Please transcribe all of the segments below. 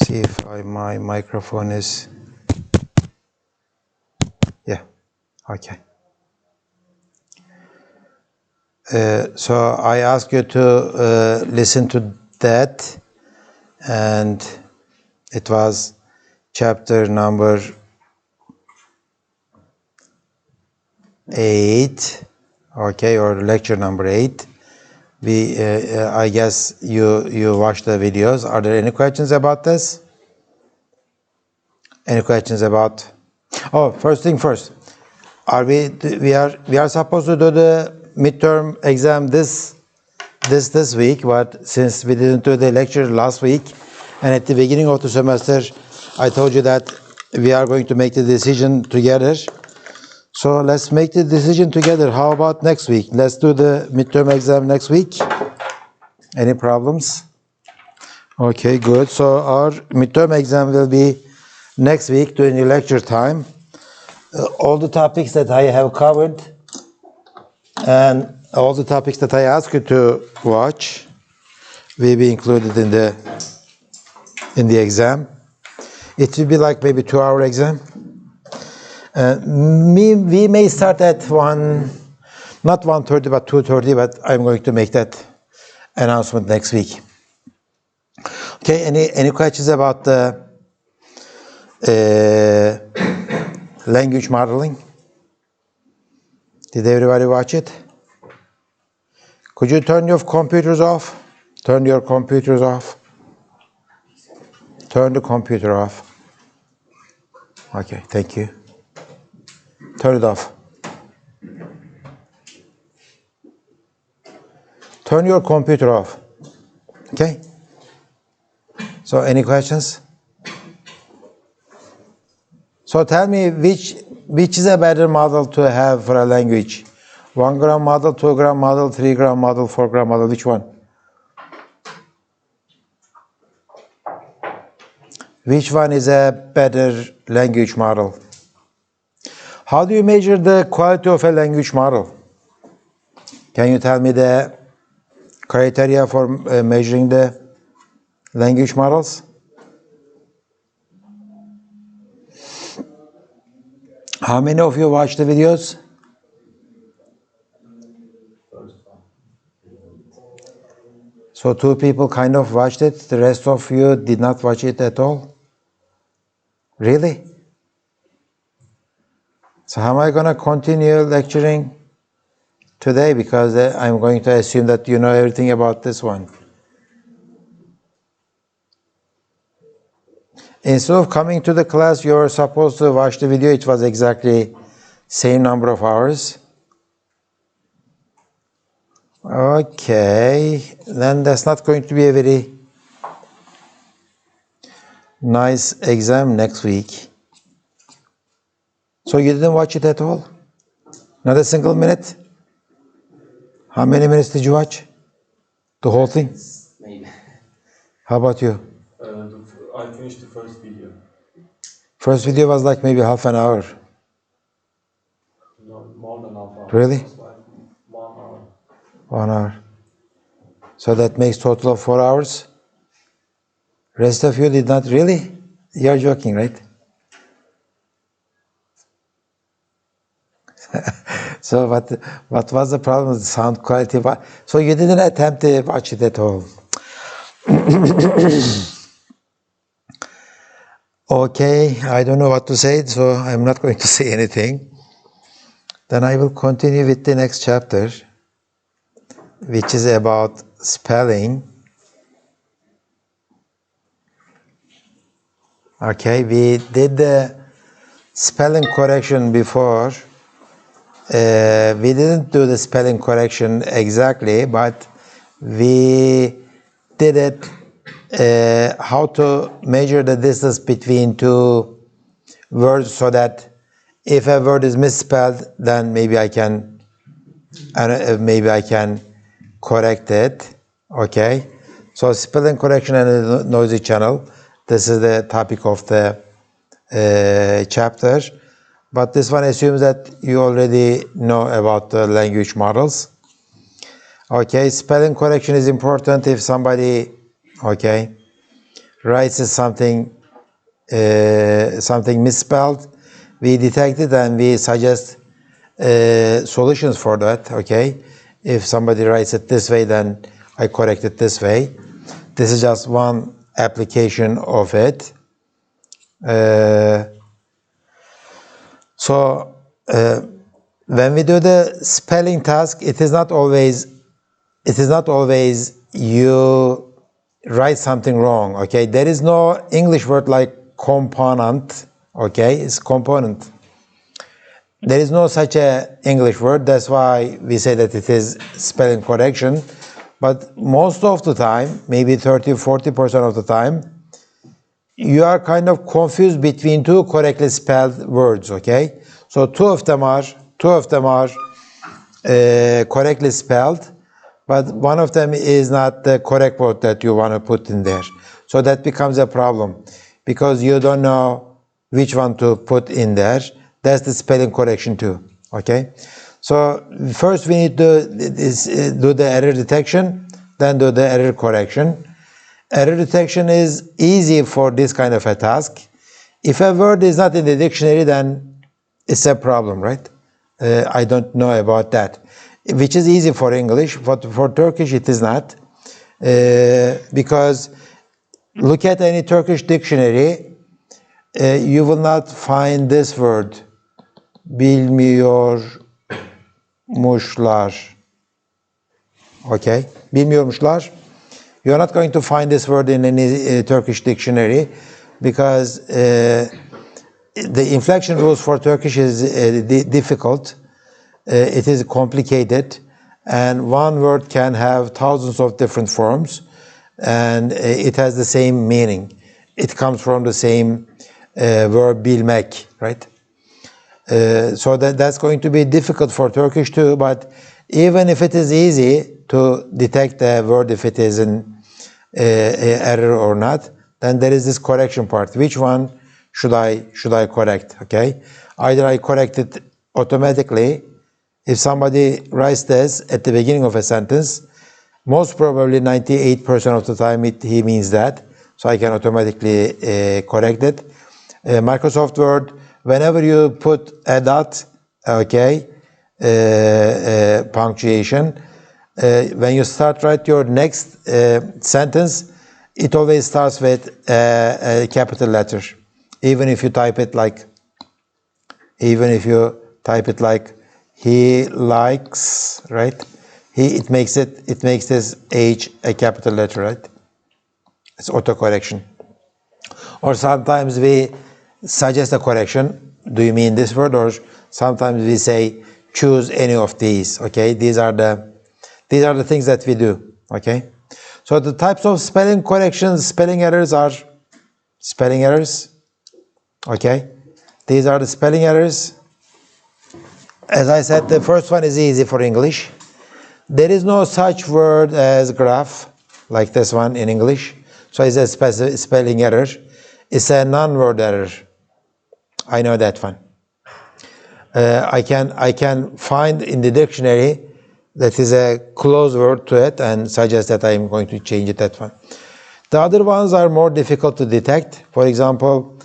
see if my microphone is, yeah, okay. So I ask you to listen to that, and it was chapter number 8, okay, or lecture number 8. We, I guess you watched the videos. Are there any questions about this? Any questions about? Oh, first thing first. Are we are supposed to do the midterm exam this week, but since we didn't do the lecture last week, and at the beginning of the semester, I told you that we are going to make the decision together. So let's make the decision together. How about next week? Let's do the midterm exam next week. Any problems? Okay, good. So our midterm exam will be next week during the lecture time. All the topics that I have covered and all the topics that I ask you to watch will be included in the exam. It will be like maybe 2-hour exam. We may start at not 1:30 but 2:30, but I'm going to make that announcement next week. Okay, any questions about the language modeling? Did everybody watch it? Could you turn your computers off? Turn your computers off. Turn the computer off. Okay, thank you. Turn it off. Turn your computer off. Okay? So any questions? So tell me which is a better model to have for a language? 1-gram model, 2-gram model, 3-gram model, 4-gram model, which one? Which one is a better language model? How do you measure the quality of a language model? Can you tell me the criteria for measuring the language models? How many of you watched the videos? So 2 people kind of watched it, the rest of you did not watch it at all? Really? So how am I going to continue lecturing today? Because I'm going to assume that you know everything about this one. Instead of coming to the class, you were supposed to watch the video. It was exactly same number of hours. Okay, then that's not going to be a very nice exam next week. So you didn't watch it at all? Not a single minute? How many minutes did you watch? The whole thing? Maybe. How about you? I finished the first video. First video was like maybe half an hour. No, more than half hour. Really? It was like 1 hour. 1 hour. So that makes total of 4 hours? Rest of you did not really? You're joking, right? So what was the problem with the sound quality? So you didn't attempt to watch it at all. Okay, I don't know what to say, so I'm not going to say anything. Then I will continue with the next chapter, which is about spelling. Okay, we did the spelling correction before. We didn't do the spelling correction exactly, but we did it how to measure the distance between 2 words, so that if a word is misspelled, then maybe I can correct it. Okay, so spelling correction and a noisy channel. This is the topic of the chapter. But this one assumes that you already know about the language models. Okay, spelling correction is important if somebody, okay, writes something something misspelled, we detect it and we suggest solutions for that. Okay, if somebody writes it this way, then I correct it this way. This is just one application of it. So when we do the spelling task, it is not always you write something wrong. Okay, there is no English word like component. Okay, it's component. There is no such a English word. That's why we say that it is spelling correction. But most of the time, maybe 30-40% of the time, you are kind of confused between two correctly spelled words. Okay, so two of them are correctly spelled, but one of them is not the correct word that you want to put in there. So that becomes a problem because you don't know which one to put in there. That's the spelling correction too. Okay, so first we need to do the error detection, then do the error correction. Error detection is easy for this kind of a task. If a word is not in the dictionary, then it's a problem, right? I don't know about that, which is easy for English, but for Turkish it is not. Because look at any Turkish dictionary, you will not find this word. Bilmiyormuşlar. Okay, bilmiyormuşlar. You're not going to find this word in any Turkish dictionary because the inflection rules for Turkish is difficult. It is complicated, and one word can have thousands of different forms, and it has the same meaning. It comes from the same verb bilmek, right? So that's going to be difficult for Turkish too, but even if it is easy to detect the word if it is an error or not, then there is this correction part. Which one should I correct? Okay, either I correct it automatically. If somebody writes this at the beginning of a sentence, most probably 98% of the time he means that, so I can automatically correct it. Microsoft Word, whenever you put a dot, okay, punctuation, when you write your next sentence, it always starts with a capital letter, even if you type it like he likes, right? It makes this H a capital letter, right? It's autocorrection. Or sometimes we suggest a correction. Do you mean this word? Or sometimes we say choose any of these. Okay, these are the things that we do. Okay, so the types of spelling corrections, spelling errors are spelling errors. Okay, these are the spelling errors. As I said, the first one is easy for English. There is no such word as graph like this one in English. So it's a spelling error. It's a non-word error. I know that one. I can find in the dictionary that is a close word to it and suggest that I am going to change it, that one. The other ones are more difficult to detect. For example,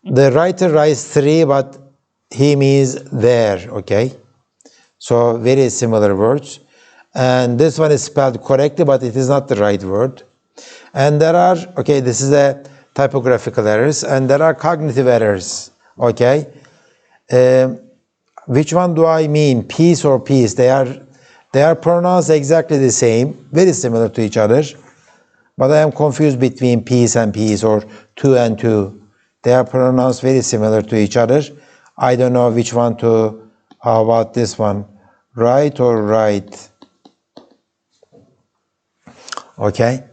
the writer writes 3, but he means there, okay? So very similar words. And this one is spelled correctly, but it is not the right word. And there are, okay, this is a typographical errors, and there are cognitive errors, okay? Which one do I mean, piece or piece? They are pronounced exactly the same, very similar to each other, but I am confused between piece and piece or two and two. They are pronounced very similar to each other. I don't know which one to, how about this one? Right or right? Okay,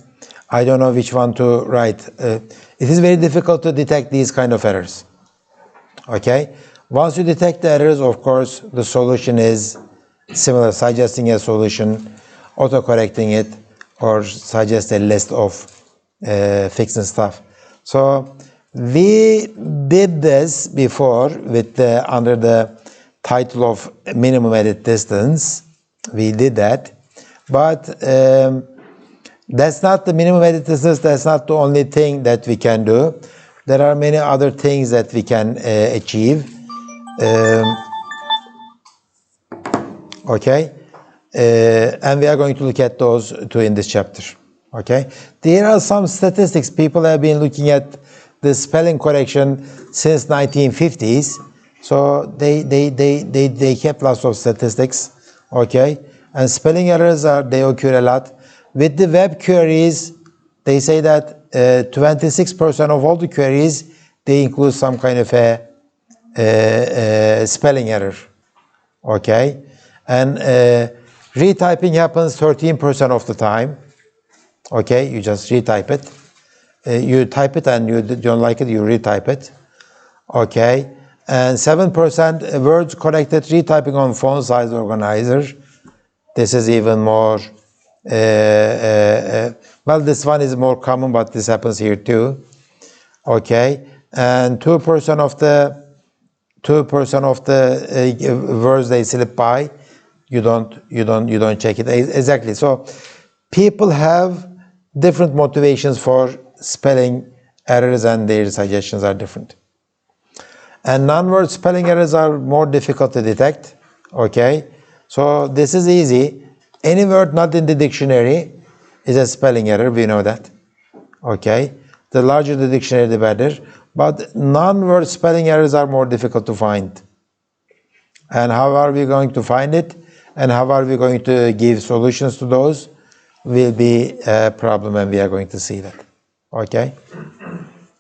I don't know which one to write. It is very difficult to detect these kind of errors. Okay, once you detect the errors, of course, the solution is similar, suggesting a solution, auto-correcting it, or suggest a list of fixing stuff. So we did this before with under the title of minimum edit distance. We did that, but That's not the minimum edit distance, that's not the only thing that we can do. There are many other things that we can achieve. Okay, and we are going to look at those too in this chapter. Okay, there are some statistics. People have been looking at the spelling correction since 1950s, so they kept lots of statistics. Okay, and spelling errors they occur a lot with the web queries. They say that 26% of all the queries they include some kind of a spelling error. Okay, and retyping happens 13% of the time. Okay, you just retype it. You type it and you don't like it, you retype it. Okay, and 7% words corrected retyping on font size organizer. This is even more. Well, this one is more common, but this happens here too. Okay, and 2% of the words they slip by, you don't check it exactly. So people have different motivations for spelling errors, and their suggestions are different. And non-word spelling errors are more difficult to detect. Okay, so this is easy. Any word not in the dictionary is a spelling error. We know that. Okay, the larger the dictionary, the better. But non-word spelling errors are more difficult to find. And how are we going to find it? And how are we going to give solutions to those? Will be a problem, and we are going to see that. Okay?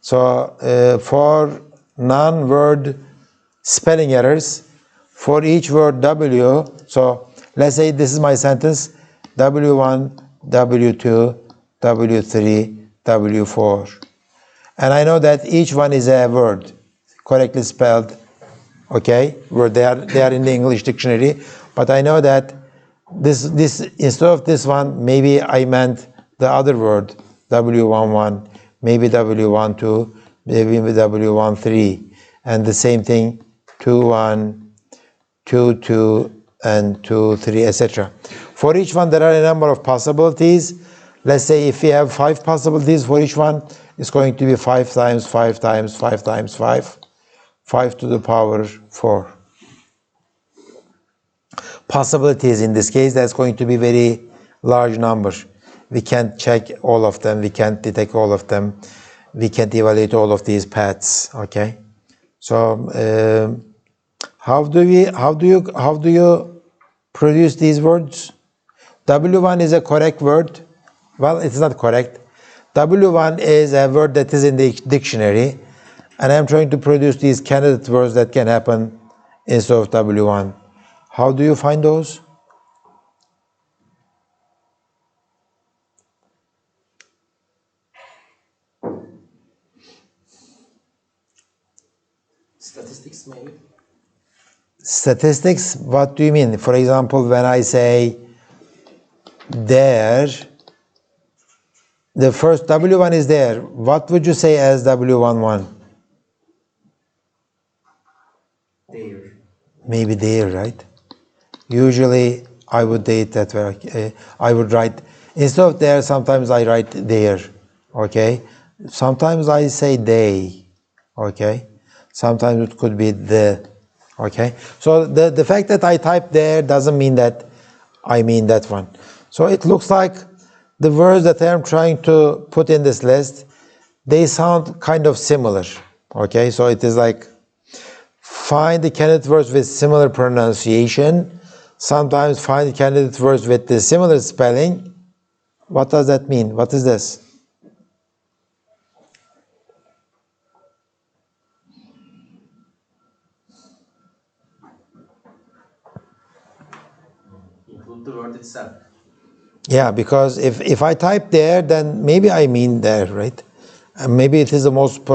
So for non-word spelling errors, for each word W, so let's say this is my sentence, W1, W2, W3, W4. And I know that each one is a word, correctly spelled, okay? Word they are in the English dictionary, but I know that this instead of this one, maybe I meant the other word, W11, maybe W12, maybe W13, and the same thing, 21, 22, and 23, etc. For each one, there are a number of possibilities. Let's say if we have 5 possibilities for each one, it's going to be 5 times 5 times 5 times 5, 5 to the power 4. Possibilities in this case, that's going to be very large number. We can't check all of them, we can't detect all of them, we can't evaluate all of these paths. Okay, so how do you produce these words? W1 is a correct word. Well, it's not correct. W1 is a word that is in the dictionary, and I'm trying to produce these candidate words that can happen instead of W1. How do you find those? Statistics, maybe. Statistics, what do you mean? For example, when I say there, the first W1 is there. What would you say as W11? There. Maybe there, right? Usually I would date that way. I would write, instead of there, sometimes I write there. Okay? Sometimes I say they. Okay? Sometimes it could be the. Okay? So the fact that I type there doesn't mean that I mean that one. So it looks like the words that I'm trying to put in this list, they sound kind of similar. Okay? So it is like, find the candidate words with similar pronunciation. Sometimes find the candidate words with the similar spelling. What does that mean? What is this? Include the word itself. Yeah, because if I type there, then maybe I mean there, right? And maybe it is the most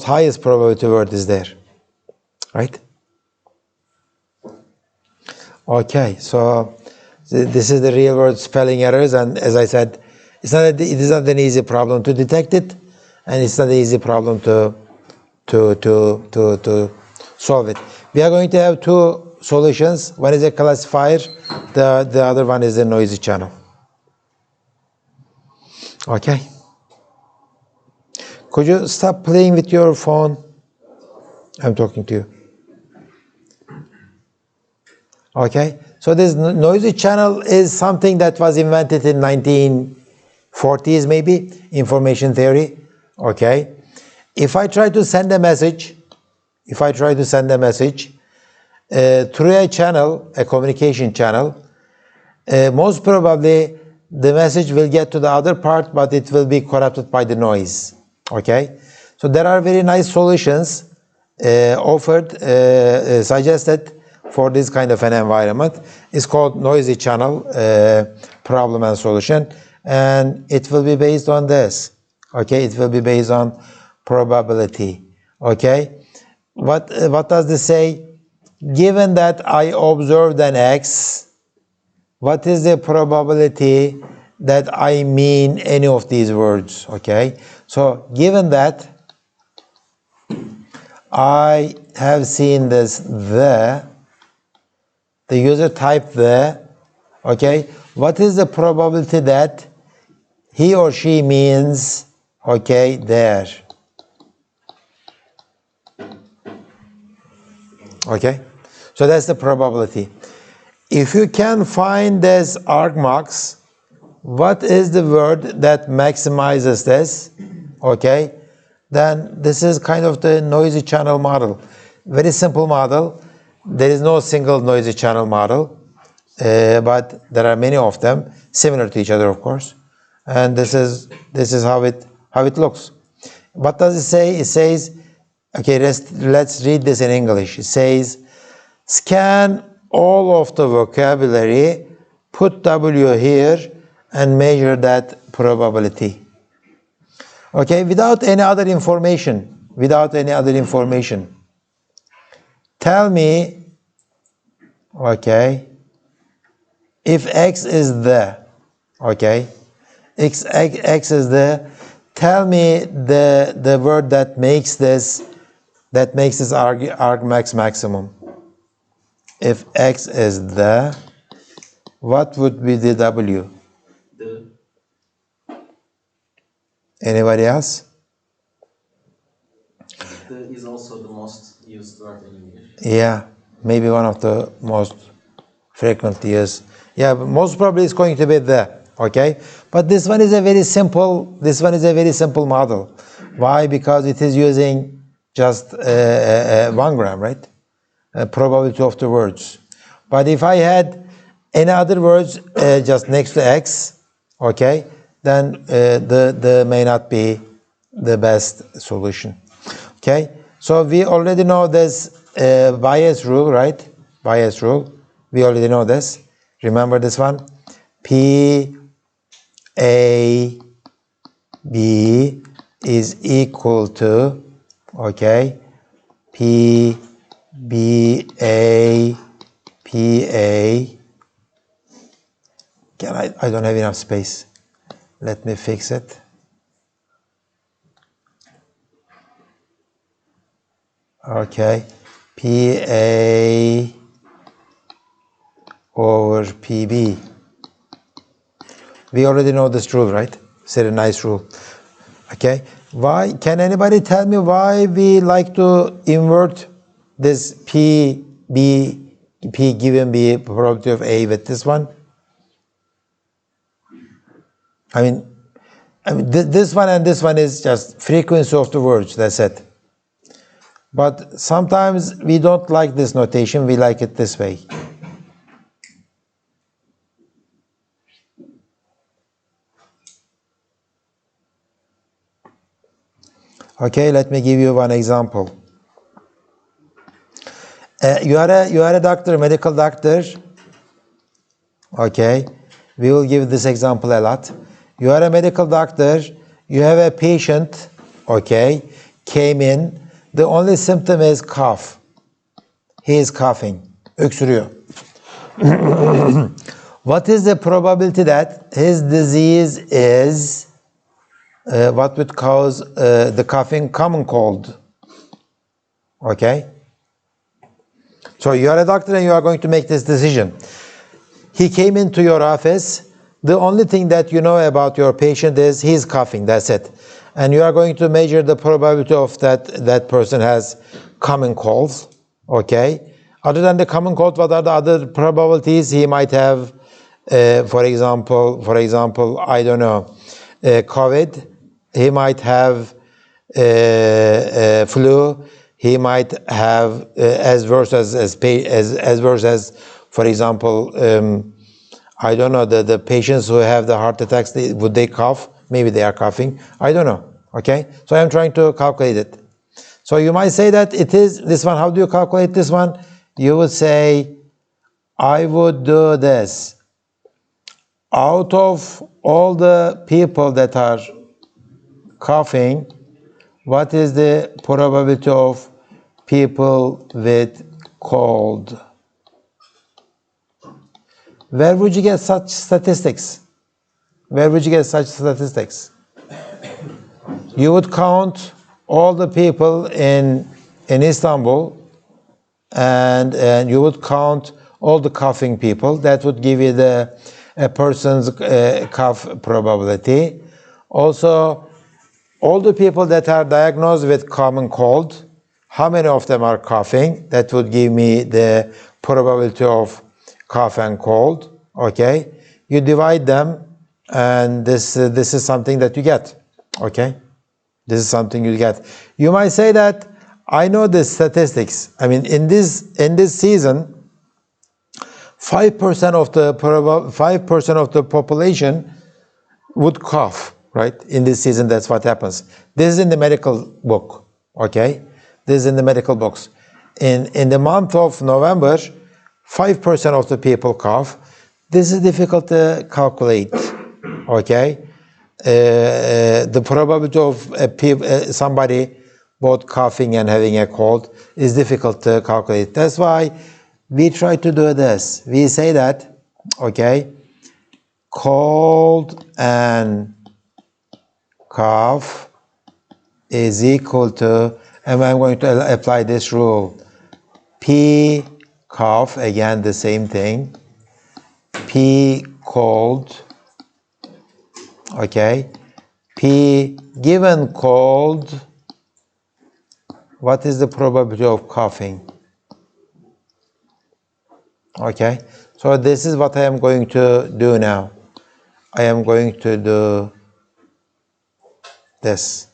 highest probability word is there, right? Okay, so this is the real world spelling errors, and as I said, it is not an easy problem to detect it, and it's not an easy problem to solve it. We are going to have 2 solutions. One is a classifier, the other one is a noisy channel. Okay. Could you stop playing with your phone? I'm talking to you. Okay. So this noisy channel is something that was invented in 1940s, maybe, information theory. Okay. If I try to send a message, through a channel, a communication channel, most probably the message will get to the other part, but it will be corrupted by the noise. Okay, so there are very nice solutions offered, suggested for this kind of an environment. It's called noisy channel problem and solution, and it will be based on this. Okay, it will be based on probability. Okay, what does this say? Given that I observed an X, what is the probability that I mean any of these words? Okay, so given that I have seen this the user typed the, okay, what is the probability that he or she means, okay, there? Okay, so that's the probability. If you can find this argmax, what is the word that maximizes this? Okay, then this is kind of the noisy channel model. Very simple model. There is no single noisy channel model, but there are many of them, similar to each other, of course. And this is how it looks. What does it say? It says, okay, let's read this in English. It says, scan all of the vocabulary, put W here, and measure that probability. Okay, without any other information. Tell me, okay, if X is there, okay, X is there, tell me the word that makes this argmax maximum. If X is there, what would be the W? The Anybody else? is also the most used word in English. Yeah, maybe one of the most frequent used. Yeah, but most probably it's going to be there. Okay, but this one is a very simple. Model. Why? Because it is using just 1 gram, right? Probability of the words. But if I had any other words just next to X, okay, then the may not be the best solution. Okay, so we already know this bias rule, right? Bias rule. We already know this. Remember this one? P A B is equal to, okay, P B A P A. I don't have enough space. Let me fix it. Okay, PA over PB. We already know this rule, right? It's a nice rule. Okay, why? Can anybody tell me why we like to invert this P given B probability of A with this one? I mean this one and this one is just frequency of the words, that's it. But sometimes we don't like this notation, we like it this way. Okay, let me give you one example. You are a doctor, medical doctor. Okay, we will give this example a lot. You are a medical doctor, you have a patient, okay, came in. The only symptom is cough. He is coughing. Öksürüyor. What is the probability that his disease is what would cause the coughing? Common cold. Okay? So you are a doctor and you are going to make this decision. He came into your office. the only thing that you know about your patient is he's coughing, that's it. And you are going to measure the probability of that person has common colds, okay? Other than the common cold, what are the other probabilities? He might have, for example, I don't know, COVID. He might have flu. He might have as worse as, for example, I don't know, the patients who have the heart attacks, would they cough? Maybe they are coughing. I don't know. Okay, so I'm trying to calculate it. So you might say that it is this one. How do you calculate this one? You would say, I would do this. Out of all the people that are coughing, what is the probability of people with cold? Where would you get such statistics? Where would you get such statistics? You would count all the people in Istanbul, and you would count all the coughing people. That would give you a person's cough probability. Also, all the people that are diagnosed with common cold, how many of them are coughing? That would give me the probability of cough and cold. Okay, you divide them, and this is something that you get. Okay, this is something you get. You might say that I know the statistics. I mean, in this season, 5% of the population would cough, right? In this season, that's what happens. This is in the medical book, okay? This is in the medical books. In the month of November, 5% of the people cough. This is difficult to calculate, okay? The probability of somebody both coughing and having a cold is difficult to calculate. That's why we try to do this. We say that, okay, cold and cough is equal to, and I'm going to apply this rule. P cough, again the same thing. P cold, okay. P given cold, what is the probability of coughing? Okay, so this is what I am going to do now. I am going to do this.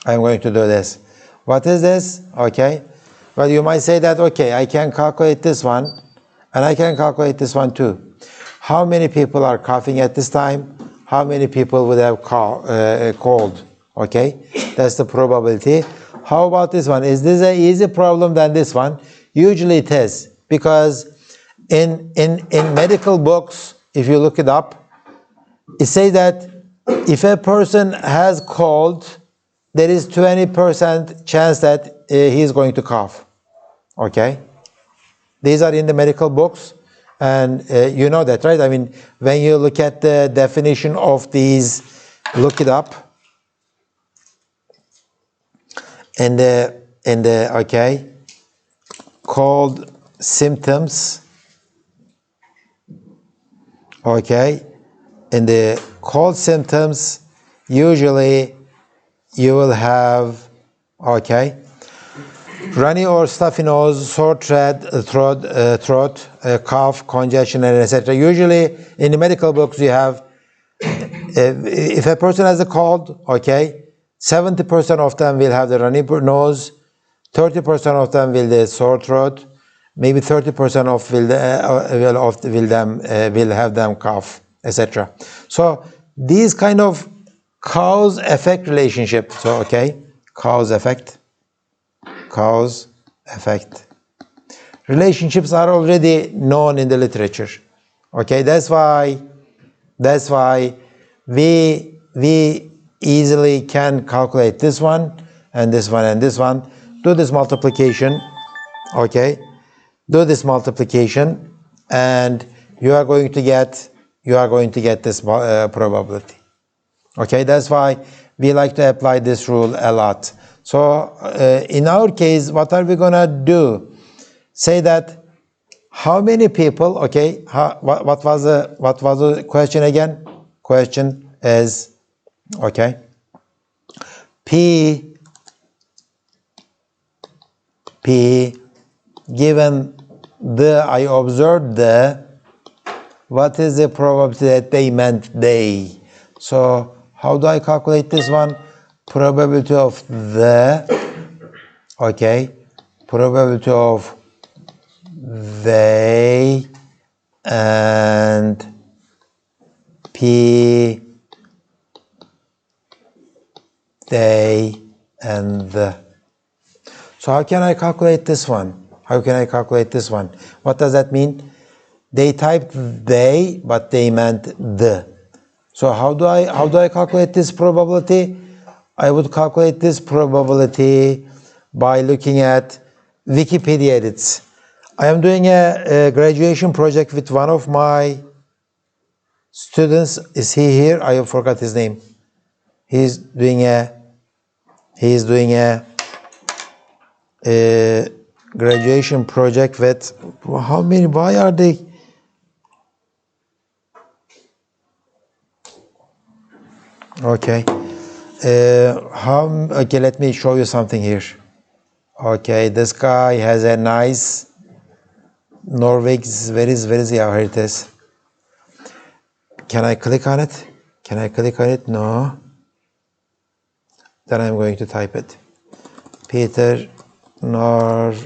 I'm going to do this. What is this? Okay, well, you might say that, okay, I can calculate this one, and I can calculate this one too. How many people are coughing at this time? How many people would have cold? Okay, that's the probability. How about this one? Is this an easy problem than this one? Usually it is, because in medical books, if you look it up, it says that if a person has cold, there is 20% chance that he is going to cough. Okay? These are in the medical books, and you know that, right? I mean, when you look at the definition of these, look it up. In the okay, cold symptoms. Okay, in the cold symptoms, usually you will have, okay, runny or stuffy nose, sore throat, cough, congestion, and etc. Usually in the medical books you have, if a person has a cold, okay, 70% of them will have the runny nose, 30% of them will the sore throat, maybe 30% of will have them cough, etc. So these kind of cause-effect relationship. So okay, cause-effect relationships are already known in the literature. Okay, that's why we easily can calculate this one and this one and this one. Do this multiplication, okay? Do this multiplication, and you are going to get this probability. Okay, that's why we like to apply this rule a lot. So in our case, what are we gonna do? Say that how many people, okay, what was the question again? Question is, okay, P given I observed what is the probability that they meant they? So how do I calculate this one? Probability of okay, probability of they and P they and the. So how can I calculate this one? How can I calculate this one? What does that mean? They typed they, but they meant the. So how do I calculate this probability? I would calculate this probability by looking at Wikipedia edits. I am doing a graduation project with one of my students. Is he here? I forgot his name. He's doing a graduation project with how many? Why are they? Okay. Okay, let me show you something here. Okay, this guy has a nice Norway's. Where is yeah, here it is. Can I click on it? Can I click on it? No. Then I'm going to type it. Peter Norway's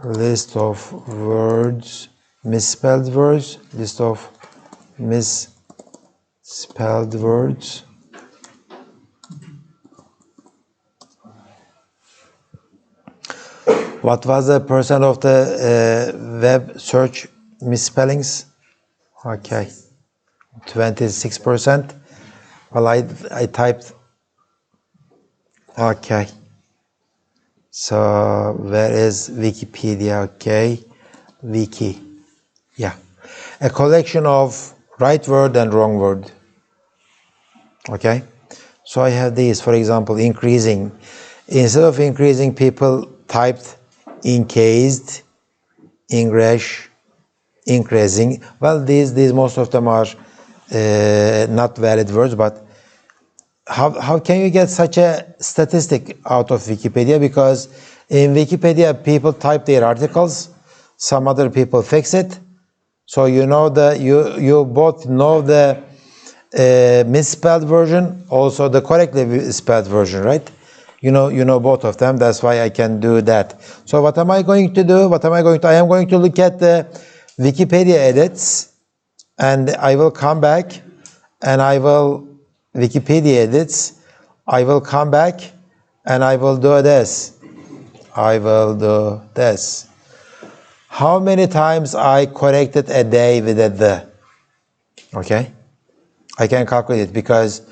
list of words, misspelled words, list of misspelled words. What was the percent of the web search misspellings? Okay, 26%. Well, I typed. Okay. So where is Wikipedia? Okay, Wiki. Yeah, a collection of right word and wrong word. Okay, so I have these. For example, increasing. Instead of increasing, people typed encased, English, increasing. Well, these most of them are not valid words, but how can you get such a statistic out of Wikipedia? Because in Wikipedia, people type their articles, some other people fix it. So you know you both know the misspelled version, also the correctly spelled version, right? You know both of them. That's why I can do that. So what am I going to do? I am going to look at the Wikipedia edits, and I will come back, and I will Wikipedia edits. I will come back, and I will do this. I will do this. How many times I corrected a day with a the? Okay, I can calculate it because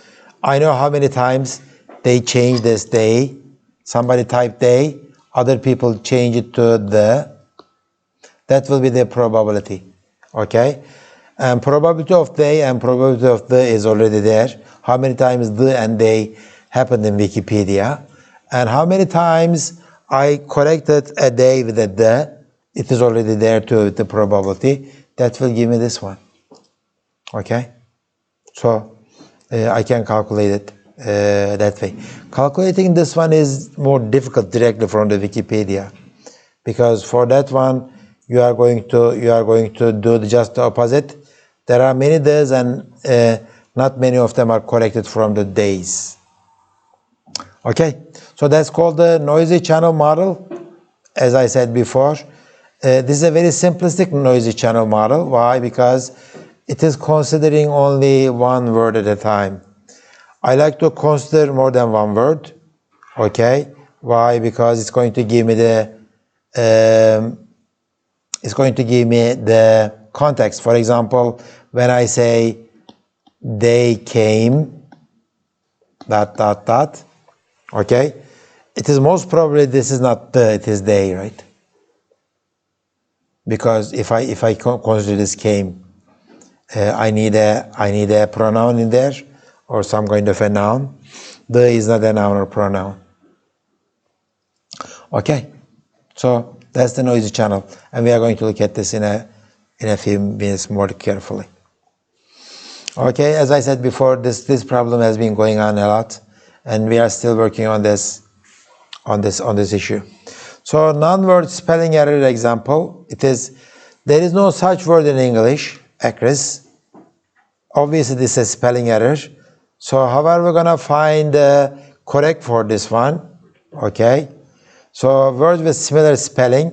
I know how many times they change this day. Somebody typed day, other people change it to the. That will be the probability. Okay, and probability of they and probability of the is already there. How many times the and they happened in Wikipedia, and how many times I corrected a day with a the. It is already there too, the probability. That will give me this one. Okay? So, I can calculate it that way. Calculating this one is more difficult directly from the Wikipedia. Because for that one, you are going to do just the opposite. There are many days and not many of them are corrected from the days. Okay? So that's called the noisy channel model, as I said before. This is a very simplistic noisy channel model. Why? Because it is considering only one word at a time. I like to consider more than one word. Okay? Why? Because it's going to give me the context. For example, when I say they came, ... Okay? It is most probably this is not the, it is they, right? Because if I consider this came, I need a pronoun in there or some kind of a noun. The is not a noun or pronoun. Okay, So that's the noisy channel, and we are going to look at this in a few minutes more carefully. Okay, as I said before, this problem has been going on a lot, and we are still working on this issue. So non-word spelling error example, there is no such word in English, acris. Obviously this is spelling error. So how are we gonna find the correct for this one? Okay, so word with similar spelling,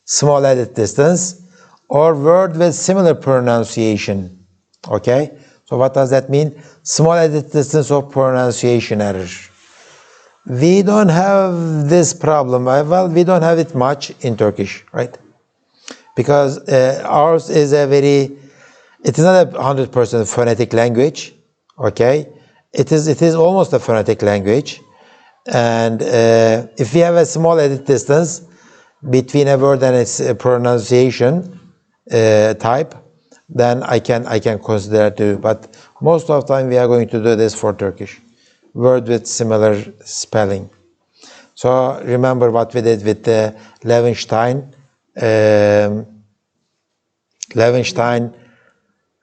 small edit distance, or word with similar pronunciation. Okay, so what does that mean? Small edit distance or pronunciation error. We don't have this problem. Well, we don't have it much in Turkish, right? Because ours is it is not a 100% phonetic language, okay? It is almost a phonetic language. And if we have a small edit distance between a word and its pronunciation type, then I can consider it too. But most of the time we are going to do this for Turkish. Word with similar spelling. So remember what we did with the Levenstein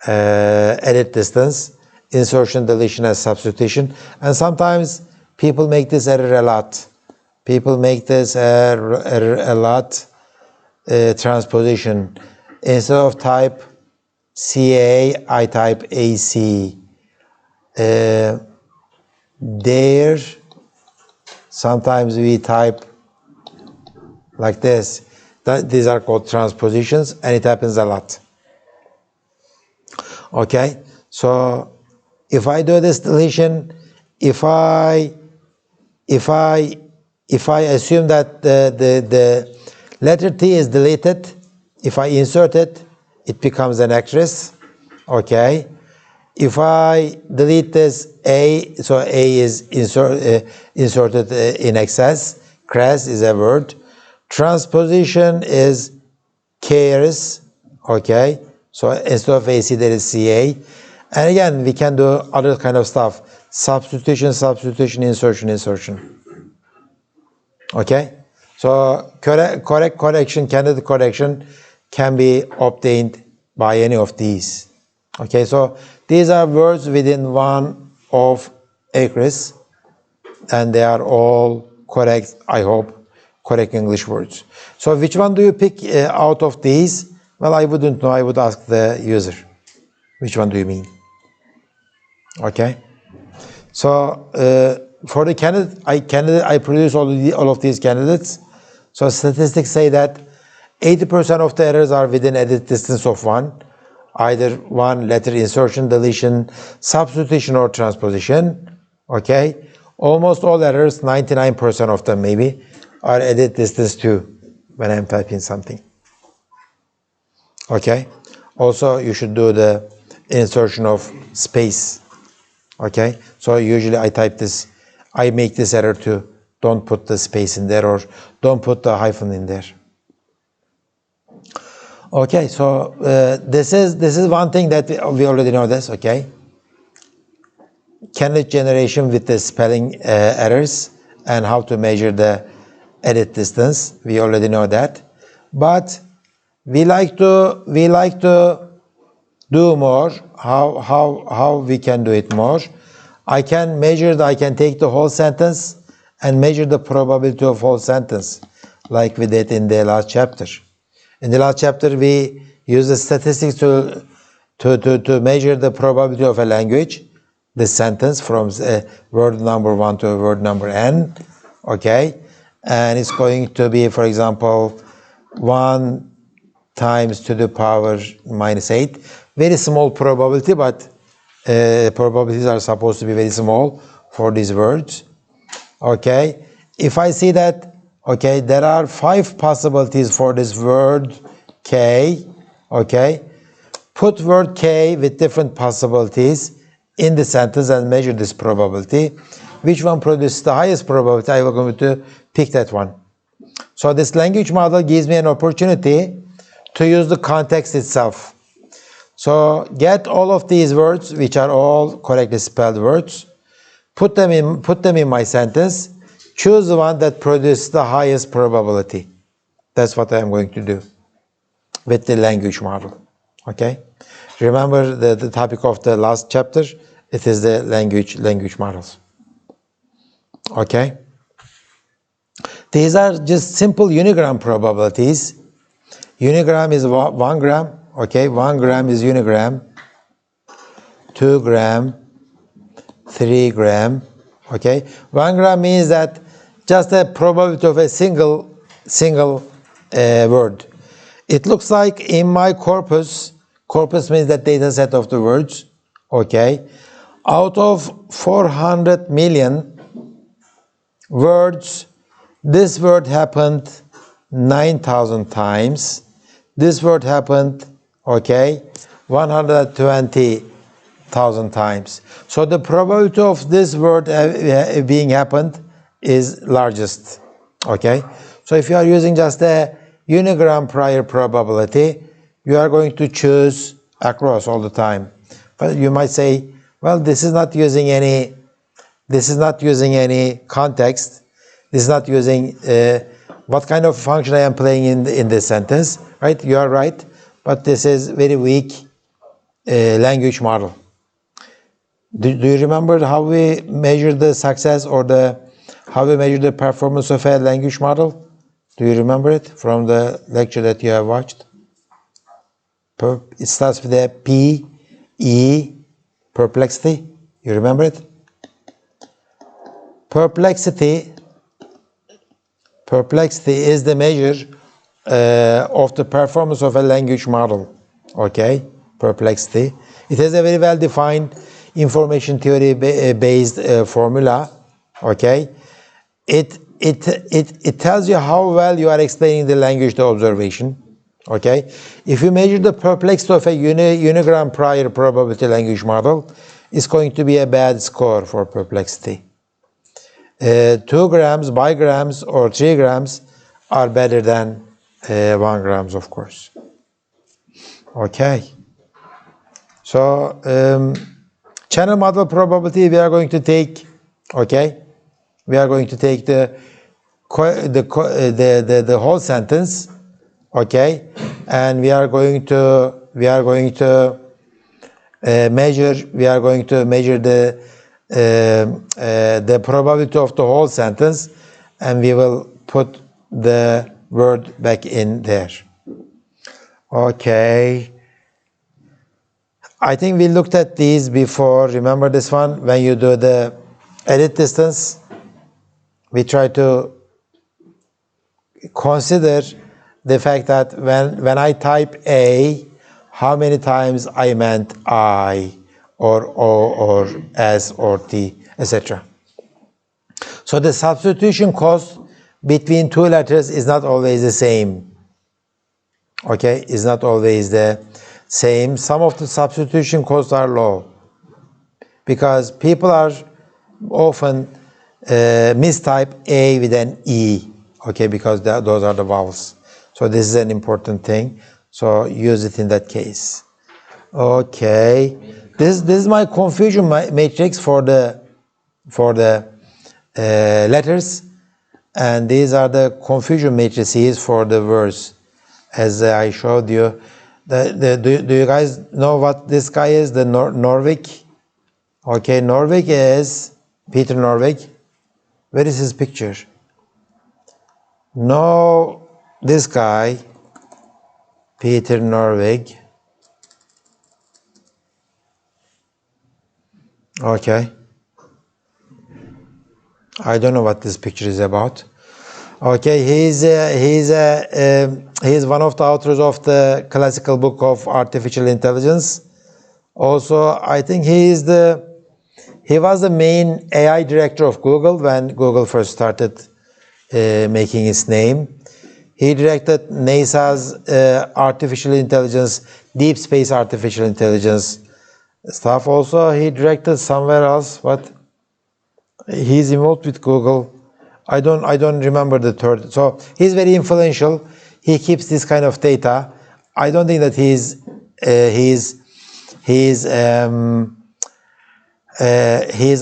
edit distance, insertion, deletion, and substitution. And sometimes people make this error a lot. People make this error a lot. Transposition. Instead of type CA, I type AC. There, sometimes we type like this. These are called transpositions, and it happens a lot. Okay, so if I do this deletion, if I assume that the letter T is deleted, if I insert it, it becomes an actress. Okay. If I delete this A, so A is inserted in excess, crass is a word. Transposition is cares, okay? So instead of AC, there is CA. And again, we can do other kind of stuff. Substitution, insertion. Okay? So correct correction, candidate correction can be obtained by any of these. Okay, so these are words within one of acres, and they are all correct, I hope, correct English words. So which one do you pick out of these? Well, I wouldn't know. I would ask the user. Which one do you mean? Okay. So for the candidate, I produce all of these candidates. So statistics say that 80% of the errors are within edit distance of one. Either one letter insertion, deletion, substitution, or transposition. Okay. Almost all errors, 99% of them maybe, are edit distance 2 when I'm typing something. Okay. Also, you should do the insertion of space. Okay. So usually I type this, I make this error too. Don't put the space in there, or don't put the hyphen in there. Okay, so this is one thing that we already know this, okay? Candidate generation with the spelling errors and how to measure the edit distance. We already know that. But we like to do more. How we can do it more? I can take the whole sentence and measure the probability of whole sentence, like we did in the last chapter. In the last chapter, we use the statistics to measure the probability of a language, the sentence from word number 1 to word number n, okay? And it's going to be, for example, 1 times to the power minus 8. Very small probability, but probabilities are supposed to be very small for these words, okay? If I see that, okay, there are 5 possibilities for this word K, okay? Put word K with different possibilities in the sentence and measure this probability. Which one produces the highest probability? I will going to pick that one. So this language model gives me an opportunity to use the context itself. So get all of these words, which are all correctly spelled words, put them in my sentence. Choose the one that produces the highest probability. That's what I am going to do with the language model. Okay? Remember the topic of the last chapter? It is the language models. Okay? These are just simple unigram probabilities. Unigram is 1 gram. Okay? 1 gram is unigram. 2 gram. 3 gram. Okay? 1 gram means that just a probability of a single word. It looks like in my corpus means that data set of the words, okay? Out of 400 million words, this word happened 9,000 times. This word happened, okay, 120,000 times. So the probability of this word being happened is largest, okay? So if you are using just a unigram prior probability, you are going to choose across all the time. But you might say, well, this is not using any context. This is not using what kind of function I am playing in this sentence, right? You are right, but this is very weak language model. Do you remember how we measure the success or how we measure the performance of a language model? Do you remember it from the lecture that you have watched? It starts with a P, E, perplexity. You remember it? Perplexity is the measure of the performance of a language model. Okay? Perplexity. It has a very well-defined information theory based formula. Okay? It tells you how well you are explaining the language to observation. Okay? If you measure the perplexity of a unigram prior probability language model, it's going to be a bad score for perplexity. 2 grams, bigrams, or 3 grams are better than 1 grams, of course. Okay. So, channel model probability, we are going to take, okay? We are going to take the whole sentence, okay, and we are going to measure the probability of the whole sentence, and we will put the word back in there. Okay. I think we looked at these before. Remember this one? When you do the edit distance, we try to consider the fact that when I type A, how many times I meant I, or O, or S, or T, etc. So the substitution cost between two letters is not always the same. Okay, is not always the same. Some of the substitution costs are low because people are often mistype A with an E, okay, because those are the vowels. So this is an important thing. So use it in that case. Okay, this is my confusion matrix for the letters, and these are the confusion matrices for the words, as I showed you. Do you guys know what this guy is? The Norvig. Okay, Norvig is Peter Norvig. Where is his picture? No, this guy, Peter Norvig. Okay. I don't know what this picture is about. Okay, he's one of the authors of the classical book of artificial intelligence. Also, I think he was the main AI director of Google when Google first started making its name. He directed NASA's artificial intelligence, deep space artificial intelligence stuff. Also, he directed somewhere else, but he's involved with Google. I don't remember the third. So he's very influential. He keeps this kind of data. I don't think that he's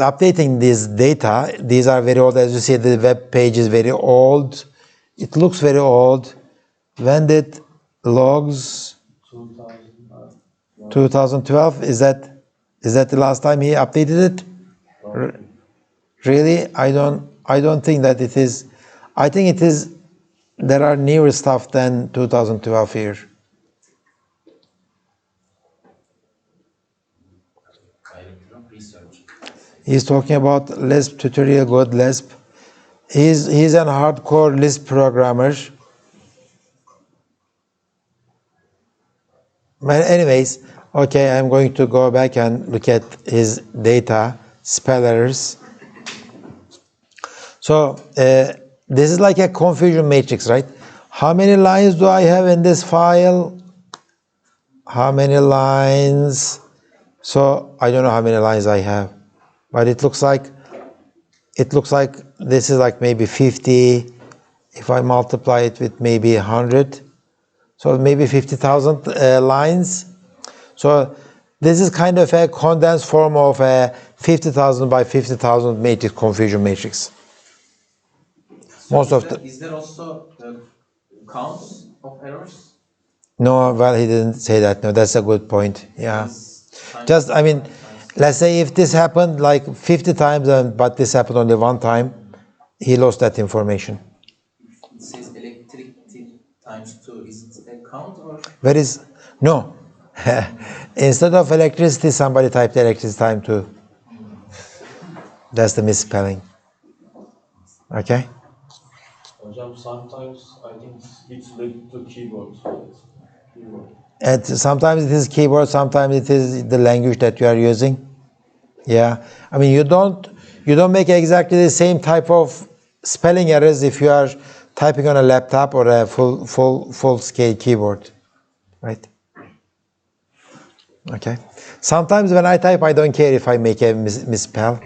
updating this data. These are very old. As you see, the web page is very old. It looks very old. When did logs 2012? Is that the last time he updated it? Really? I don't think that it is. I think it is. There are newer stuff than 2012 here. Director of Research. He's talking about Lisp tutorial, good Lisp. He's an hardcore Lisp programmer. But anyways, okay, I'm going to go back and look at his data, spellers. So this is like a confusion matrix, right? How many lines do I have in this file? How many lines? So I don't know how many lines I have, but it looks like this is like maybe 50. If I multiply it with maybe 100, so maybe 50,000 lines. So this is kind of a condensed form of a 50,000 by 50,000 matrix, confusion matrix. So Most of is there also counts of errors? No, well, he didn't say that. No, that's a good point. Yeah. Times Just, I mean, times. let's say if this happened like 50 times, but this happened only one time, he lost that information. It says electricity times 2. Is it a count or? Where is, no. Instead of electricity, somebody typed electricity time too. That's the misspelling. Okay? Hocam, sometimes I think it's related to keyboard. Keyboard. And sometimes it is keyboard, sometimes it is the language that you are using. Yeah, I mean you don't make exactly the same type of spelling errors if you are typing on a laptop or a full scale keyboard, right? Okay. Sometimes when I type, I don't care if I make a misspell.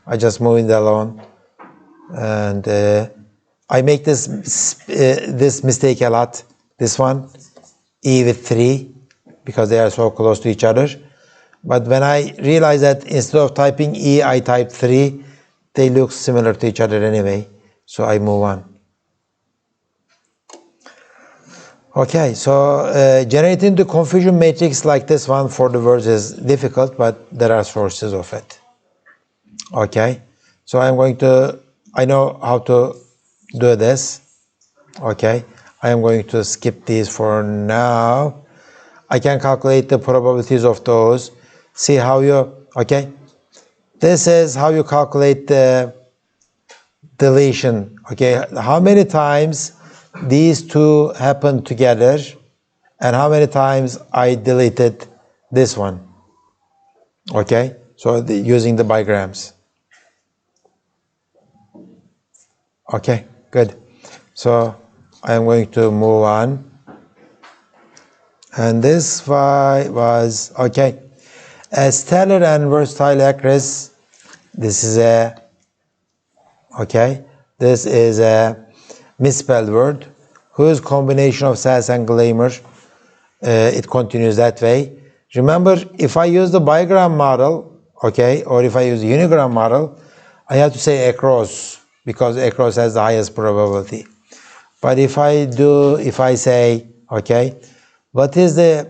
I just move it alone, and I make this mistake a lot. This one, E with 3, because they are so close to each other. But when I realize that instead of typing E, I type 3, they look similar to each other anyway. So I move on. Okay, so generating the confusion matrix like this one for the words is difficult, but there are sources of it. Okay, so I know how to do this. Okay, I am going to skip these for now. I can calculate the probabilities of those. See how okay? This is how you calculate the deletion. Okay, how many times these two happen together and how many times I deleted this one. Okay, so using the bigrams. Okay, good. So I am going to move on. And this was, okay, a stellar and versatile actress. This is a misspelled word whose combination of sass and glamour, it continues that way. Remember, if I use the bigram model, okay, or if I use the unigram model, I have to say across, because across has the highest probability. But if I say, okay, what is the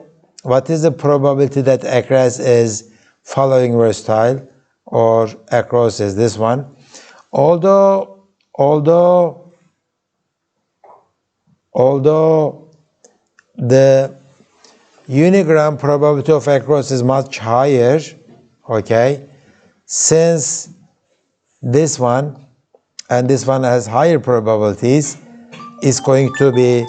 probability that across is following versatile or across is this one? Although the unigram probability of across is much higher, okay, since this one and this one has higher probabilities, is going to be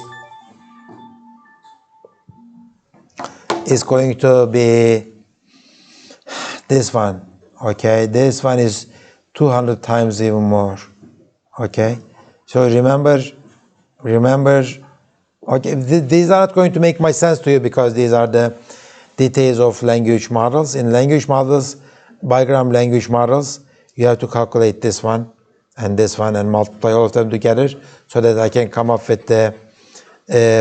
this one, okay? This one is 200 times even more, okay? So remember, okay, these are not going to make much sense to you because these are the details of language models. In language models, bigram language models, you have to calculate this one and multiply all of them together so that I can come up with the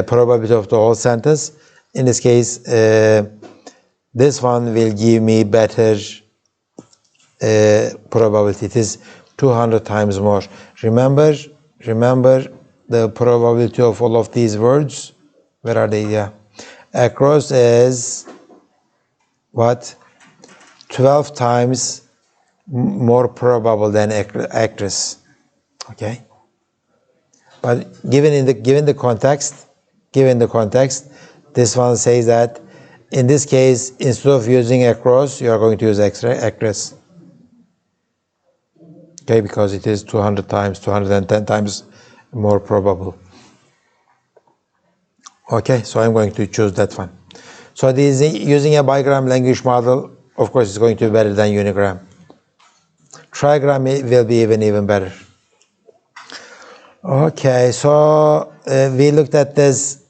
probability of the whole sentence. In this case, this one will give me better probability. It is 200 times more. Remember the probability of all of these words Where are they? Yeah. Across is what? 12 times more probable than actress. Okay. But given the context, this one says that in this case, instead of using across, you are going to use actress. Okay, because it is 200 times, 210 times more probable. Okay, so I'm going to choose that one. So this using a bigram language model, of course, is going to be better than unigram. Trigram will be even better. Okay, so we looked at this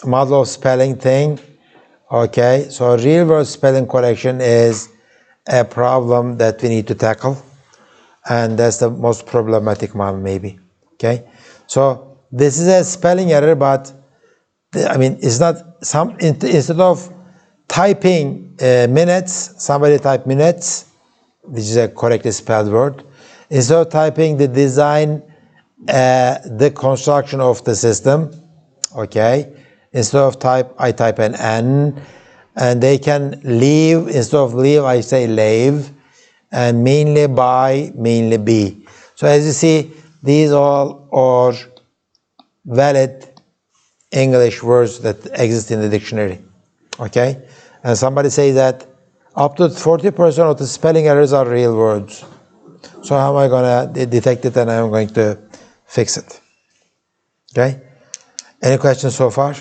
model of spelling thing. Okay, so real world spelling correction is a problem that we need to tackle, and that's the most problematic one maybe. Okay, so this is a spelling error, but I mean it's not some instead of typing minutes, somebody type minutes, which is a correctly spelled word. Instead of typing the design, the construction of the system, okay, instead of I type an N, and they can leave, instead of leave, I say leave, and mainly by, mainly be. So as you see, these all are valid English words that exist in the dictionary, okay? And somebody says that up to 40% of the spelling errors are real words. So how am I going to detect it and I'm going to fix it? Okay? Any questions so far?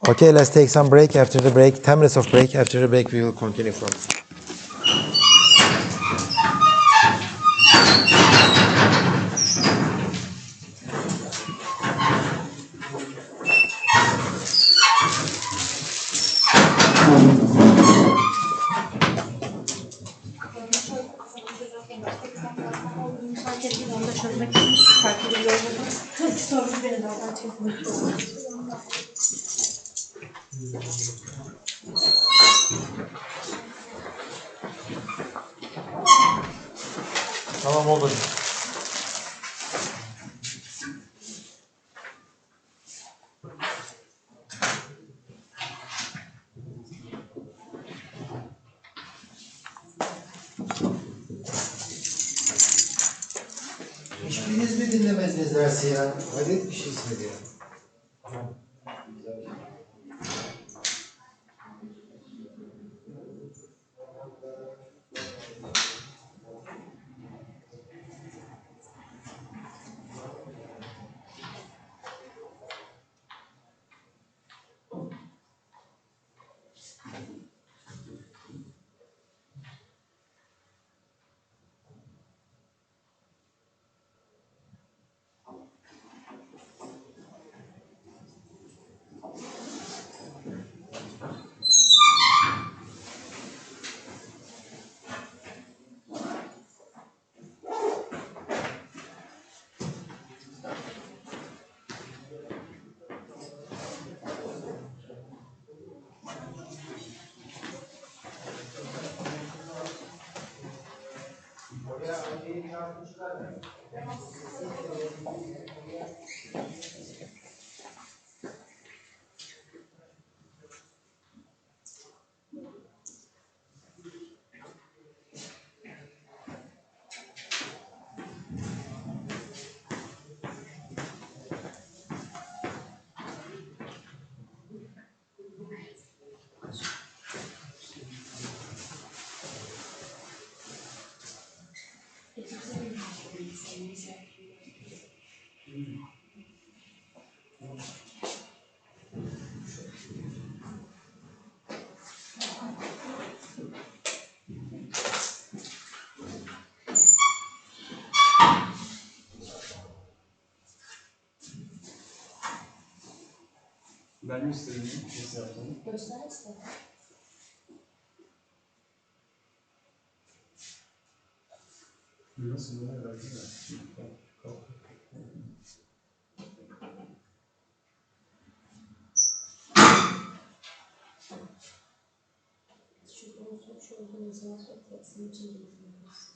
Okay, let's take some break. After the break, 10 minutes of break. After the break, we will continue from. Tamam oldu. Hiçbiriniz mi dinlemezdiniz dersi ya? Hayret bir şeysiniz ya. Ben mi istedim nasıl yaptığını? Göster işte. Nasıl bunu merak ettim. Çünkü onu şu olduğunu zaman tepsinin içinde izliyoruz.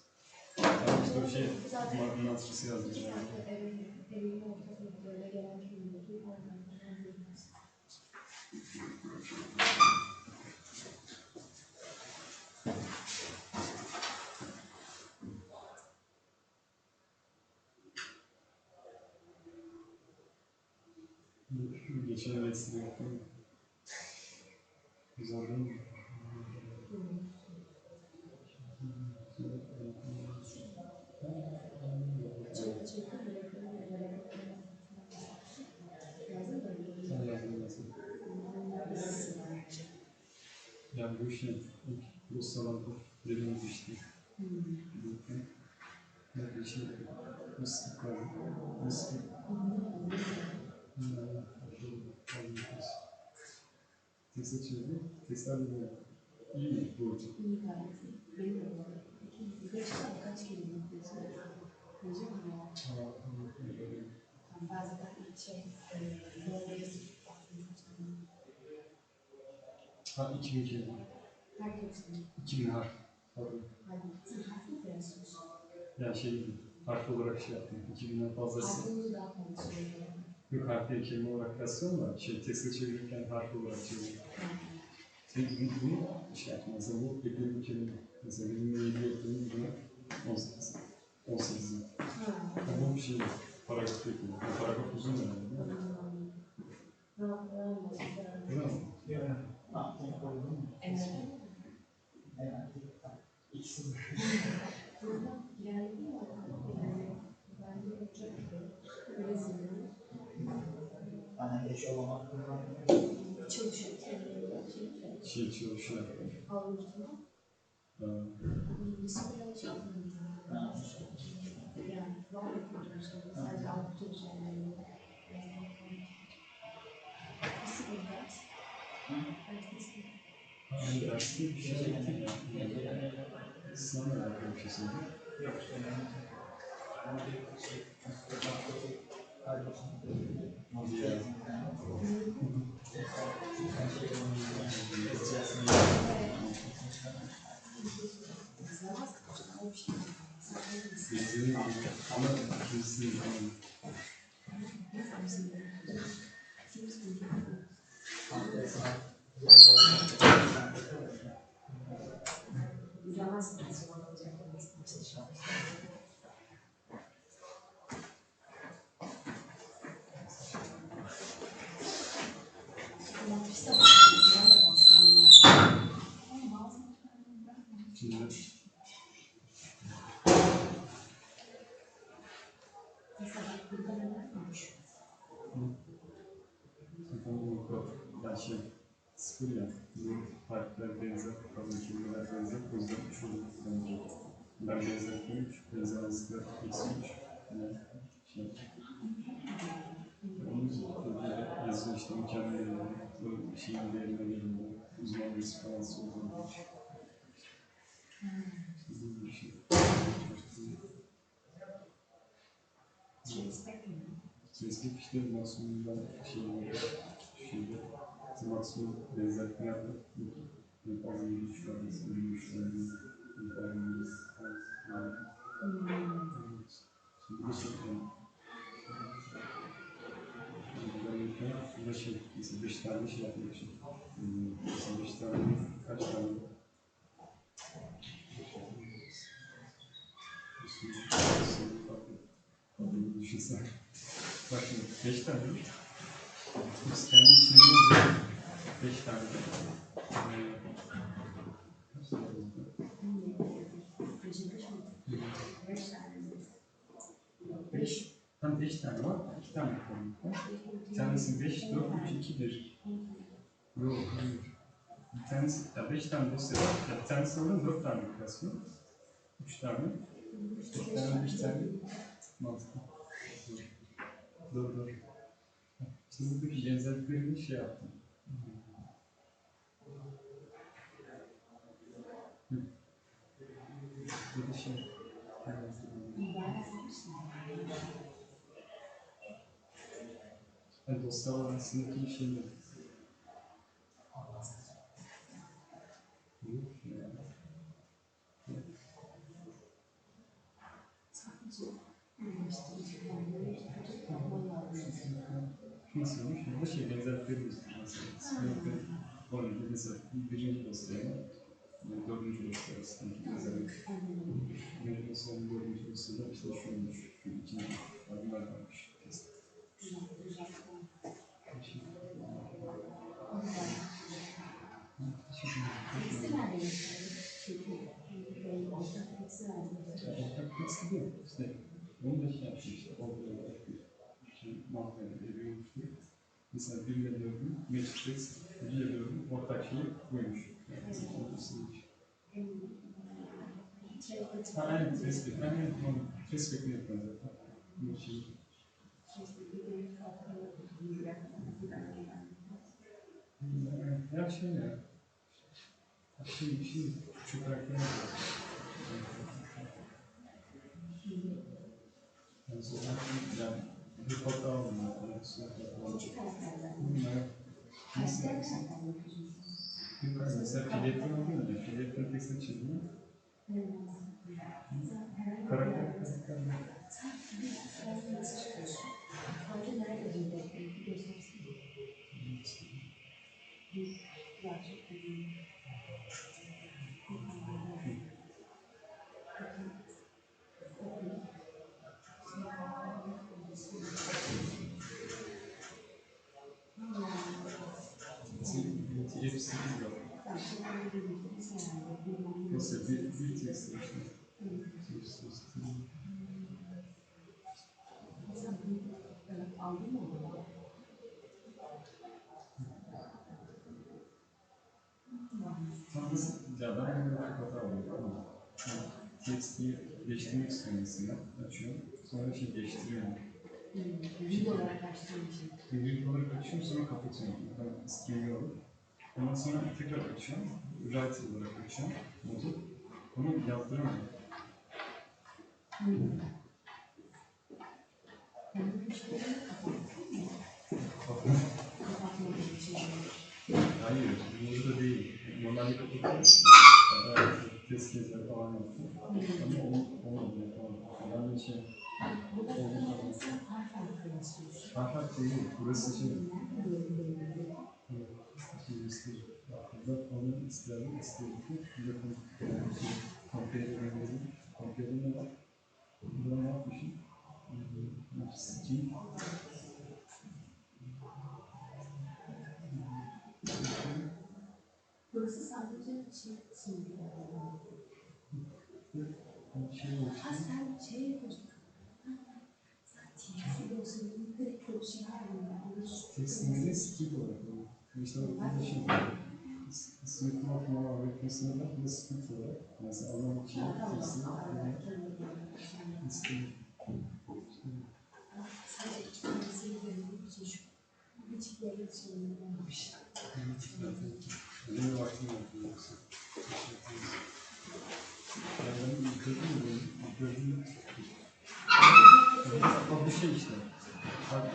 Bir şey, hatırası yazmış. Evin ortasında böyle gelen kelimeleri oradan kullanabiliriz. Geçen vesile yaptım. Güzel değil mi? Yani bu işin ilk dosyalarda dediğimiz işte. Ne bir şey mıstık var. Mıstık. Test açıldı. Testler de böyle. İyi mi bu hocam? İyi gayet iyi. Benim de bu arada. Peki 5 tane kaç kelime yapıyorsun? Hocam ya. Bazen böyle yazıp Ha 2000 kelime. herkesin 2000 harf. Pardon. sen harf mi koyuyorsunuz? Yani şey harf olarak şey yaptım. 2000'den fazlası. Harfinizi daha fazla söylüyorum. Yok harf değil kelime olarak yazsam da testi çevirirken harf olarak çeviriyorum. Sen bunu şey yaptın. Mesela bu beklediğim kelime. Mesela benim ilgili ettiğim buna 18. 18. Bu bir şey paragraf bekliyor. Yani paragraf uzun yani. Değil mi? Şey çalışıyor. Yani derste bir şey yaptım ya. Sınavla alakalı bir şey söyleyeyim. Benzerim ama ikincisini yapamadım. Şimdi yani şey sıfır ya. Bu harfler benzer, pardon kelimeler benzer. O yüzden şurada bence ben benzer koymuş, benzemezlikler eksi 3. Yani şey onun böyle yazıyor işte mükemmel yani. O şeyin değerine geliyor. Uzman birisi falan sorduğunda. Bu bir şey. Tespit işte maksimumdan şeyde maksimum benzetme yaptık. En fazla 23 tanesi, 23 tanesi, en fazla 23 tanesi. Şimdi bir şey bu da şey, mesela 5 tane şey yapmak için. Mesela 5 tane, kaç tane? Adını düşünsene. Bak şimdi 5 tane. Biz kendi içinde oluyor. 5 tane de. Kaç tane oldu? 5. Tam 5 tane var. 2 tane kaldı. Bir tanesi 5, 4, 3, 2, 1. Yok, hayır. Bir tanesi, ya 5 tane dosya var. Ya bir tanesi alın 4 tane klasman. 3 tane. 4 tane, 5 tane. Mantıklı. Dur. Şimdi buradaki benzerliklerini şey yaptım. Bir de şey. Yani dosyalar arasındaki bir şey yok. Nasıl olmuş? Burada benzerlikleri gösteriyor mesela. Sıkıntı olunca mesela birinci dosyayla dördüncü dosya arasındaki benzerlik. Birinci dosyanın dördüncü dosyada işte şuymuş, şu ikinci adımlar kalmış. Test. Ortak testi değil. İşte bunu da yapmış işte. Orada mahvede veriyormuştu. Mesela 1 ile 4'ün Matrix, 1 ile 4'ün ortak şeyi buymuş. Aynen tespit. Aynen tespitini yapıyor zaten. Bu şey. Ya şey ya. Şey küçük karakter. Yani bir foto aldım. Mesela Filet'ten aldın ya. Filet'ten tekstini çizdim. Karakter. Hepsi var. Mesela bir tekst işte. Ya ben böyle bir hata var. Teksti değiştirmek istiyorum mesela. Açıyorum. Sonra değiştiriyorum. Link olarak açtığım için. Link olarak açıyorum sonra kapatıyorum. Ben istemiyorum. Ondan sonra tekrar açıyorum. Write olarak açıyorum. Onu yaptıramıyorum. Hayır, burada değil. Normalde kapatıyorum. Test kezleri falan yaptım. Ama olmadı yapamadım. Ben de harf değil, burası burada onu istedim ki burada kompiyere edelim. Kompiyere ne var? Burada ne yapmışım? String. Burası sadece şey ha sen şey yapıyorsun. Tekstinde skip olarak oluyor. İşte burada sınıfın okuma öğretmesinde de burada skip olarak. Mesela anlamak için tekstini Sadece iki tanesini görmek için şu küçüklerin şeyini olmuş. benim vaktim yok yoksa. Yani ben gördüğüm bir şey işte. Hadi.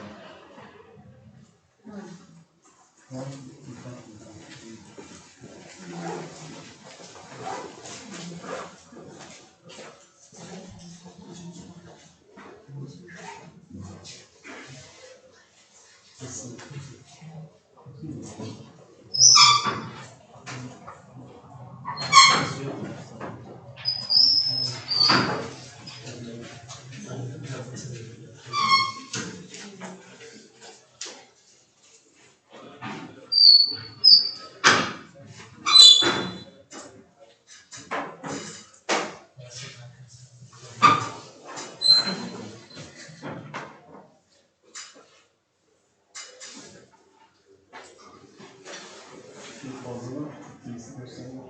Fazla birisi göstermek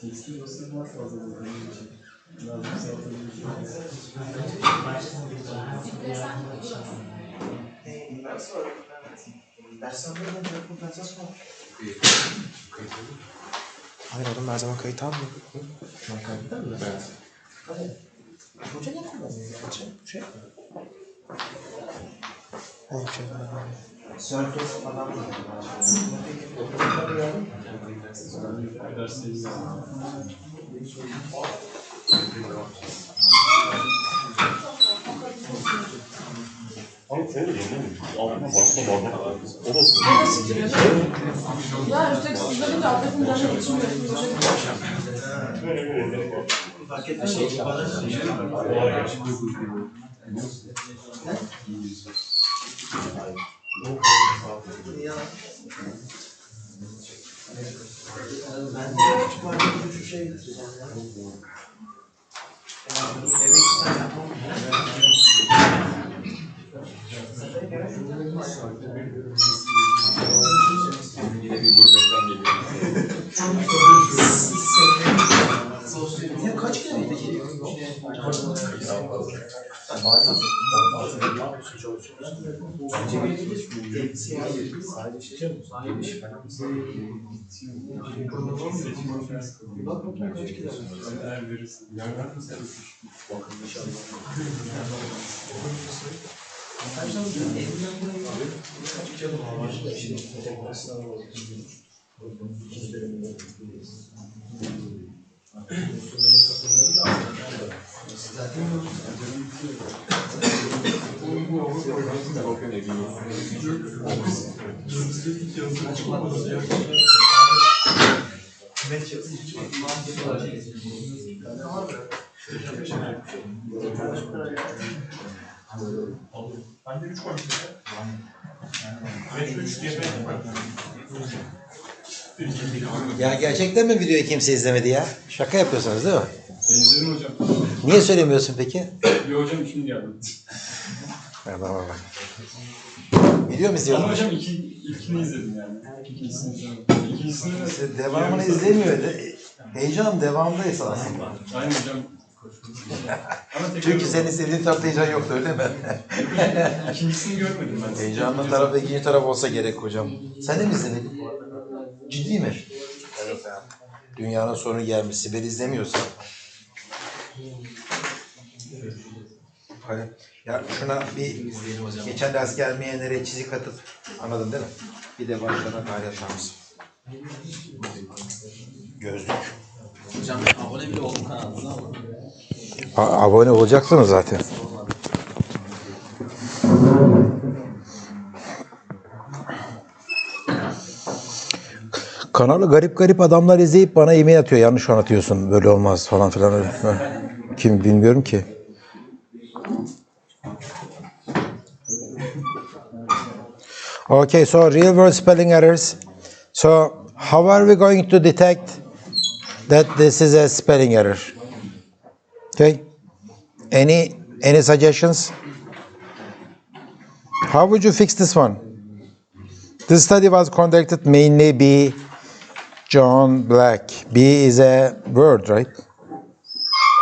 tekstil dosya daha fazla benim için. Lazım satabilirim. Hayır oğlum her zaman kayıt almıyor. Ben kaydeder mi? Evet. Hoca ne kullanıyor bence? Şey mi? Hayır şey var. Sörtür falan mı? Derslerimiz Abi şöyle yeniden altına basma bardak. O da Ya üstelik sizlerin de altın canı içmiyor. Yine bir gurbetten geliyor. Ya kaç kilometre geliyor? Bende 3 koy. 5-3 GB. Ya gerçekten mi videoyu kimse izlemedi ya? Şaka yapıyorsunuz değil mi? Ben izledim hocam. Niye söylemiyorsun peki? Bir hocam şimdi geldim. Adama bak. Video mu izliyordun? Ama hocam ilkini izledim yani. İkincisini izlemedim. İkincisini de... Devamını izlemiyor. Heyecan devamındayız aslında. Aynen hocam. Ama tekrar... Çünkü senin istediğin tarafta heyecan yoktu öyle mi? İkincisini görmedim ben. Heyecanlı taraf ve ikinci taraf olsa gerek hocam. Sen de mi izlemedin? Ciddi mi? Evet ya. Dünyanın sonu gelmiş. Sibel izlemiyorsa. Hani ya şuna bir geçen ders gelmeyenlere çizik atıp anladın değil mi? Bir de başlarına gayret şansı. Gözlük. Hocam abone bile oldum kanalınıza ama. Abone olacaksınız zaten. Kanalı garip garip adamlar izleyip bana e-mail atıyor. Yanlış anlatıyorsun. Böyle olmaz falan filan öyle. Kim bilmiyorum ki. Okay, so real world spelling errors. So how are we going to detect that this is a spelling error? Okay. Any suggestions? How would you fix this one? This study was conducted mainly by John Black. B is a word, right?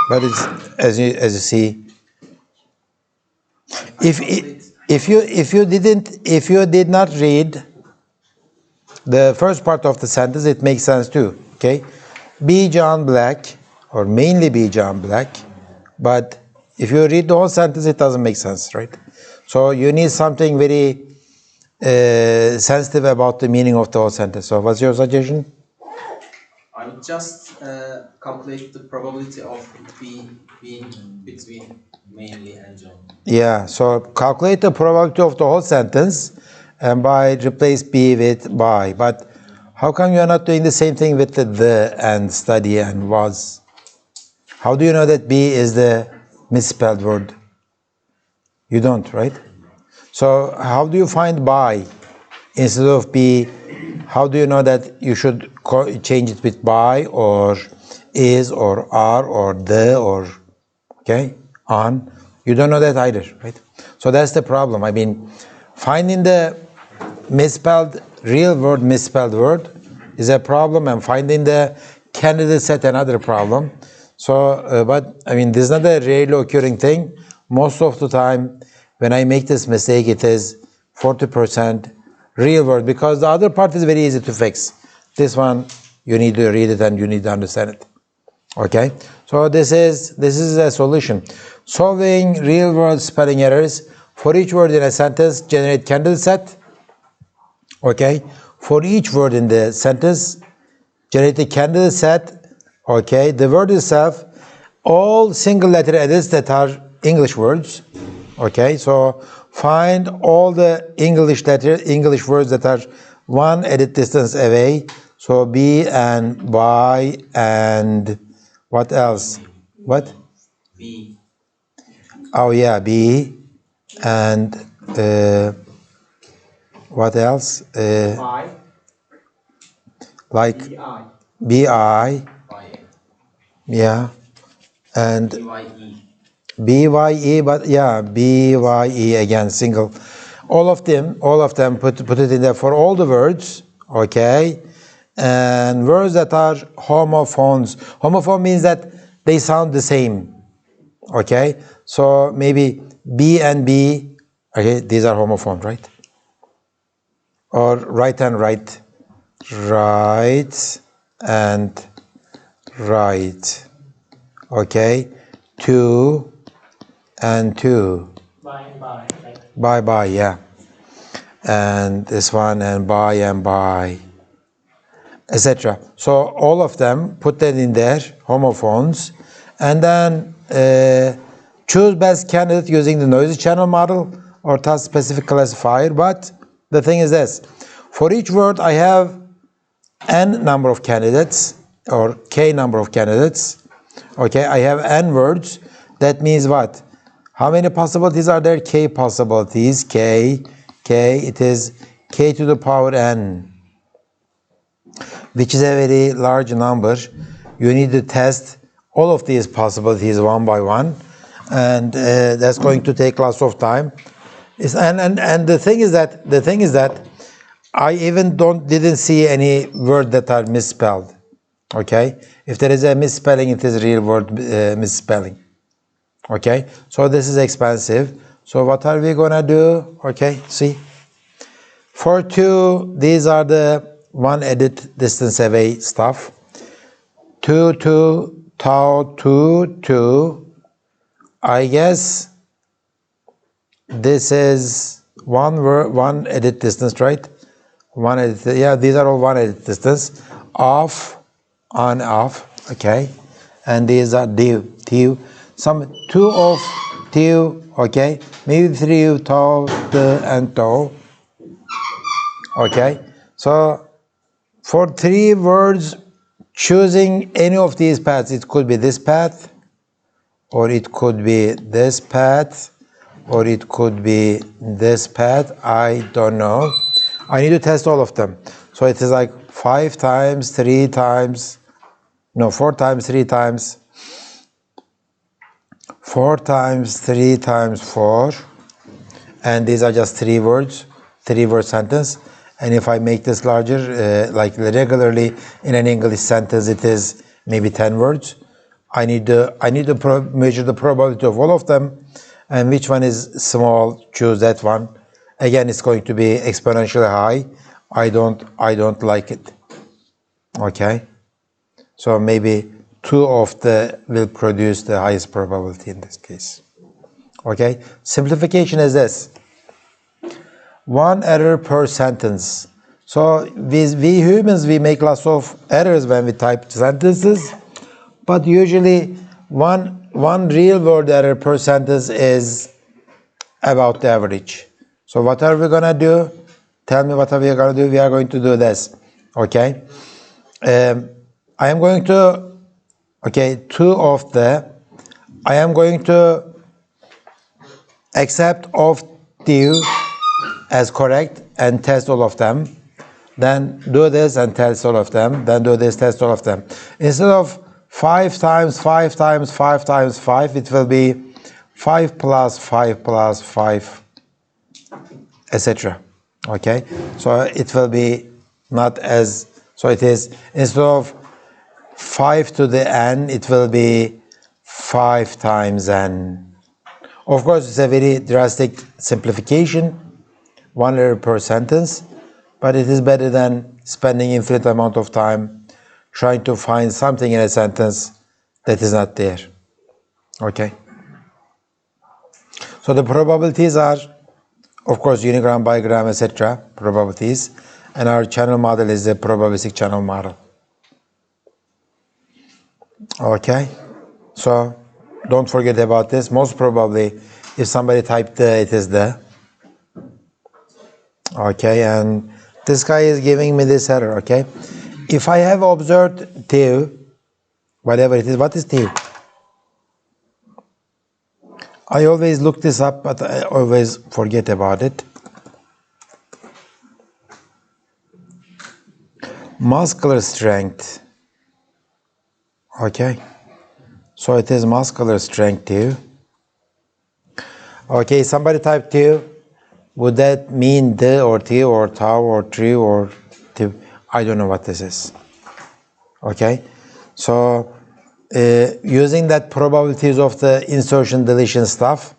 But it's as you see. If you did not read the first part of the sentence, it makes sense too. Okay, B John Black or mainly B John Black, but if you read the whole sentence, it doesn't make sense, right? So you need something very sensitive about the meaning of the whole sentence. So what's your suggestion? I would just calculate the probability of it being between mainly and John. Yeah, so calculate the probability of the whole sentence and replace be with by. But how come you're not doing the same thing with the and study and was? How do you know that be is the misspelled word? You don't, right? So how do you find by instead of be? How do you know that you should change it with by or is or are or the or, okay, on? You don't know that either, right? So that's the problem. I mean, finding the misspelled word is a problem, and finding the candidate set another problem. So, but I mean, this is not a rarely occurring thing. Most of the time, when I make this mistake, it is 40% real word, because the other part is very easy to fix. This one, you need to read it and you need to understand it. Okay, so this is a solution. Solving real world spelling errors. For each word in a sentence, generate candidate set. Okay, for each word in the sentence, generate a candidate set. Okay, the word itself all single letter edits that are English words. Okay, so find all the English words that are one edit distance away. So be and by and what else? What? B. Oh yeah, be and what else? I, Like I. bi, Y. yeah, and BYE. bye, but yeah, bye again, single. All of them, put it in there for all the words, okay? And words that are homophones. Homophone means that they sound the same, okay? So maybe B and B, okay, these are homophone, right? Or right and right, right and right, okay? Two and two. Bye bye. Bye bye, yeah. And this one and bye, etc. So all of them, put that in there, homophones, and then choose best candidate using the noisy channel model or task specific classifier. But the thing is this, for each word I have n number of candidates or k number of candidates. Okay, I have n words. That means what? How many possibilities are there? K possibilities. K, it is k to the power n, which is a very large number. You need to test all of these possibilities one by one, and that's going to take lots of time. And the thing is that I even didn't see any word that are misspelled. Okay, if there is a misspelling, it is real word misspelling. Okay, so this is expensive. So what are we gonna do? Okay, see, for two, these are the one edit distance away stuff. Two, tau, two. I guess this is one edit distance, right? One edit, yeah, these are all one edit distance. Off, on, off, okay. And these are div. Some two of div, okay. Maybe three tau, and tau. Okay. So for three words, choosing any of these paths, it could be this path, or it could be this path, or it could be this path. I don't know. I need to test all of them. So it is like 5 times 3 times, no, 4 times 3 times, 4 times 3 times 4, and these are just 3 words, 3-word sentence. And if I make this larger, like regularly in an English sentence, it is maybe 10 words. I need to measure the probability of all of them, and which one is small, choose that one. Again, it's going to be exponentially high. I don't like it. Okay, so maybe 2 of the will produce the highest probability in this case. Okay, simplification is this: 1 error per sentence. So we humans, we make lots of errors when we type sentences, but usually one real word error per sentence is about the average. So what are we gonna do? Tell me what are we gonna do? We are going to do this. Okay. I am going to, okay, 2 of the, I am going to accept of div as correct and test all of them. Then do this and test all of them. Then do this, test all of them. Instead of 5 times 5 times 5 times 5, it will be 5 plus 5 plus 5, etc. Okay, so it will be not as, so it is, instead of 5 to the n, it will be 5 times n. Of course, it's a very drastic simplification, 1 error per sentence, but it is better than spending infinite amount of time trying to find something in a sentence that is not there. Okay. So the probabilities are, of course, unigram, bigram, etc. probabilities, and our channel model is a probabilistic channel model. Okay. So don't forget about this. Most probably, if somebody typed the, it is the. Okay, and this guy is giving me this error, okay? If I have observed T, whatever it is, what is T? I always look this up, but I always forget about it. Muscular strength. Okay. So it is muscular strength T. Okay, somebody type T. Would that mean D or T or tau or tree or T? I don't know what this is. Okay. So using that probabilities of the insertion deletion stuff,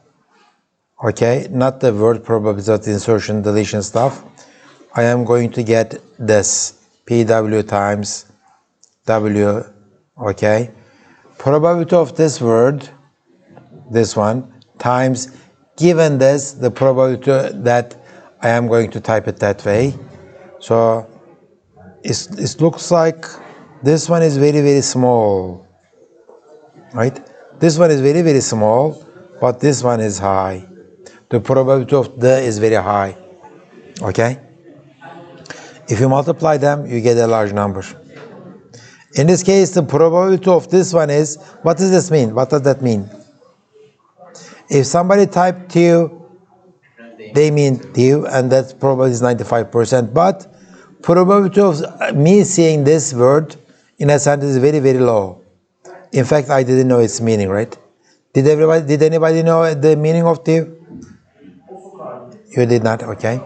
okay, not the word probabilities of the insertion deletion stuff, I am going to get this PW times W, okay, probability of this word, this one, times given this, the probability that I am going to type it that way. So it looks like this one is very, very small, right? This one is very, very small, but this one is high. The probability of the is very high, okay? If you multiply them, you get a large number. In this case, the probability of this one is, what does this mean? What does that mean? If somebody typed T, they mean T, and that probability is 95%. But probability of me seeing this word in a sentence is very, very low. In fact, I didn't know its meaning, right? Did anybody know the meaning of T? You did not, okay.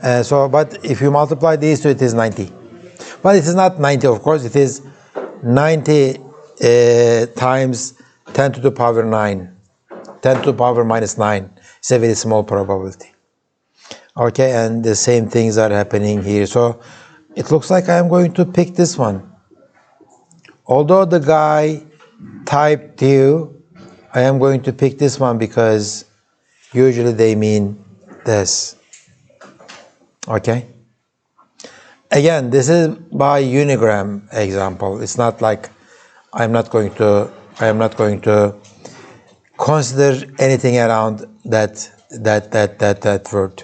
But if you multiply these two, it is 90. But it is not 90, of course. It is 90 times 10 to the power 9. 10 to the power minus 9. It's a very small probability. Okay, and the same things are happening here. So it looks like I am going to pick this one. Although the guy typed you, I am going to pick this one because usually they mean this. Okay? Again, this is by unigram example. It's not like I am not going to consider anything around that word.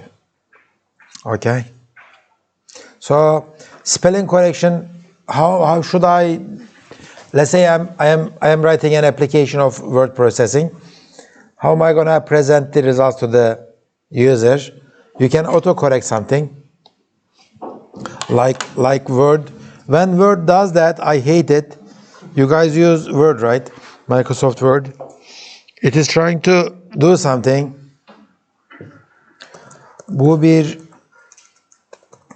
Okay? So spelling correction, how should I, let's say I am writing an application of word processing. How am I gonna present the results to the user? You can autocorrect something. Like Word. When Word does that, I hate it. You guys use Word, right? Microsoft Word. It is trying to do something. Bu bir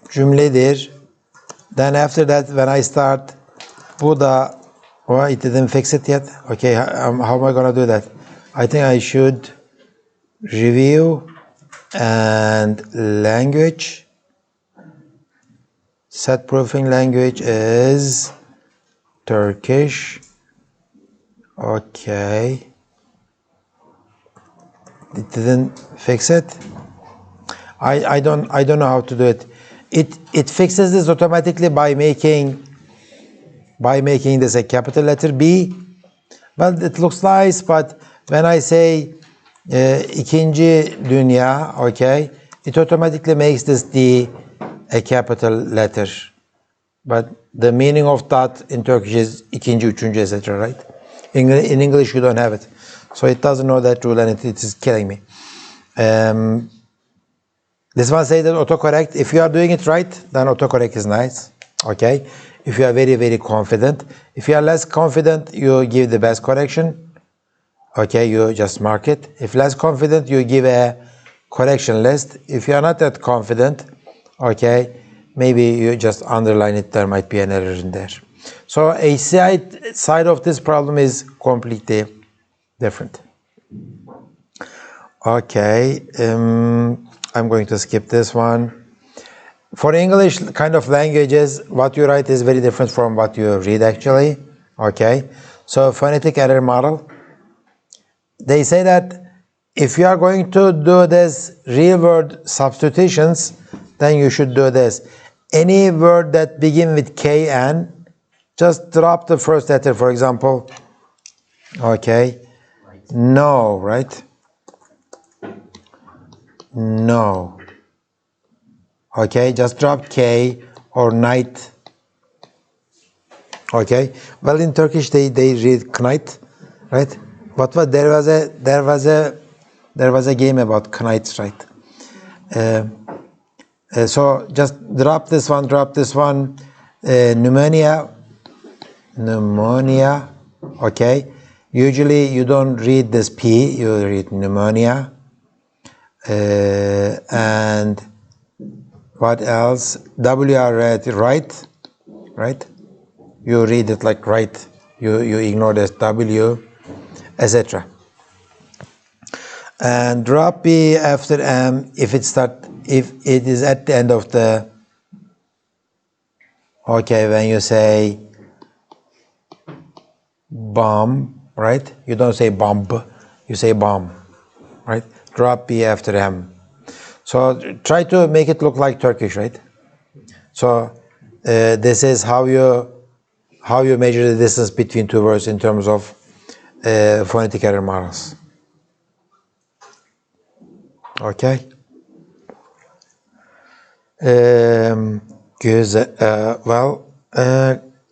cümledir. Then after that, when I start, bu da, well, it didn't fix it yet. Okay, how am I gonna do that? I think I should review and language. Set proofing language is Turkish. Okay. It didn't fix it. I don't know how to do it. It fixes this automatically by making this a capital letter B. Well, it looks nice, but when I say ikinci dünya, okay, it automatically makes this D a capital letter. But the meaning of that in Turkish is ikinci, üçüncü, etc., right? In English, you don't have it. So it doesn't know that rule, and it is killing me. This one says that autocorrect. If you are doing it right, then autocorrect is nice. Okay? If you are very, very confident. If you are less confident, you give the best correction. Okay, you just mark it. If less confident, you give a correction list. If you are not that confident, okay, maybe you just underline it. There might be an error in there. So a side of this problem is completely different. Okay, I'm going to skip this one. For English kind of languages, what you write is very different from what you read actually. Okay, so phonetic error model. They say that if you are going to do this real word substitutions, then you should do this. Any word that begin with KN, just drop the first letter. For example, Okay. No, right? No. Okay, just drop K or night. Okay. Well, in Turkish they read knight, right? But what there was a game about knights, right? So just drop this one. Pneumonia. Okay. Usually you don't read this P, you read pneumonia. And what else? W are read right? You read it like right. You ignore this W, etc. And drop B after M if it is at the end of the. Okay, when you say bomb, right? You don't say bomb, you say bomb, right? Drop B after M. So try to make it look like Turkish, right? So this is how you measure the distance between two words in terms of phonetic error models. Okay.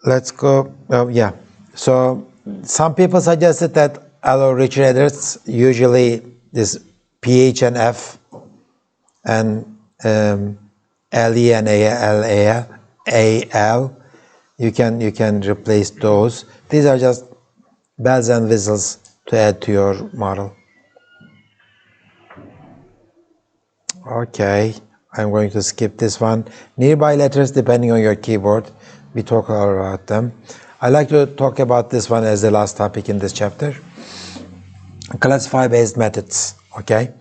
Let's go. Yeah. So some people suggested that allow richer headers, usually this PH and F and LE and AL. You can replace those. These are just bells and whistles to add to your model. Okay, I'm going to skip this one. Nearby letters, depending on your keyboard, we talk about them. I like to talk about this one as the last topic in this chapter. Classify-based methods, okay?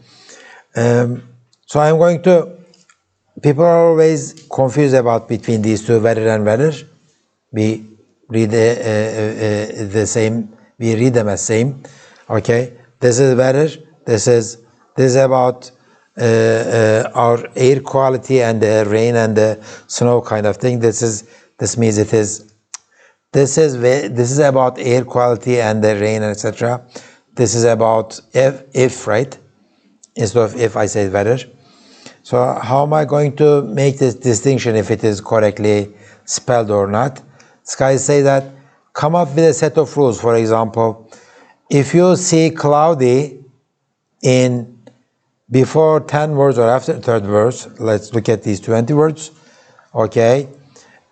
So I'm going to, people are always confused about between these two, whether and whether. We read the same, we read them as same, okay? This is whether, this is about our air quality and the rain and the snow kind of thing. This means it is. This is about air quality and the rain, etc. This is about if, right? Instead of if, I say whether. So how am I going to make this distinction if it is correctly spelled or not? This guy say that come up with a set of rules. For example, if you see cloudy in before 10 words or after third verse, let's look at these 20 words, okay?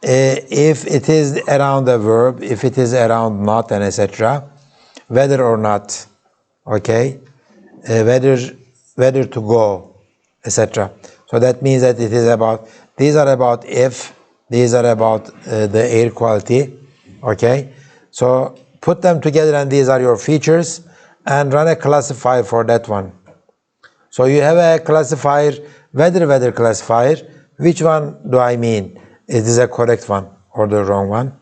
If it is around a verb, if it is around not and etc., whether or not, okay? Whether to go, etc. So that means that it is about, these are about if, these are about the air quality, okay? So put them together and these are your features and run a classifier for that one. So you have a classifier, weather classifier. Which one do I mean? Is this a correct one or the wrong one?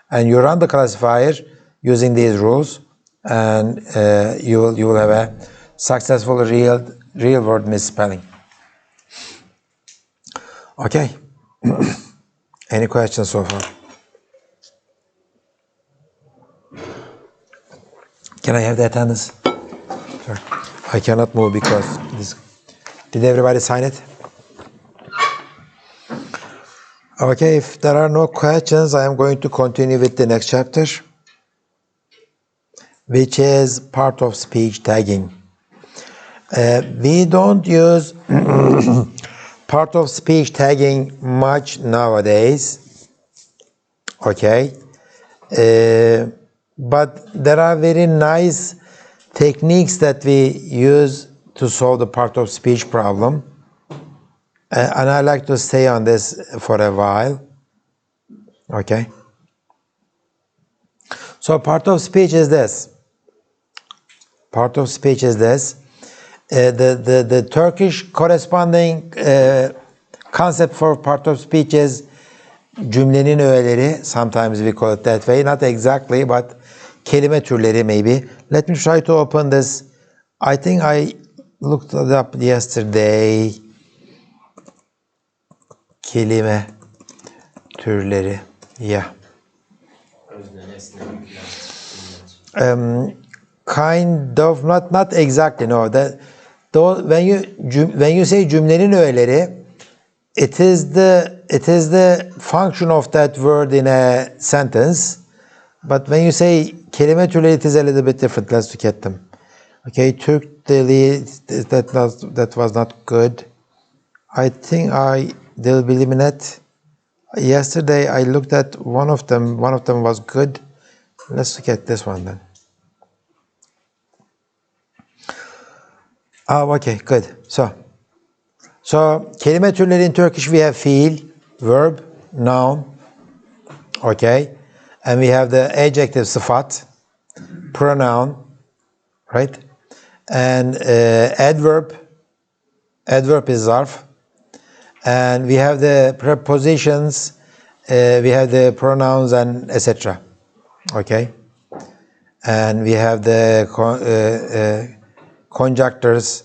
And you run the classifier using these rules, and you will have a successful real word misspelling. Okay. Any questions so far? Can I have the attendance? Sure. I cannot move because this. Did everybody sign it? Okay, if there are no questions, I am going to continue with the next chapter, which is part of speech tagging. We don't use part of speech tagging much nowadays, okay? But there are very nice techniques that we use to solve the part of speech problem. And I like to stay on this for a while, okay? So part of speech is this. Part of speech is this. The Turkish corresponding concept for part of speech is cümlenin öğeleri. Sometimes we call it that way. Not exactly, but kelime türleri maybe. Let me try to open this. I think I looked it up yesterday. Kelime türleri. Yeah. kind of, not exactly, no. When you say cümlenin öğeleri, it is the function of that word in a sentence. But when you say kelime türleri, it is a little bit different. Let's look at them. Okay, Türk dili, that was not good. I think dil bilimi net. Yesterday I looked at one of them. One of them was good. Let's look at this one then. Okay, good. So kelime türleri in Turkish we have fiil, verb, noun. Okay, and we have the adjective sıfat, pronoun, right? And adverb is zarf. And we have the prepositions, we have the pronouns and etc. Okay, and we have the conjunctors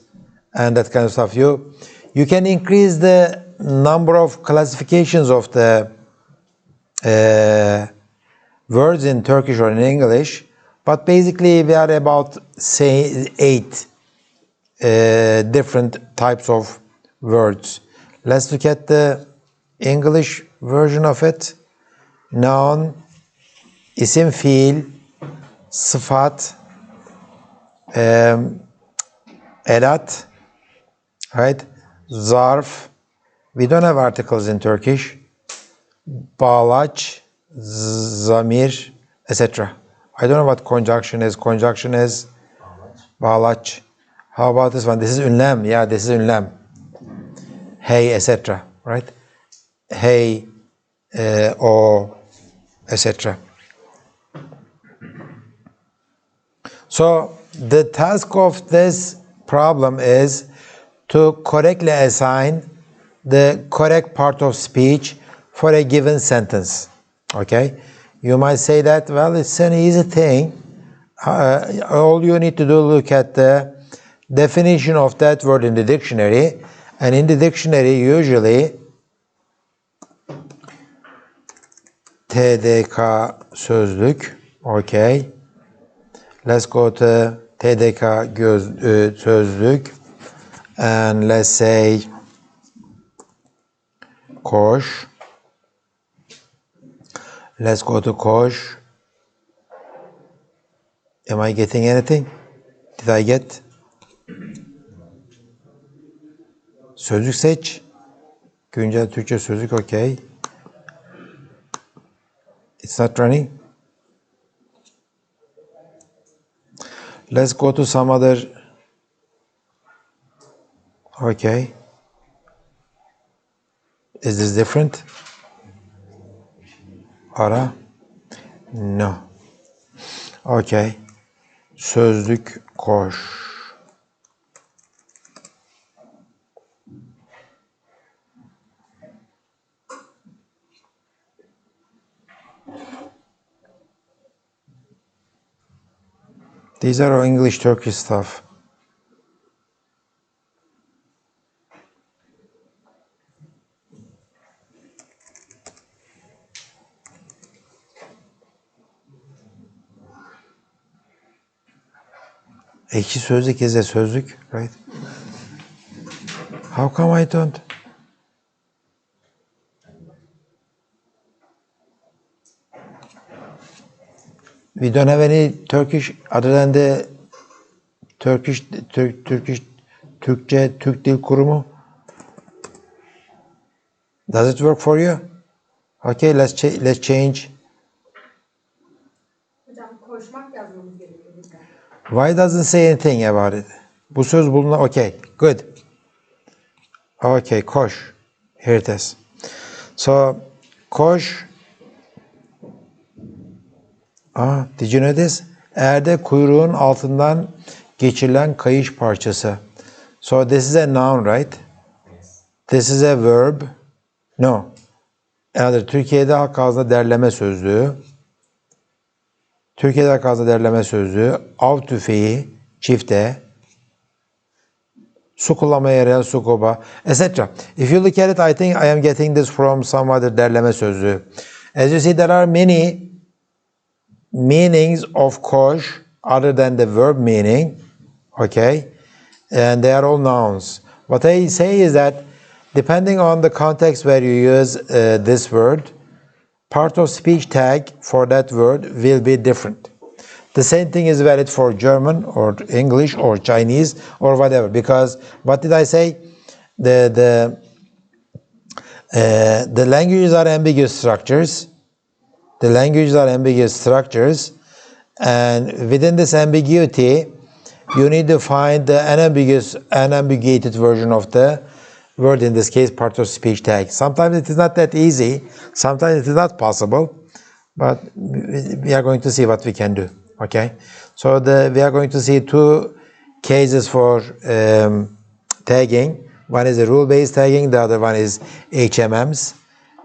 and that kind of stuff. You can increase the number of classifications of the words in Turkish or in English, but basically we are about, say, 8 different types of words. Let's look at the English version of it. Noun, isim fiil, sıfat, edat, right? Zarf. We don't have articles in Turkish. Bağlaç, zamir, etc. I don't know what conjunction is. Conjunction is bağlaç. How about this one? This is ünlem. Yeah, this is ünlem. Hey, etc. Right? Hey, o, etc. So the task of this problem is to correctly assign the correct part of speech for a given sentence. Okay? You might say that, well, it's an easy thing. All you need to do, look at the definition of that word in the dictionary. And in the dictionary, usually, TDK sözlük. Okay. Let's go to TDK sözlük. And let's say koş. Let's go to koş. Am I getting anything? Did I get? Sözlük seç. Güncel Türkçe sözlük, okay. It's not running. Let's go to some other. Okay. Is this different? Ara? No. Okay. Sözlük koş. These are all English Turkish stuff. Ekşi sözlük is a sözlük, right? How come I don't? We don't have any Turkish other than the Turkish Türkçe Türk Dil Kurumu. Does it work for you? Okay, let's change. Hocam koşmak yazmamız gerekiyor burada. Why doesn't say anything about it? Bu söz bulunan, okay, good. Okay, koş. Here it is. So, koş. Did you know this? Erde kuyruğun altından geçirilen kayış parçası. So this is a noun, right? This is a verb. No. Another. Türkiye'de halk ağzında derleme sözlüğü. Türkiye'de halk ağzında derleme sözlüğü. Av tüfeği, çifte. Su kullanmaya yarayan su koba, etc. If you look at it, I think I am getting this from some other derleme sözlüğü. As you see, there are many meanings of koş other than the verb meaning, okay? And they are all nouns. What I say is that depending on the context where you use this word, part of speech tag for that word will be different. The same thing is valid for German or English or Chinese or whatever, because what did I say? The languages are ambiguous structures. The languages are ambiguous structures, and within this ambiguity, you need to find the unambiguated version of the word, in this case, part of speech tag. Sometimes it is not that easy, sometimes it is not possible, but we are going to see what we can do, okay? So we are going to see two cases for tagging. One is a rule-based tagging, the other one is HMMs,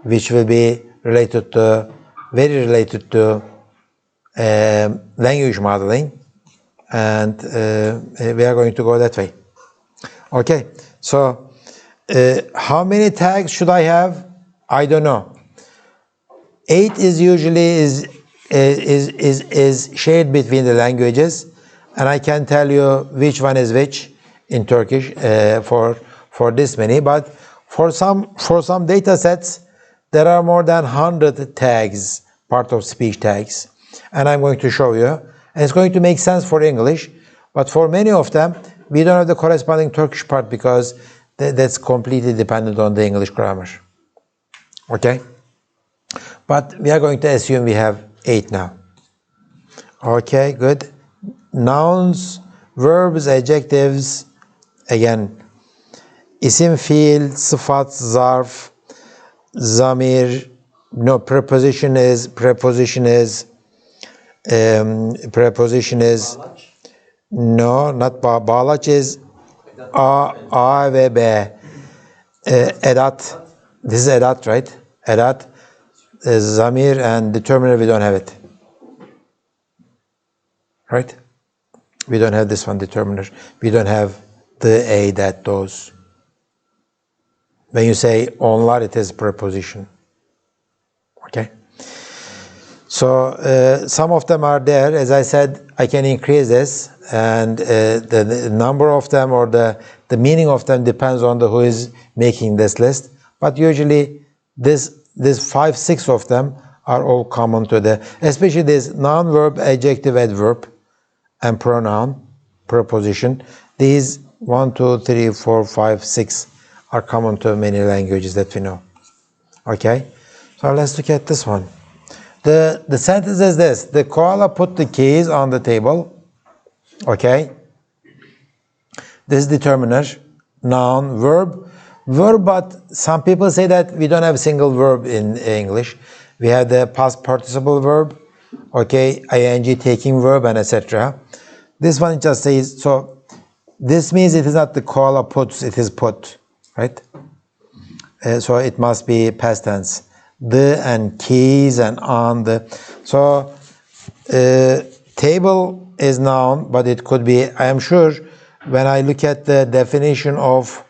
which will be related to, very related to language modeling, and we are going to go that way. Okay, so how many tags should I have? I don't know. 8 is usually is shared between the languages, and I can tell you which one is which in Turkish for this many. But for some data sets, there are more than 100 tags, part of speech tags, and I'm going to show you. And it's going to make sense for English, but for many of them, we don't have the corresponding Turkish part because that's completely dependent on the English grammar. Okay? But we are going to assume we have 8 now. Okay, good. Nouns, verbs, adjectives, again, isim, fiil, sıfat, zarf, zamir, no, preposition is, no, not bağlaç is A ve B. Edat, this is edat, right? Edat, zamir, and determiner, we don't have it. Right? We don't have this one, determiner. We don't have the, a, that, those. When you say onlar, it is preposition. Okay? So some of them are there. As I said, I can increase this, and the number of them or the meaning of them depends on who is making this list. But usually this 5-6 of them are all common to especially this noun, verb, adjective, adverb, and pronoun, preposition. These 1, 2, 3, 4, 5, 6 are common to many languages that we know. Okay? So let's look at this one. The sentence is this: the koala put the keys on the table. Okay? This is determiner, noun, verb, but some people say that we don't have a single verb in English. We have the past participle verb, okay, ing taking verb, and etc. This one just says, so this means it is not the koala puts, it is put, right? So it must be past tense. The and keys and on the. So table is noun, but it could be, I am sure, when I look at the definition of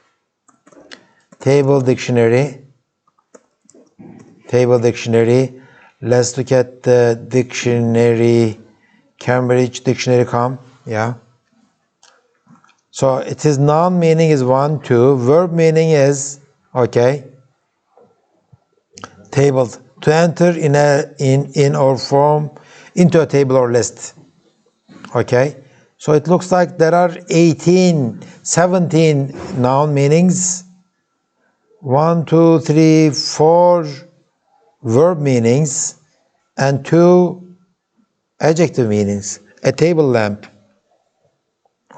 table dictionary, let's look at the dictionary, Cambridge Dictionary.com, yeah. So it is noun meaning is 1, 2, verb meaning is, okay, table, to enter in or form into a table or list. Okay, so it looks like there are 17 noun meanings, 1, 2, 3, 4 verb meanings, and 2 adjective meanings. A table lamp.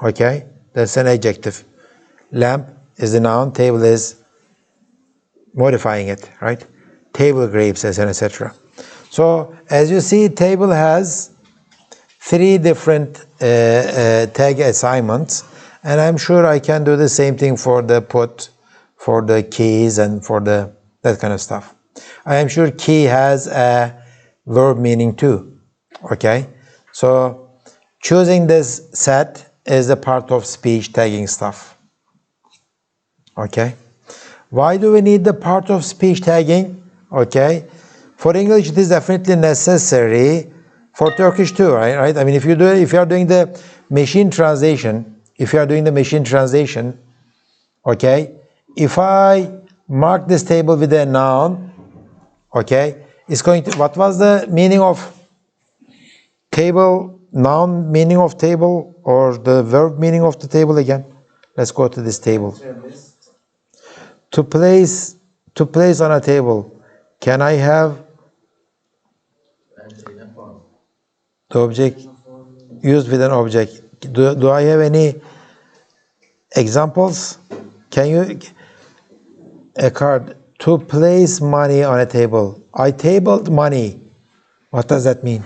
Okay, that's an adjective. Lamp is the noun, table is modifying it, right? Table grapes, etc. So as you see, table has 3 different tag assignments, and I'm sure I can do the same thing for the put, for the keys, and for that kind of stuff. I am sure key has a verb meaning too. Okay, so choosing this set is a part of speech tagging stuff. Okay, why do we need the part of speech tagging? Okay, for English it is definitely necessary for Turkish too, right? I mean, if you are doing the machine translation, okay, if I mark this table with a noun, okay, it's going to, what was the meaning of table, noun meaning of table, or the verb meaning of the table again? Let's go to this table. To place on a table. Can I have the object used with an object? Do I have any examples? Can you, a card, to place money on a table. I tabled money. What does that mean?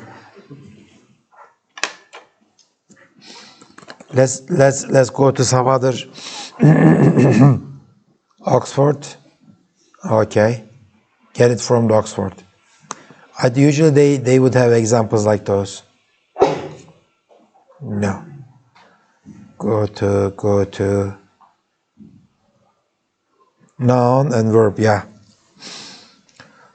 Let's go to some other Oxford. Okay, get it from the Oxford. Usually they would have examples like those. No. Go to noun and verb, yeah.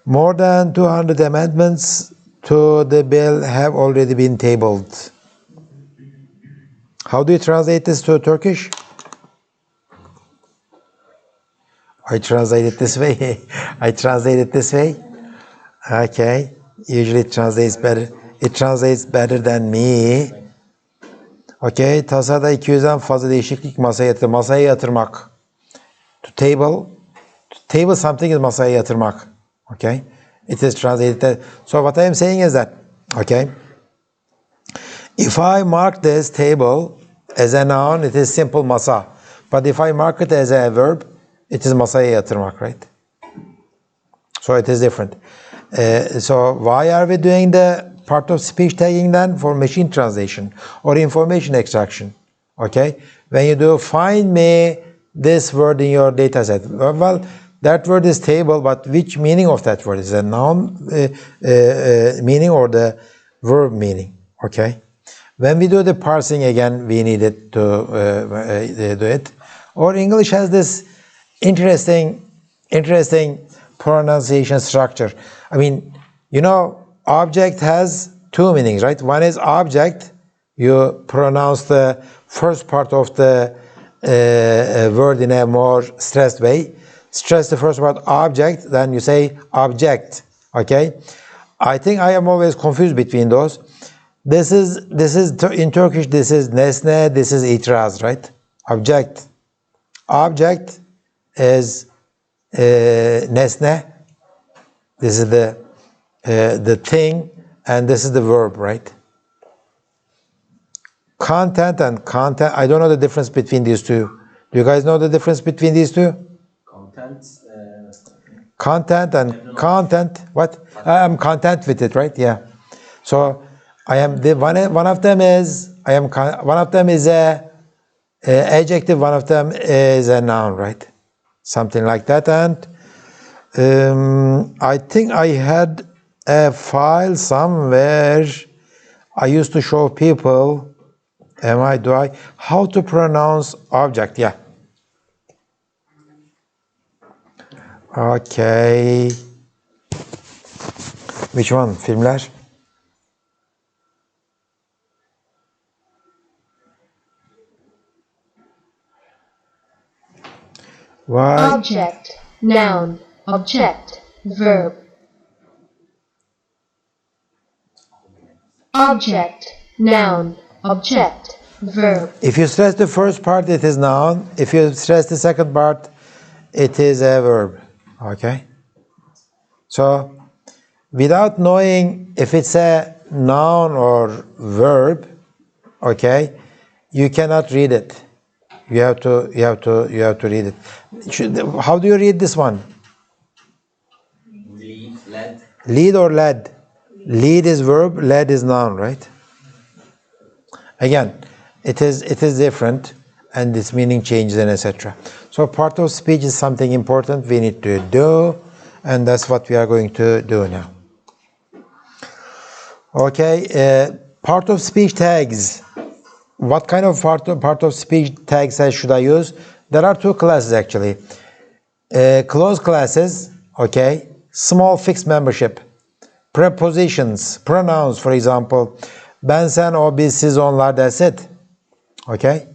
More than 200 amendments to the bill have already been tabled. How do you translate this to Turkish? I translate it this way. Okay. Usually it translates better. It translates better than me. Okay. Tasada 200'den fazla değişiklik masaya yatırmak. To table something is masaya yatırmak. Okay. It is translated. So what I am saying is that, okay, if I mark this table as a noun, it is simple masa. But if I mark it as a verb, it is masaya yatırmak, right? So it is different. So why are we doing the part of speech tagging then? For machine translation or information extraction. Okay? When you do find me this word in your data set, well, that word is table, but which meaning of that word? Is it a noun meaning or the verb meaning? Okay? When we do the parsing again, we needed to do it. Or English has this interesting pronunciation structure. I mean, you know, object has two meanings, right? One is object. You pronounce the first part of the word in a more stressed way. Stress the first part, object, then you say object, okay? I think I am always confused between those. This is in Turkish, this is nesne, this is itiraz, right? Object. Object is nesne. This is the thing, and this is the verb, right? Content and content. I don't know the difference between these two. Do you guys know the difference between these two? Content and content. What? I'm content with it, right? Yeah. So I am the one of them is one of them is a adjective. One of them is a noun, right? Something like that. And I think I had a file somewhere. I used to show people. How to pronounce object? Yeah. Okay. Which one? Filmler? Why? Object, noun, object, verb. Object, noun, object, verb. If you stress the first part, it is noun. If you stress the second part, it is a verb. Okay? So, without knowing if it's a noun or verb, okay, you cannot read it. You have to read it. How do you read this one? Lead, led. Lead or led? Lead is verb, led is noun, right? Again, it is different, and its meaning changes and etc. So part of speech is something important we need to do, and that's what we are going to do now. Okay, part of speech tags. What kind of part of speech tags should I use? There are two classes actually. Closed classes, okay, small fixed membership. Prepositions, pronouns, for example, ben, sen, o, biz, siz, onlar, that's it. Okay?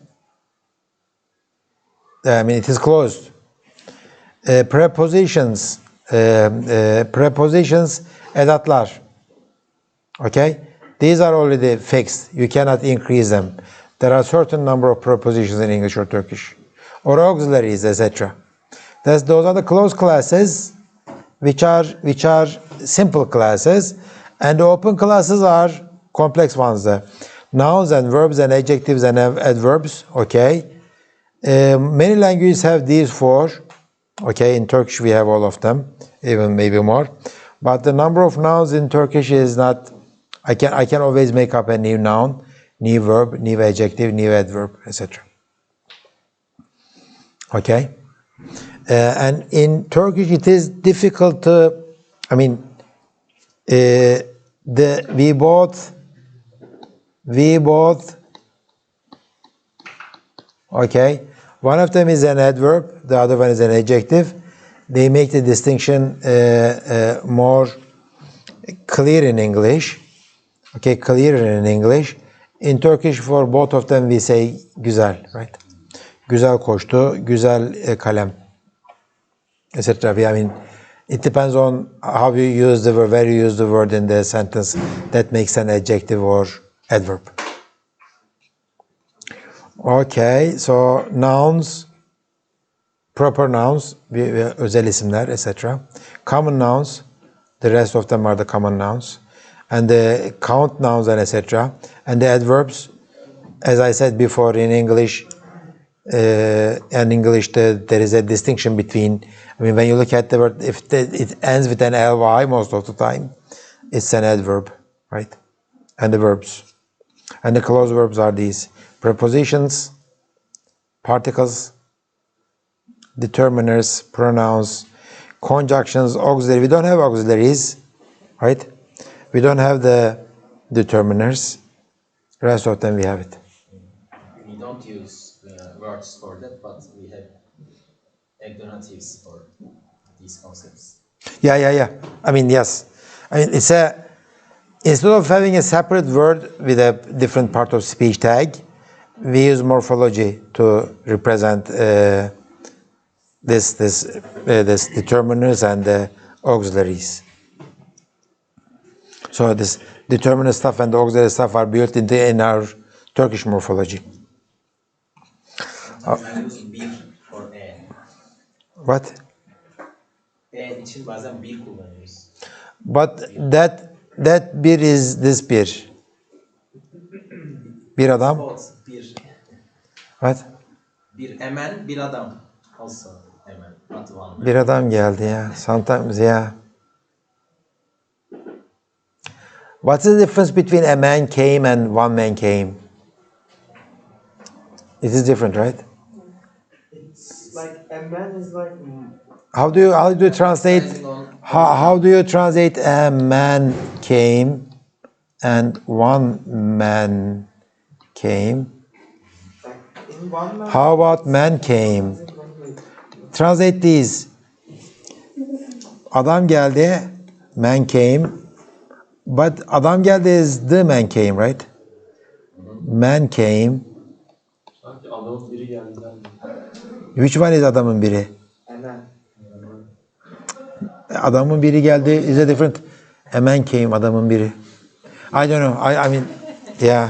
I mean, it is closed. Prepositions, prepositions, edatlar. Okay? These are already fixed. You cannot increase them. There are certain number of prepositions in English or Turkish. Or auxiliaries, etc. Those are the closed classes, which are simple classes, and the open classes are complex ones. Nouns and verbs and adjectives and adverbs. Okay. Many languages have these four. Okay, in Turkish we have all of them, even maybe more. But the number of nouns in Turkish is not. I can always make up a new noun, new verb, new adjective, new adverb, etc. Okay. And in Turkish, it is difficult to, I mean, we both, okay, one of them is an adverb, the other one is an adjective. They make the distinction more clear in English, okay, clearer in English. In Turkish, for both of them, we say güzel, right? Güzel koştu, güzel kalem, etc. I mean, it depends on how you use the word, where you use the word in the sentence that makes an adjective or adverb. Okay, so nouns, proper nouns, özel isimler, etc. Common nouns, the rest of them are the common nouns. And the count nouns and etc. And the adverbs, as I said before, in English, there is a distinction between, I mean, when you look at the word, if it ends with an ly most of the time, it's an adverb, right? And the verbs. And the closed verbs are these: prepositions, particles, determiners, pronouns, conjunctions, auxiliary. We don't have auxiliaries, right? We don't have the determiners. The rest of them we have it. We don't use words for that, but we have adjectives for these concepts. Yeah. I mean, yes. I mean, instead of having a separate word with a different part of speech tag, we use morphology to represent this determiners and the auxiliaries. So this determiner stuff and the auxiliary stuff are built in our Turkish morphology. Bazen use bir for e. What? E için bazen bir kullanıyoruz. But that bir is this bir. Bir adam. Both bir. What? Bir emen, bir adam. Also emen, not one. Bir adam geldi ya. Sometimes yeah. What's the difference between a man came and one man came? It is different, right? It's like a man is like How do you translate? How do you translate a man came and one man came? in one man. How about man came? Translate these. Adam geldi, man came. But adam geldi is the man came, right? Man came. Sanki adamın biri geldi. Which one is adamın biri? A man. Adamın biri geldi is a different. A man came, adamın biri. I don't know. I mean, yeah.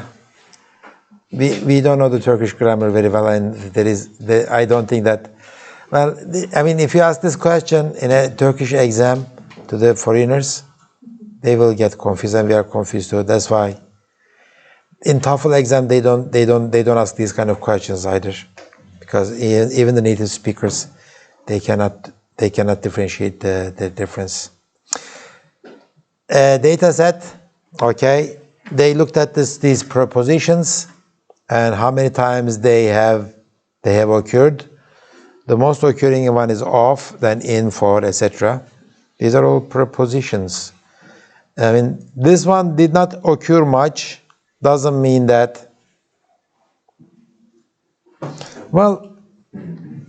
We don't know the Turkish grammar very well, and I don't think that. Well, I mean, if you ask this question in a Turkish exam to the foreigners, they will get confused, and we are confused too. That's why in TOEFL exam they don't ask these kind of questions either, because even the native speakers they cannot differentiate the difference. Data set, okay. They looked at these prepositions and how many times they have occurred. The most occurring one is of, then in, for, etc. These are all prepositions. I mean, this one did not occur much. Doesn't mean that. Well,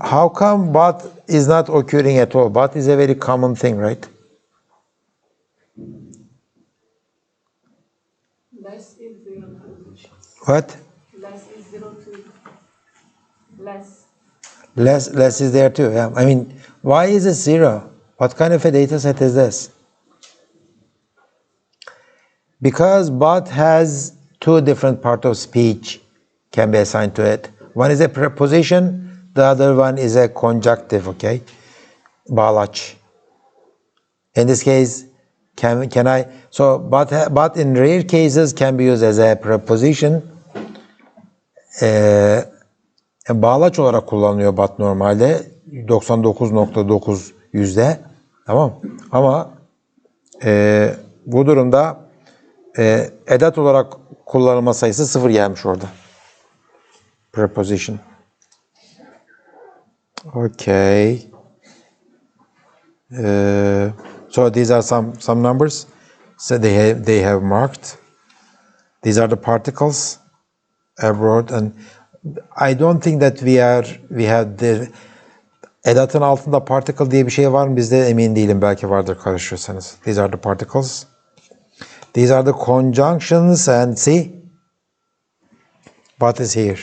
how come but is not occurring at all? But is a very common thing, right? What? Less is 0 to less. Less is there too. Yeah. I mean, why is it 0? What kind of a data set is this? Because but has two different parts of speech can be assigned to it. One is a preposition, the other one is a conjunctive, okay? Bağlaç. In this case, can I, so but in rare cases can be used as a preposition. Bağlaç olarak kullanılıyor but normalde 99.9 yüzde, tamam, ama bu durumda edat olarak kullanılma sayısı 0 gelmiş orada. Preposition. Okay. So these are some numbers. So they have marked. These are the particles abroad, and I don't think that we have the edatın altında particle diye bir şey var mı? Bizde emin değilim. Belki vardır karıştırırsanız. These are the particles. These are the conjunctions, and see, but is here.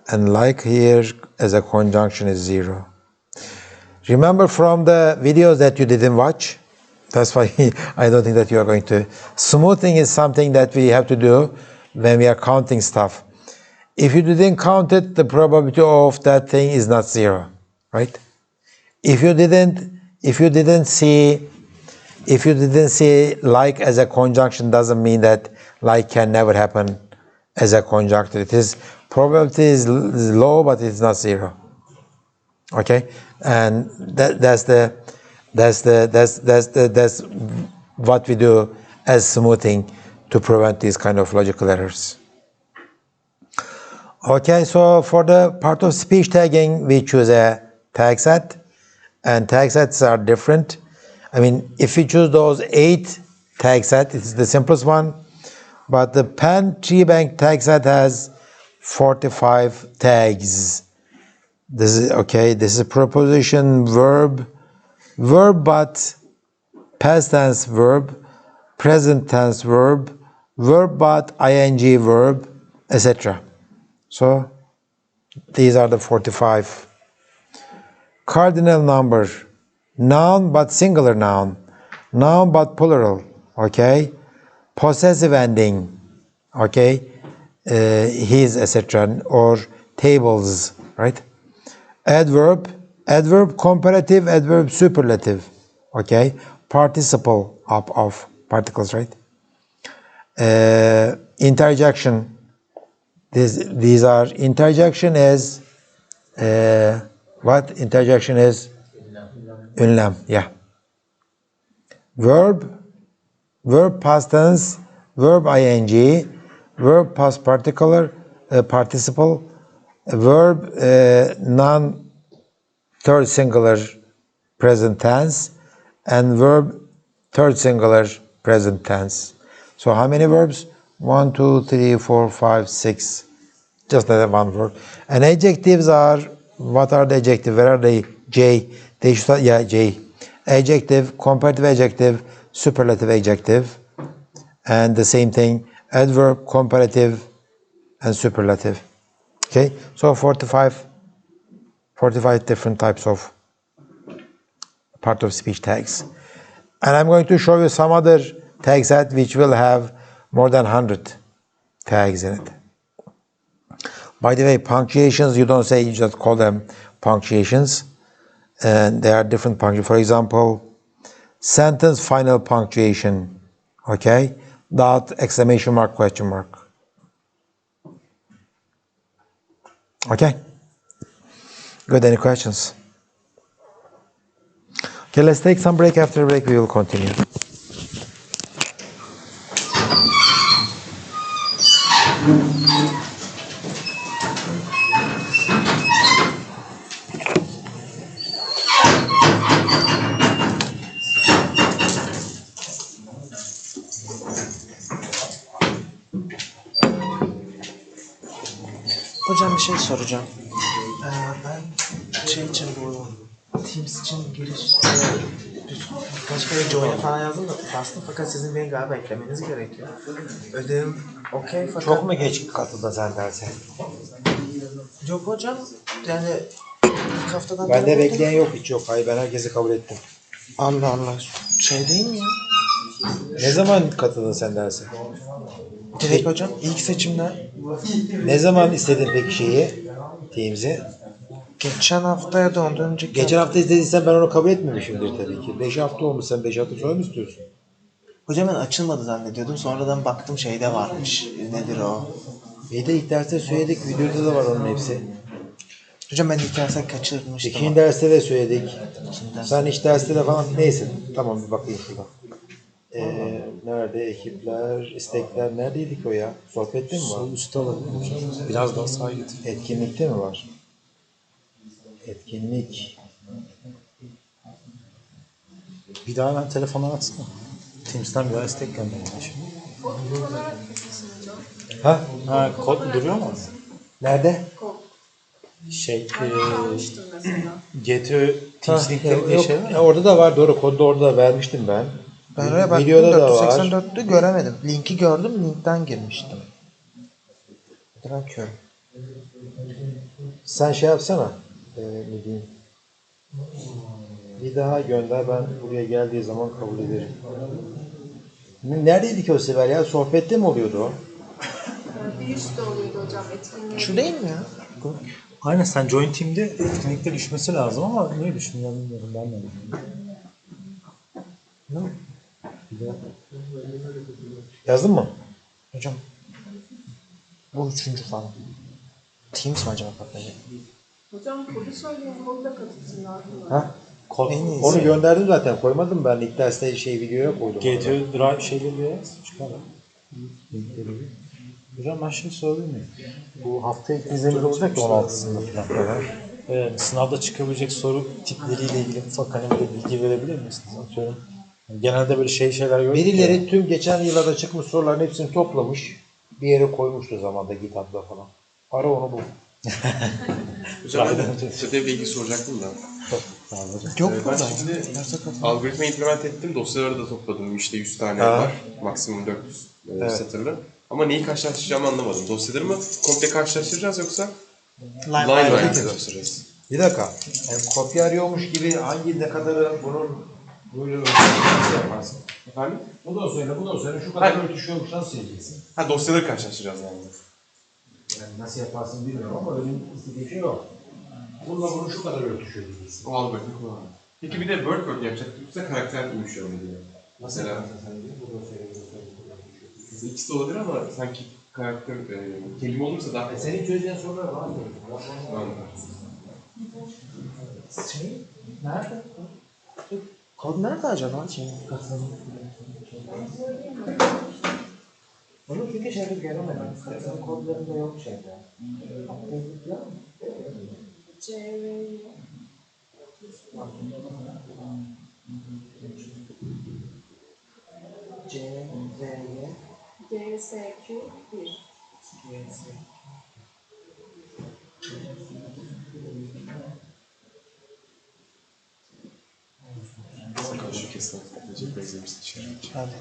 And like here, as a conjunction is 0. Remember from the videos that you didn't watch? That's why I don't think that you are going to. Smoothing is something that we have to do when we are counting stuff. If you didn't count it, the probability of that thing is not 0, right? If you didn't see like as a conjunction, doesn't mean that like can never happen as a conjunctive. It is probability is low, but it's not 0. Okay, and that's what we do as smoothing to prevent these kind of logical errors. Okay, so for the part of speech tagging, we choose a tag set, and tag sets are different. I mean, if we choose those 8 tag set, it's the simplest one, but the Penn tree bank tag set has 45 tags. This is okay. This is a preposition, verb, but past tense verb, present tense verb, verb but ing verb, etc. So these are the 45. Cardinal number, noun but singular noun, noun but plural, okay? Possessive ending, okay? His, etc. or tables, right? Adverb, comparative, adverb superlative, okay? Participle of particles, right? Interjection. These are interjection is what? Interjection is ünlem, yeah. Verb past tense, verb ing, verb past particular, participle, verb non third singular present tense, and verb third singular present tense. So how many verbs? 1, 2, 3, 4, 5, 6. Just that one verb. And adjectives are, what are the adjectives? Where are they? J. They should start, yeah, J. Adjective, comparative adjective, superlative adjective. And the same thing, adverb, comparative, and superlative. Okay, so 45 different types of part of speech tags. And I'm going to show you some other tag set which will have more than 100 tags in it. By the way, punctuations, you don't say, you just call them punctuations. And there are different punctuations. For example, sentence final punctuation, okay? Dot, exclamation mark, question mark. Okay? Good, any questions? Okay, let's take some break. After the break, we will continue. Hocam bir şey soracağım. Ben şey için bu Teams için giriş Birkaç kere join'e falan yazdım da bastım fakat sizin beni galiba eklemeniz gerekiyor. Ödevim okey fakat... Çok mu geç katıldın sen derse? Yok hocam yani ilk haftadan Bende beri bekleyen buradayım. yok, hiç yok. Hayır, ben herkesi kabul ettim. Allah Allah. Şey değil mi ya? Ne zaman katıldın sen derse? Direkt hocam ilk seçimden Ne zaman istedin peki şeyi? Teams'i? geçen haftaya da ondan önceki Geçen hafta istediysen ben onu kabul etmemişimdir tabii ki. 5 hafta olmuş, sen 5 hafta sonra mı istiyorsun? Hocam ben açılmadı zannediyordum. Sonradan baktım şeyde varmış. Nedir o? İyi de ilk derste söyledik, videoda da var onun hepsi. Hocam ben ilk derse kaçırmıştım. İkinci derste de söyledik. İkinci Sen iç derste de falan, neyse. Tamam, bir bakayım şurada. Nerede ekipler, istekler, neredeydik o ya? Sohbette mi var? Sol üstte alabilir miyim? Biraz daha sağa getir. Etkinlikte mi var? Etkinlik. Bir daha ben telefona atsana. Teams'ten bir daha istek gönderdim şimdi. Ha? Ha, kod duruyor mu? Nerede? Şey, GTÖ Teams Ha, linkleri diye yok, şey var ya. orada da var, doğru. Kodu da orada vermiştim ben. Ben oraya baktım Videoda da var. 484'tü göremedim. Linki gördüm linkten girmiştim. Bırakıyorum. Sen şey yapsana. Ne diyeyim? Bir daha gönder, ben buraya geldiği zaman kabul ederim. Neredeydik o sefer ya? Sohbette mi oluyordu o? Bir üstte oluyordu hocam etkinliği. Şu değil mi ya? Aynen, sen Join Team'de etkinlikte düşmesi lazım ama niye düşmüyor bilmiyorum, ben de bilmiyorum. Yazdın mı? Hocam bu üçüncü falan. Teams mi acaba patlayacak? Hocam kodu söyleyin kodla katılsınlar. Ha? Kod, En iyisi. Onu gönderdim zaten, koymadım ben. İlk derste videoya koydum. GTÖ drive şeyleri yaz. Çıkar. Hocam ben şey sorayım mı? Bu haftaya vizemiz olacak ya 16'sında falan. Sınavda çıkabilecek soru tipleriyle ilgili ufak hani bir bilgi verebilir misiniz? Atıyorum. Genelde böyle şeyler gördük Birileri ya. tüm geçen yıllarda çıkmış soruların hepsini toplamış. Bir yere koymuştu zamanda GitHub'da falan. Ara onu bul. Hocam ben de ödevle ilgili soracaktım da. Yok Ben burada. şimdi Derse katıldım. algoritma implement ettim. Dosyaları da topladım. İşte 100 tane Ha. var. Maksimum 400 satırlı. Ama neyi karşılaştıracağımı anlamadım. Dosyaları mı komple karşılaştıracağız yoksa line line karşılaştıracağız? Bir dakika. Yani kopya arıyormuş gibi hangi ne kadarı bunun böyle nasıl yaparsın? Efendim? Bu da söyle, bu da söyle. Şu kadar Hayır. örtüşüyormuş, nasıl sileceksin? Ha, dosyaları karşılaştıracağız yani. Yani nasıl yaparsın bilmiyorum ama öyle istediğim şey yok. Bununla bunun şu kadar örtüşüyor diyeceksin. O algoritma kullanalım. Peki bir de word yapacaktık. Yoksa karakter uyuşuyor mu diye. Mesela ikisi de olabilir ama sanki karakter kelime olursa daha Senin çözeceğin sorular var mı? Tamam. Şey nerede? Kod nerede acaba? Onu çünkü şeyde göremedim. Senin kodlarında yok şeyde. CV C, Z, Y, GSQ 1. G, S. Sakalları kesin. Recep benzemişti dışarı. Hadi.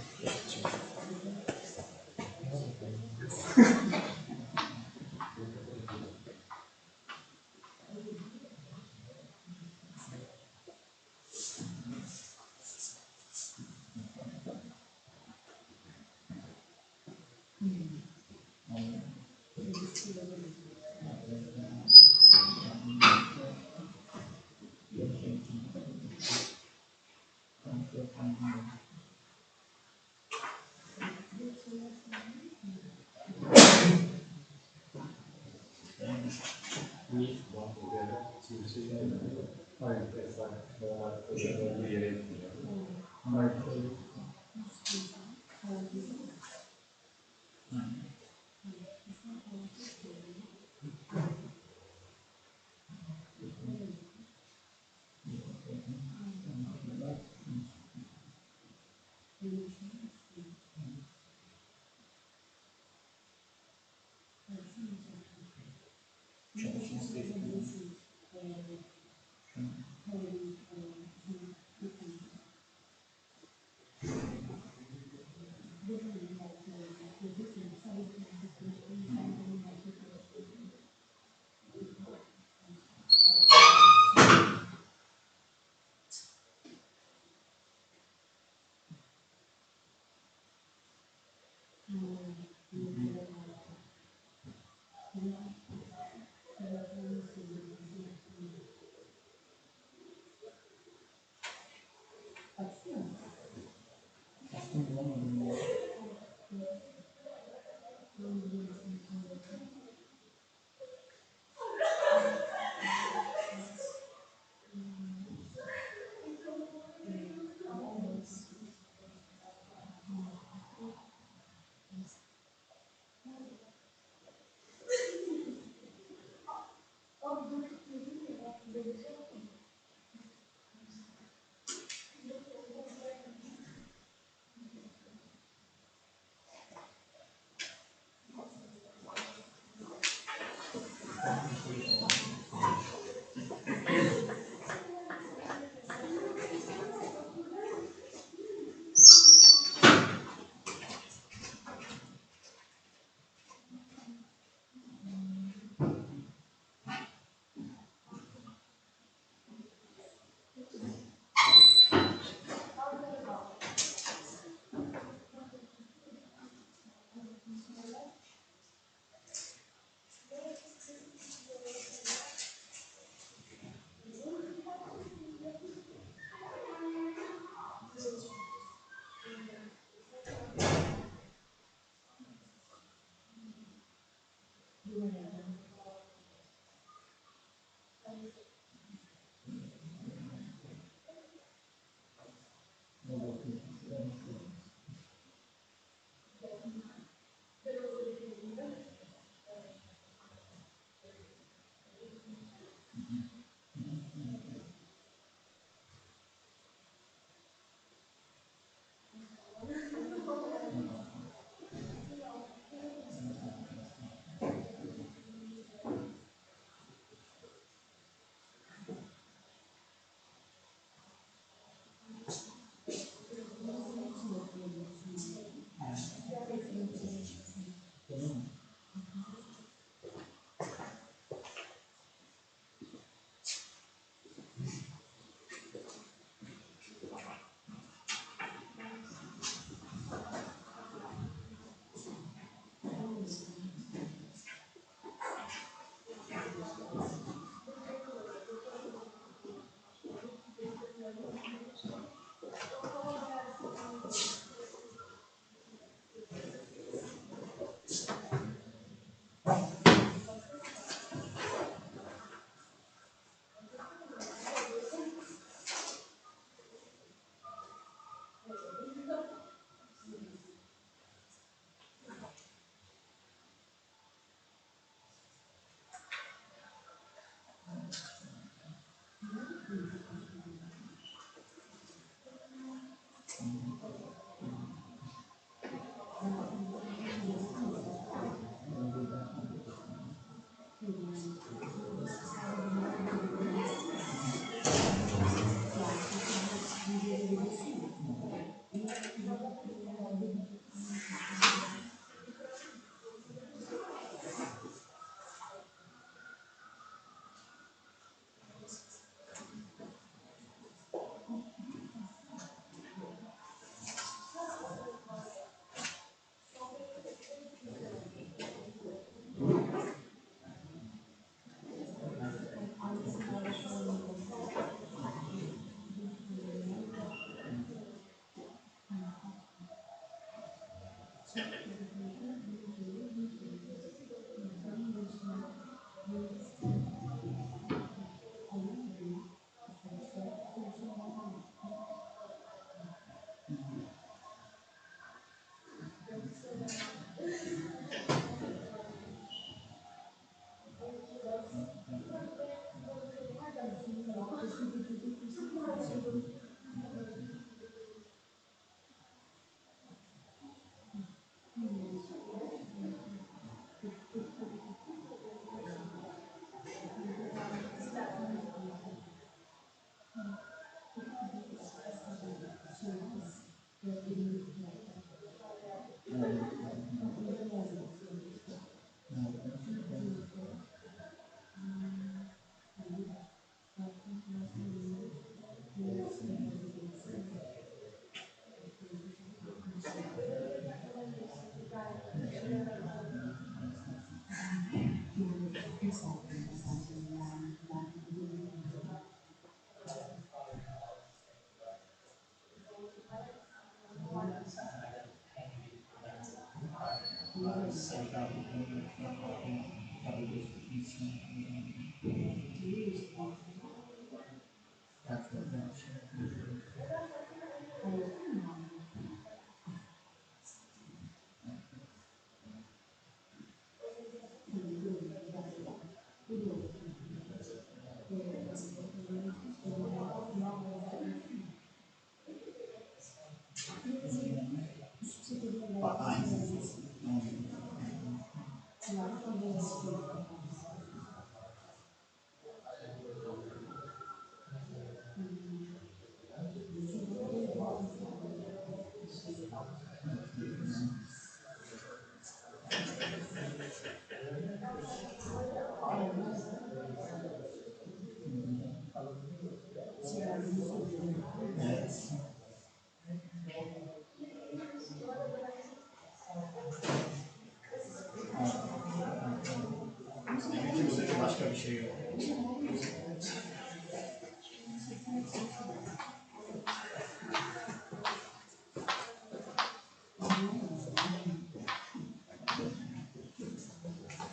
Başka bir şey yok.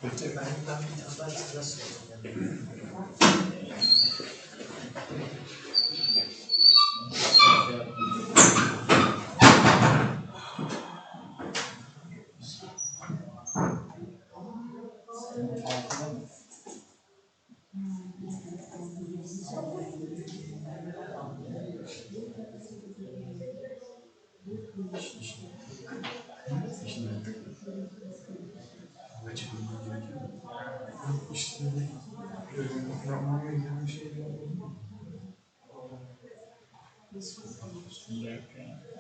Peki ben bir tane daha ekstra sorayım. İşte yapmam gereken şeyler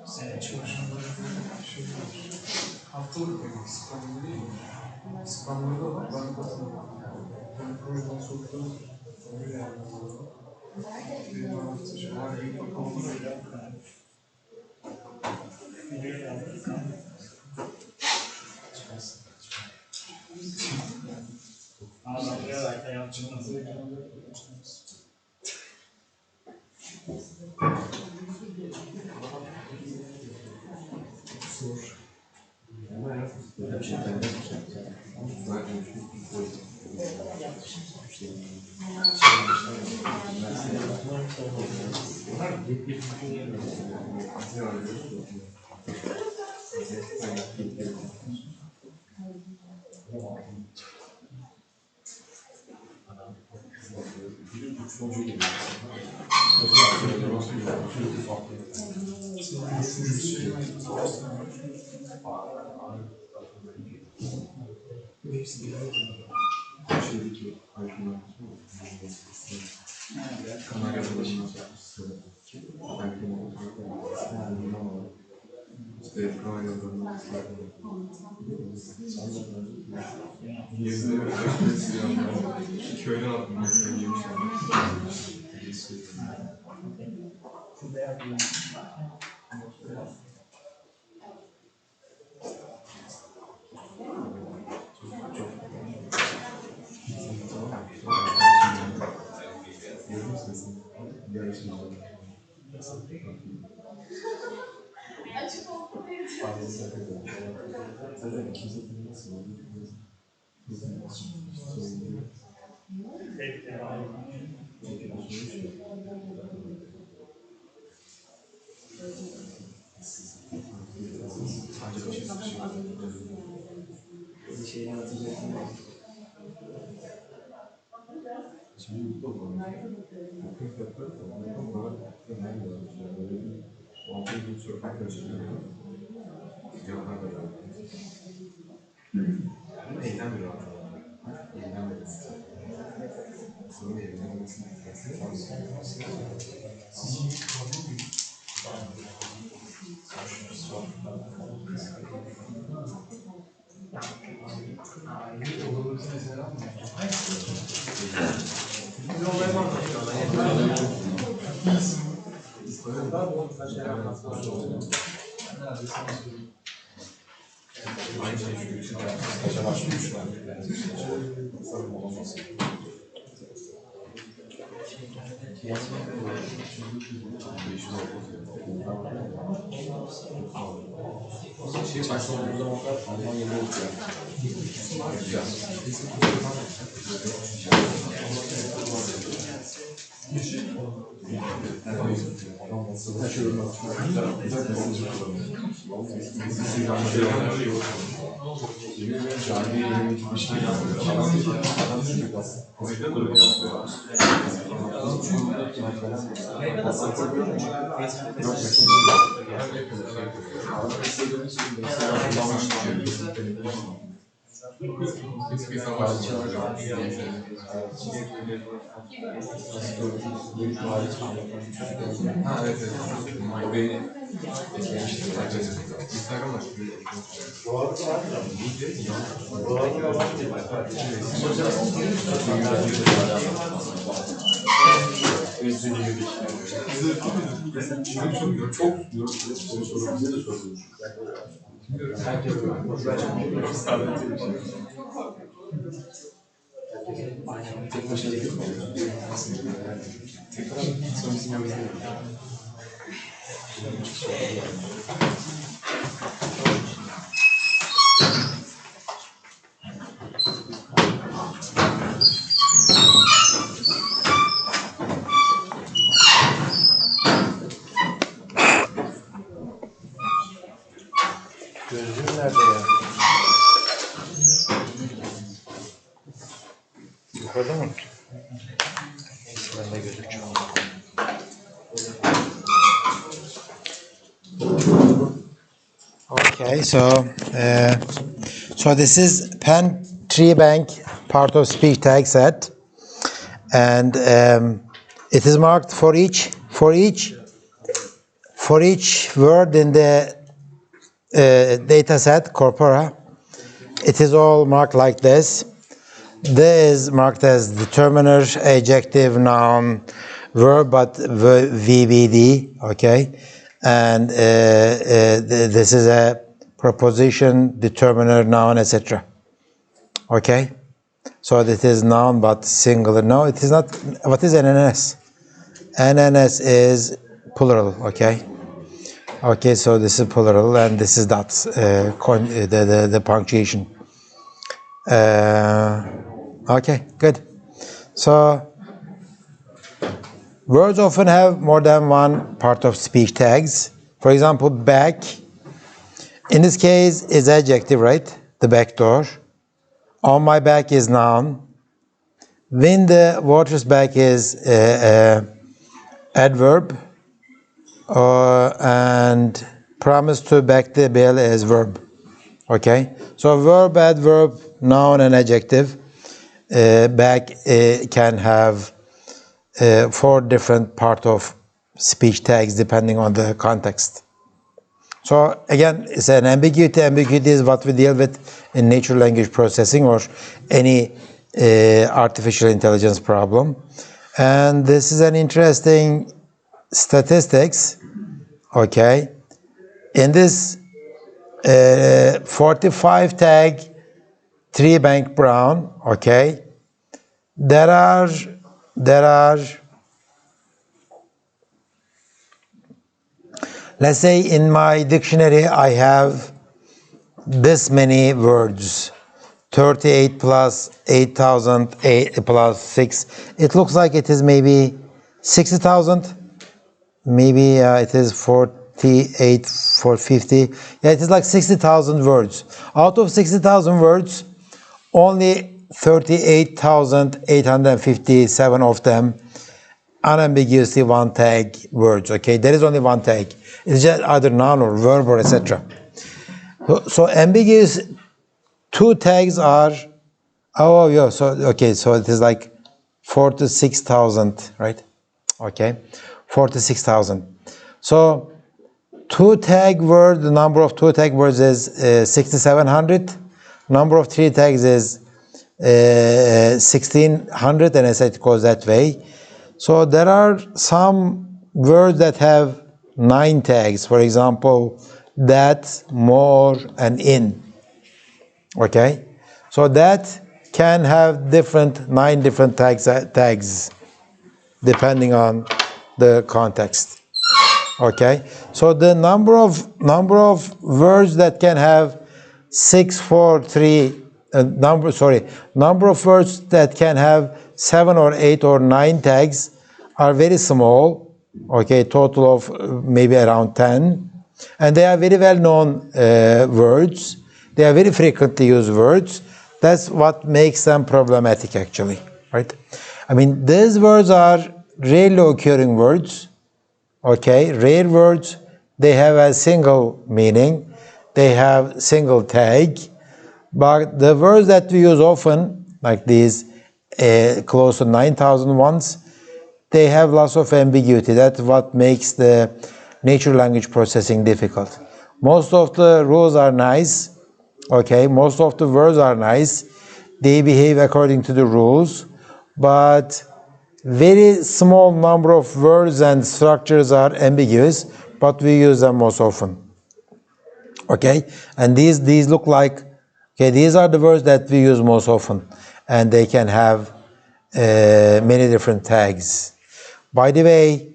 senin çalışanlara şey var. Haftalık demek, spamlı değil mi? Spamlı da var, ben katılıyorum. Ben projeden soğuklarım. Öyle yapıyorum. Bir hafta şey var, bir bakalım. Ağlamaya yapacağımızı zor. Köyden attım mesela yemiş. Gözlüğüm nerede ya? Yukarıda mı? Neyse ben de gözüküyor. Okay, so this is pen tree bank part of speech tag set, and it is marked for each word in the data set corpora. It is all marked like this. This is marked as determiner, adjective, noun, verb, but VBD, okay? And this is a preposition, determiner, noun, etc. Okay? So this is noun, but singular. No, it is not. What is NNS? NNS is plural, okay? Okay, so this is plural, and this is dots, the punctuation. Okay, good. So words often have more than one part of speech tags. For example, back, in this case, is adjective, right? The back door. On my back is noun. When the water's back is adverb. And promise to back the bill is verb. Okay? So verb, adverb, noun, and adjective. Back can have 4 different part of speech tags depending on the context. So again, it's an ambiguity. Ambiguity is what we deal with in natural language processing or any artificial intelligence problem. And this is an interesting statistics. Okay. In this 45 tag tree bank brown, okay, there are let's say in my dictionary I have this many words, 38 plus 8,000 plus 6. It looks like it is maybe 60,000. Maybe it is 48 for 50. Yeah, it is like 60,000 words. Out of 60,000 words, only 38,857 of them unambiguously one tag words. Okay, there is only one tag. It's just either noun or verb or etc. So ambiguous 2 tags are so it is like 46,000, right? Okay, 46,000. So 2 tag word, the number of 2 tag words is 6,700. Number of 3 tags is 1,600, and as it goes that way. So there are some words that have 9 tags. For example, that, more, and in. Okay, so that can have 9 different tags depending on the context. Okay, so the number of words that can have 6, 4, 3 number of words that can have 7 or 8 or 9 tags are very small. Okay, total of maybe around 10. And they are very well known words. They are very frequently used words. That's what makes them problematic actually, right? I mean, these words are rarely occurring words, okay? Rare words, they have a single meaning. They have single tag. But the words that we use often, like these close to 9,000 ones, they have lots of ambiguity. That's what makes the natural language processing difficult. Most of the rules are nice, okay? Most of the words are nice. They behave according to the rules, but very small number of words and structures are ambiguous, but we use them most often. Okay, and these look like, okay, these are the words that we use most often, and they can have many different tags. By the way,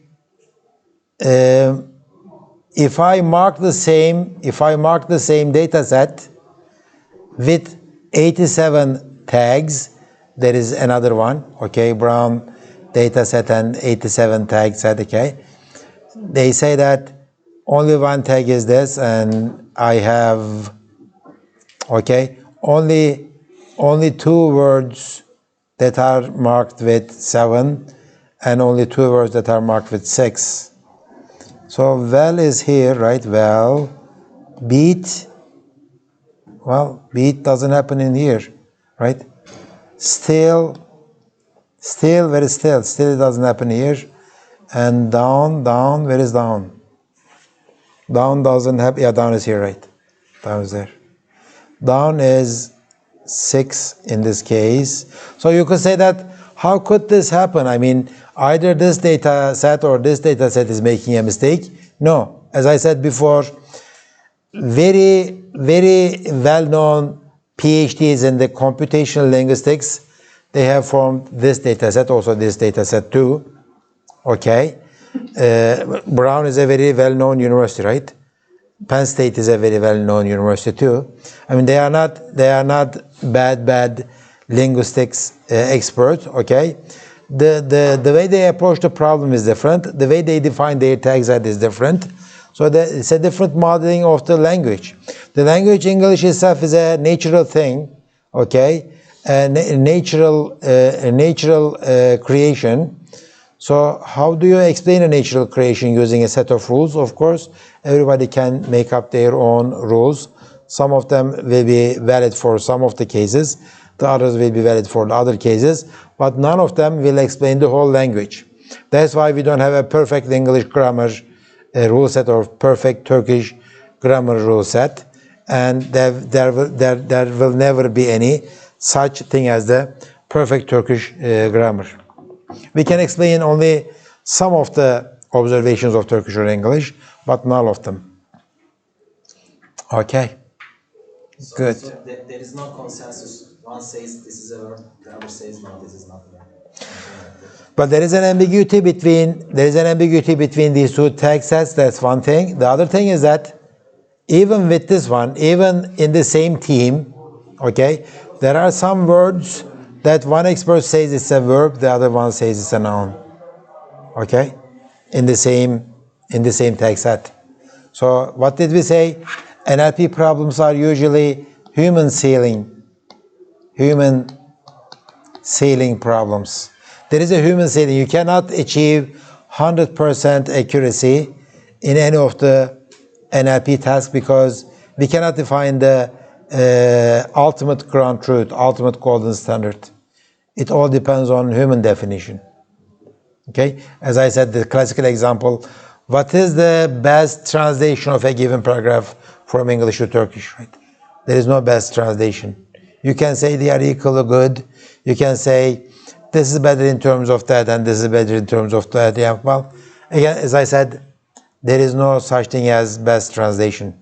if I mark the same data set with 87 tags, there is another one, okay, brown data set and 87 tag set, okay. They say that only one tag is this, and I have, okay, only 2 words that are marked with 7 and only 2 words that are marked with 6. So well is here, right? Well, beat doesn't happen in here, right? Still it doesn't happen here. And down, where is down? Down doesn't happen, yeah, down is here, right? Down is there. Down is 6 in this case. So you could say that, how could this happen? I mean, either this data set or this data set is making a mistake. No, as I said before, very, very well-known PhDs in the computational linguistics, they have formed this data set, also this data set too. Okay. Brown is a very well-known university, right? Penn State is a very well-known university too. I mean, they are not bad linguistics experts, okay? The way they approach the problem is different. The way they define their tag set is different. So it's a different modeling of the language. The language English itself is a natural thing, okay? A natural creation. So how do you explain a natural creation using a set of rules? Of course, everybody can make up their own rules. Some of them will be valid for some of the cases. The others will be valid for the other cases. But none of them will explain the whole language. That's why we don't have a perfect English grammar rule set or perfect Turkish grammar rule set. And there will never be any such thing as the perfect Turkish grammar. We can explain only some of the observations of Turkish or English, but none of them. Okay. Good. So there is no consensus. One says this is a verb, the other says no, this is not a verb. But there is an ambiguity between these two tag sets. That's one thing. The other thing is that even with this one, even in the same team, okay, there are some words that one expert says it's a verb, the other one says it's a noun. Okay, in the same tag set. So what did we say? NLP problems are usually human ceiling problems. There is a human ceiling. You cannot achieve 100% accuracy in any of the NLP tasks because we cannot define the ultimate ground truth, ultimate golden standard. It all depends on human definition. Okay, as I said, the classical example, what is the best translation of a given paragraph from English to Turkish, right? There is no best translation. You can say they are equally good. You can say this is better in terms of that and this is better in terms of that. Yeah, well, again, as I said, there is no such thing as best translation.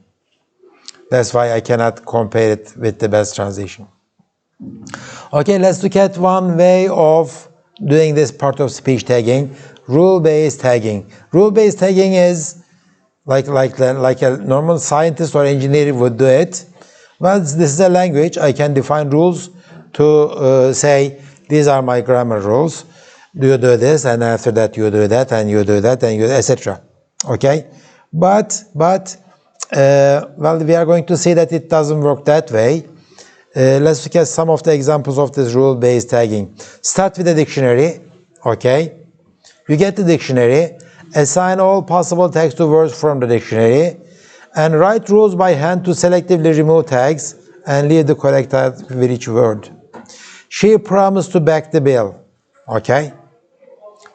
That's why I cannot compare it with the best translation. Okay, let's look at one way of doing this part of speech tagging, rule-based tagging. Rule-based tagging is like a normal scientist or engineer would do it. Well, this is a language. I can define rules to say these are my grammar rules. you do this, and after that you do that, and you do that, and you etc. Okay, but well, we are going to see that it doesn't work that way. Let's look at some of the examples of this rule-based tagging. Start with the dictionary. Okay, you get the dictionary, assign all possible tags to words from the dictionary, and write rules by hand to selectively remove tags and leave the correct tag with each word. She promised to back the bill. Okay,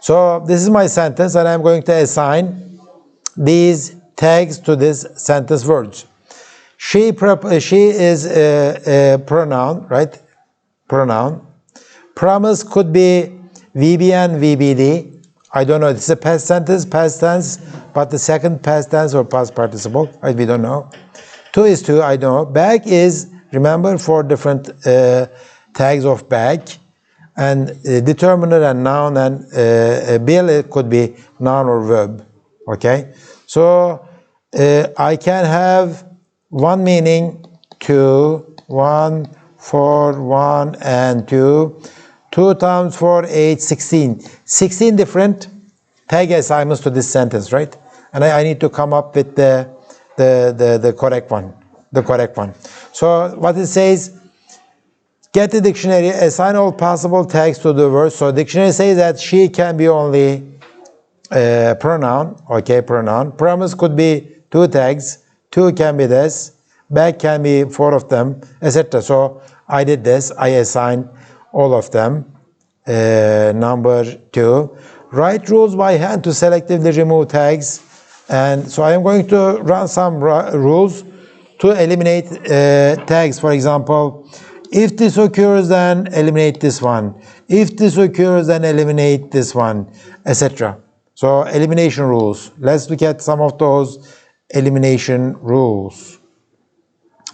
so this is my sentence, and I'm going to assign these tags to this sentence words. She is a pronoun, right? Pronoun. Promise could be VBN, VBD. I don't know. It's a past sentence, past tense, but the second past tense or past participle, right? We don't know. To is to, I know. Back is, remember, 4 different tags of back. And determiner and noun and bill, it could be noun or verb. Okay? So I can have one meaning, 2, 1, 4, 1, and 2. 2 times 4, 8, 16. 16 different tag assignments to this sentence, right? And I need to come up with the correct one. The correct one. So what it says, get the dictionary, assign all possible tags to the word. So dictionary says that she can be only pronoun, okay, pronoun. Promise could be 2 tags, 2 can be this, back can be 4 of them, etc. So I did this, I assigned all of them. Number 2, write rules by hand to selectively remove tags. And so I am going to run some rules to eliminate tags. For example, if this occurs, then eliminate this one. If this occurs, then eliminate this one, etc. So elimination rules. Let's look at some of those elimination rules.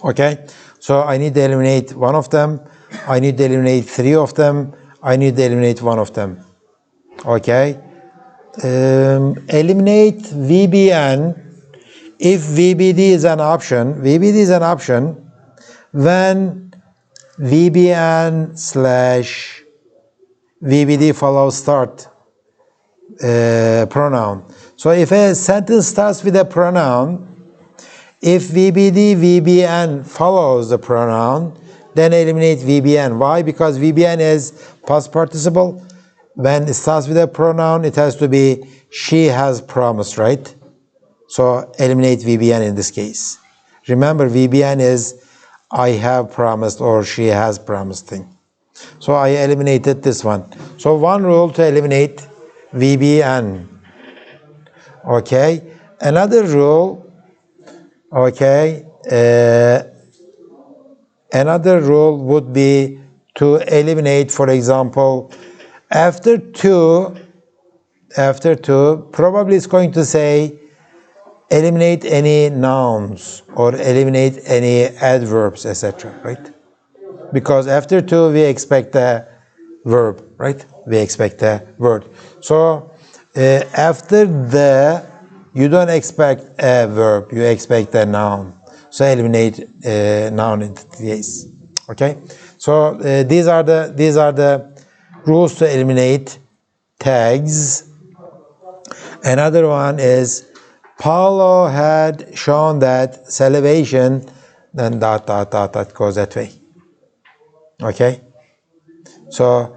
Okay, so I need to eliminate one of them. I need to eliminate 3 of them. I need to eliminate 1 of them. Okay, eliminate VBN if VBD is an option. VBD is an option when VBN slash VBD follows start pronoun. So if a sentence starts with a pronoun, if VBD, VBN follows the pronoun, then eliminate VBN. Why? Because VBN is past participle. When it starts with a pronoun, it has to be she has promised, right? So eliminate VBN in this case. Remember, VBN is I have promised or she has promised thing. So I eliminated this one. So one rule to eliminate VBN. Okay. Another rule. Okay. Another rule would be to eliminate, for example, after two, probably it's going to say eliminate any nouns or eliminate any adverbs, etc. Right? Because after 2 we expect a verb, right? We expect a word. So after the, you don't expect a verb, you expect a noun. So eliminate noun in this case. Okay? So these are the rules to eliminate tags. Another one is Paulo had shown that salivation, then dot goes that way. Okay? So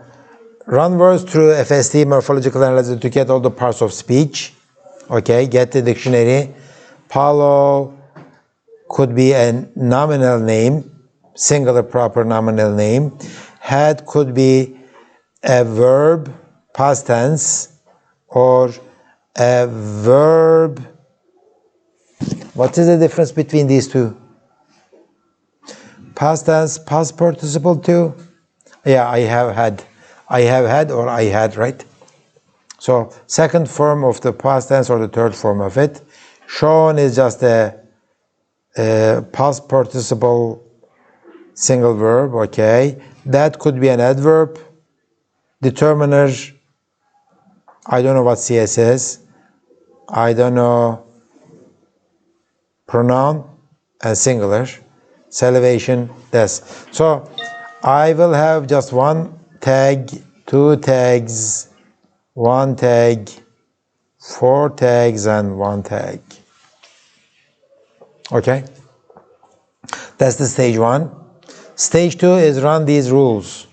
run words through FST, morphological analysis, to get all the parts of speech. Okay, get the dictionary. Paulo could be a nominal name, singular proper nominal name. Had could be a verb, past tense, or a verb. What is the difference between these two? Past tense, past participle too? Yeah, I have had. I have had or I had, right? So second form of the past tense or the third form of it. Shown is just a past participle single verb, okay? That could be an adverb. Determiner, I don't know what CS is. I don't know. Pronoun and singular. Salivation, this. So I will have just one tag, 2 tags, one tag, 4 tags, and 1 tag. Okay? That's the stage 1. Stage 2 is run these rules.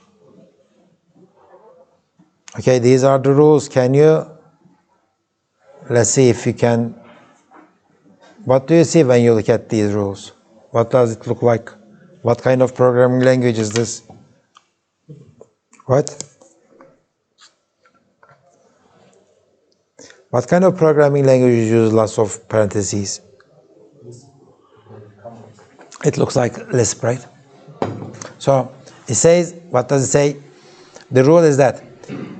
Okay, these are the rules. Can you, let's see if you can, what do you see when you look at these rules? What does it look like? What kind of programming language is this? What? What kind of programming language uses lots of parentheses? It looks like Lisp, right? So it says, what does it say? The rule is that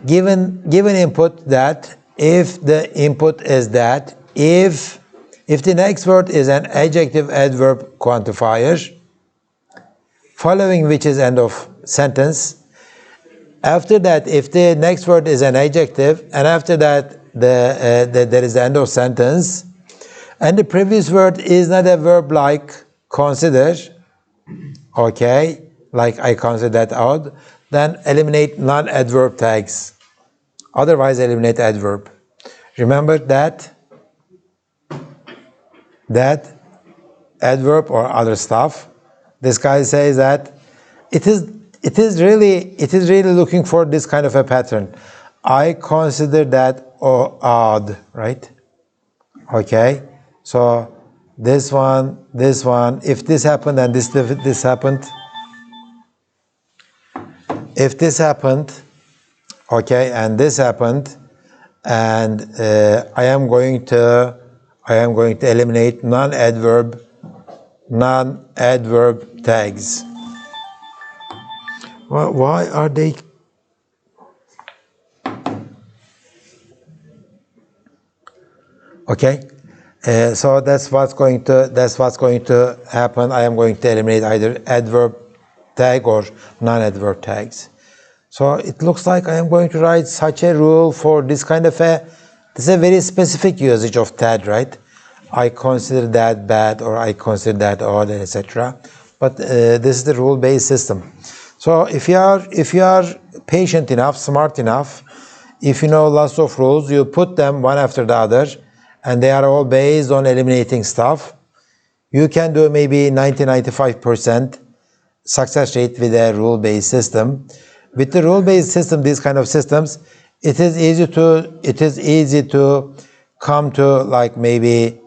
given input that, if the input is that, if the next word is an adjective adverb quantifier, following which is end of sentence, after that, if the next word is an adjective, and after that there is the end of sentence, and the previous word is not a verb like consider, okay, like I consider that out, then eliminate non-adverb tags. Otherwise, eliminate adverb. Remember that adverb or other stuff. This guy says that it is really looking for this kind of a pattern. I consider that odd, right? Okay, so this one, if this happened and this happened, if this happened, okay, and this happened, and I am going to eliminate non-adverb tags. Why are they? Okay, so that's what's going to happen. I am going to eliminate either adverb tag or non-adverb tags. So it looks like I am going to write such a rule for this kind of this is a very specific usage of that, right? I consider that bad, or I consider that odd, etc. But this is the rule-based system. So if you are patient enough, smart enough, if you know lots of rules, you put them one after the other, and they are all based on eliminating stuff. You can do maybe 90-95% success rate with a rule-based system. With the rule-based system, these kind of systems, it is easy to come to like maybe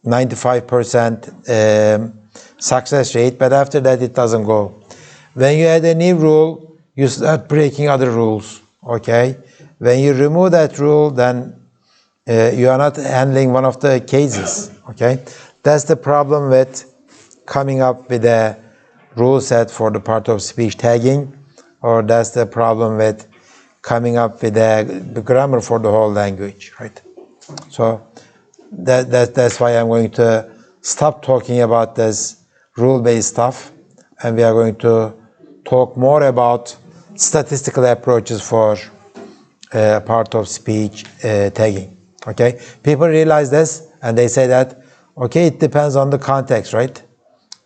95% success rate, but after that it doesn't go. When you add a new rule, you start breaking other rules, okay? When you remove that rule, then you are not handling one of the cases, okay? That's the problem with coming up with a rule set for the part of speech tagging, or that's the problem with coming up with the grammar for the whole language, right? So that's why I'm going to stop talking about this rule-based stuff, and we are going to talk more about statistical approaches for part of speech tagging, okay? People realize this, and they say that, okay, it depends on the context, right?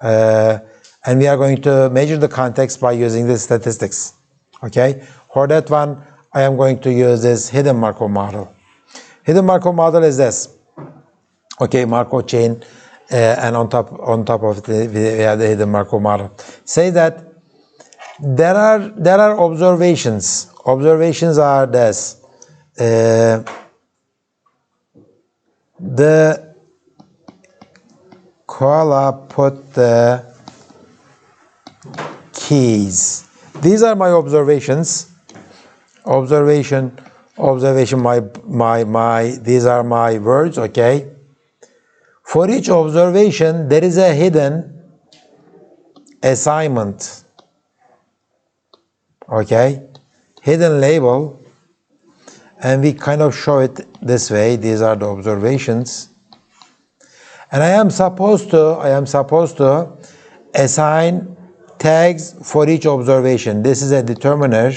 And we are going to measure the context by using the statistics, okay? For that one, I am going to use this hidden Markov model. Hidden Markov model is this, okay, Markov chain, and on top of it, we have the hidden Markov model. Say that there are observations. Observations are this. The koala put the keys. These are my observations. Observation. These are my words. Okay. For each observation, there is a hidden assignment. Okay, hidden label, and we kind of show it this way. These are the observations, and I am supposed to assign tags for each observation. This is a determiner,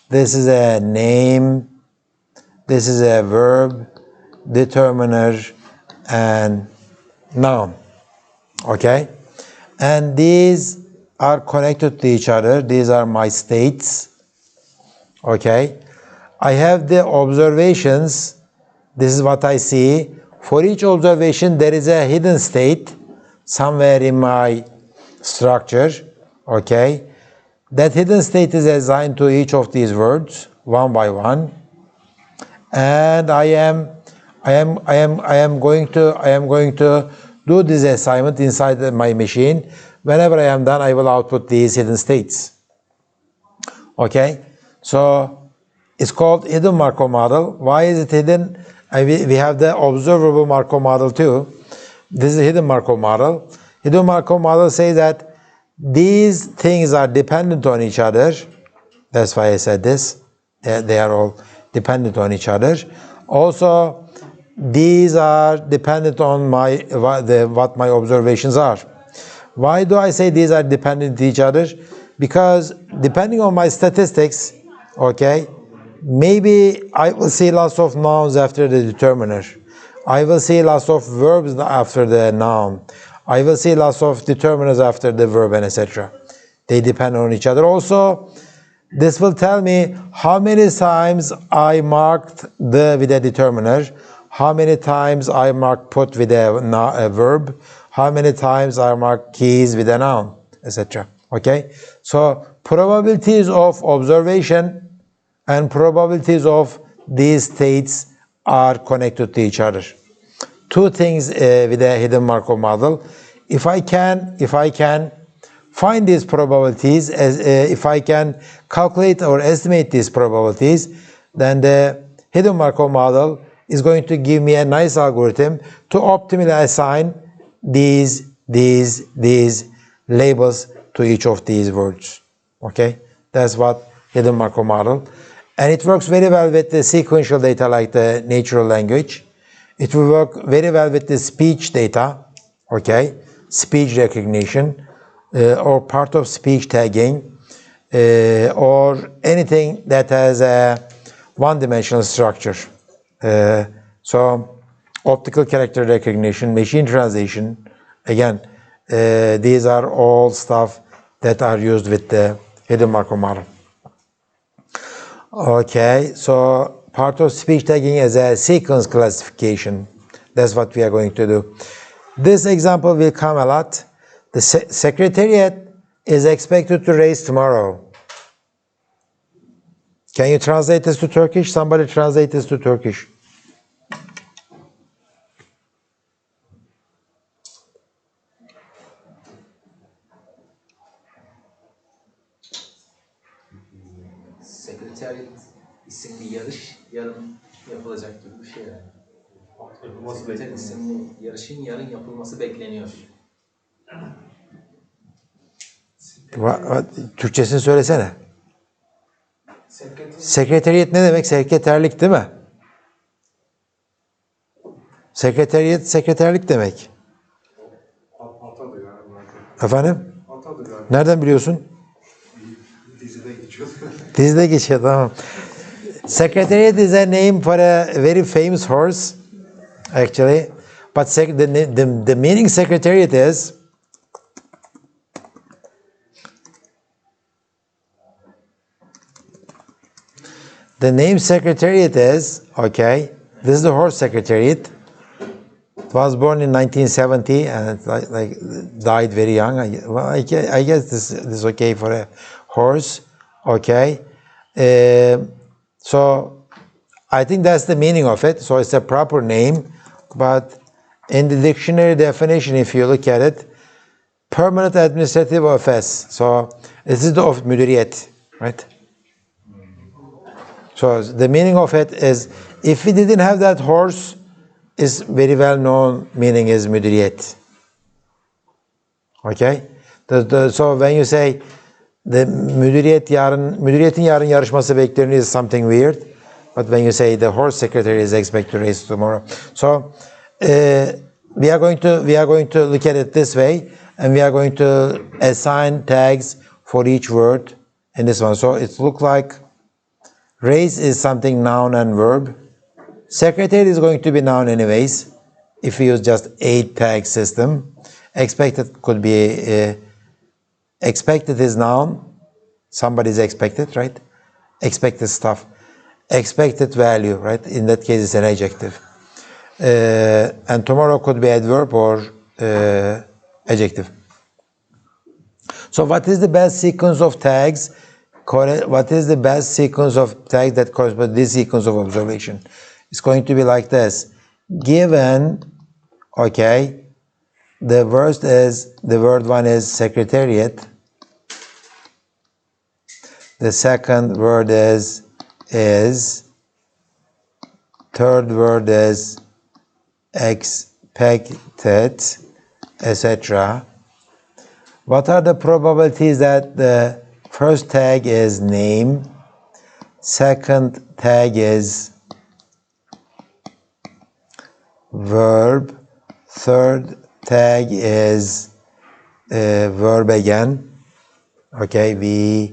this is a name, this is a verb, determiner, and noun, okay? And these are connected to each other. These are my states, okay? I have the observations. This is what I see. For each observation, there is a hidden state somewhere in my structure. Okay. That hidden state is assigned to each of these words one by one. And I am going to do this assignment inside my machine. Whenever I am done, I will output these hidden states. Okay, so it's called hidden Markov model. Why is it hidden? We have the observable Markov model too. This is a hidden Markov model. Hidden Markov model says that these things are dependent on each other. That's why I said this. They are all dependent on each other. Also, these are dependent on what my observations are. Why do I say these are dependent on each other? Because depending on my statistics, okay, maybe I will see lots of nouns after the determiner. I will see lots of verbs after the noun. I will see lots of determiners after the verb, and etc. They depend on each other. Also, this will tell me how many times I marked with a determiner, how many times I marked put with a verb, how many times I marked keys with a noun, etc. Okay? So probabilities of observation and probabilities of these states are connected to each other. Two things with a hidden Markov model. If I can find these probabilities, if I can calculate or estimate these probabilities, then the hidden Markov model is going to give me a nice algorithm to optimally assign these labels to each of these words. Okay, that's what hidden Markov model, and it works very well with the sequential data like the natural language. It will work very well with the speech data. Okay, speech recognition. Or part of speech tagging, or anything that has a one-dimensional structure. So, optical character recognition, machine translation, again, these are all stuff that are used with the hidden Markov model. Okay, so part of speech tagging is a sequence classification. That's what we are going to do. This example will come a lot. The Secretariat is expected to raise tomorrow. Can you translate this to Turkish? Somebody translate this to Turkish. Sekreteriyat isimli yarış yarın yapılacak gibi bir şey yani. Sekreter isimli yarışın yarın yapılması bekleniyor. Türkçesini söylesene. Sekreteriyet ne demek? Sekreterlik değil mi? Sekreteriyet, sekreterlik demek. Atadır yani. Efendim? Atadır yani. Nereden biliyorsun? Dizide geçiyor. Dizide geçiyor, tamam. Secretariat is a name for a very famous horse, actually. But the meaning secretariat is the name secretariat is, okay, this is the horse secretariat. It was born in 1970 and it died very young. I guess this is okay for a horse, okay. So I think that's the meaning of it. So it's a proper name, but in the dictionary definition, if you look at it, permanent administrative office. So this is the of müdüriyet, right? So the meaning of it is, if we didn't have that horse, is very well known meaning is müdüriyet. Okay? So when you say the müdüriyetin yarın yarışması bekleniyor is something weird. But when you say the horse secretary is expected to race tomorrow. So we are going to look at it this way, and we are going to assign tags for each word in this one. So it looks like race is something noun and verb. Secretary is going to be noun anyways, if we use just 8 tag system. Expected could be, expected is noun. Somebody is expected, right? Expected stuff. expected value, right? In that case, it's an adjective. And tomorrow could be adverb or adjective. So what is the best sequence of tags? What is the best sequence of tags that corresponds to this sequence of observation? It's going to be like this. Given, okay, the word one is secretariat. The second word is, third word is expected, etc. What are the probabilities that the first tag is name, second tag is verb, third tag is verb again, okay, V,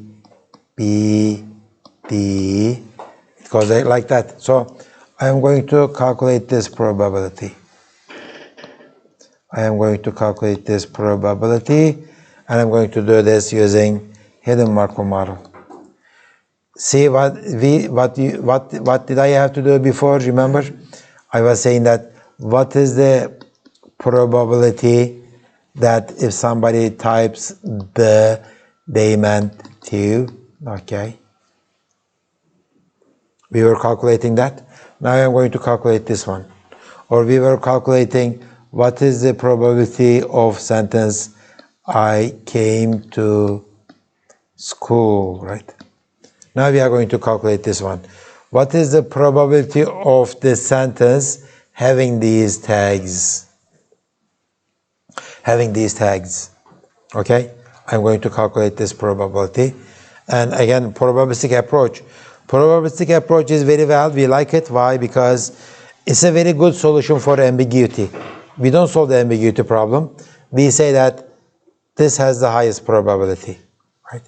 B, D, it goes like that. So I am going to calculate this probability. And I'm going to do this using hidden Markov model. See what did I have to do before? Remember, I was saying that what is the probability that if somebody types they meant to, okay? We were calculating that. Now I'm going to calculate this one. Or we were calculating what is the probability of sentence I came to school, right? Now we are going to calculate this one. What is the probability of the sentence having these tags? Okay? I'm going to calculate this probability. And again, probabilistic approach. Probabilistic approach is very well. We like it. Why? Because it's a very good solution for ambiguity. We don't solve the ambiguity problem. We say that this has the highest probability, right?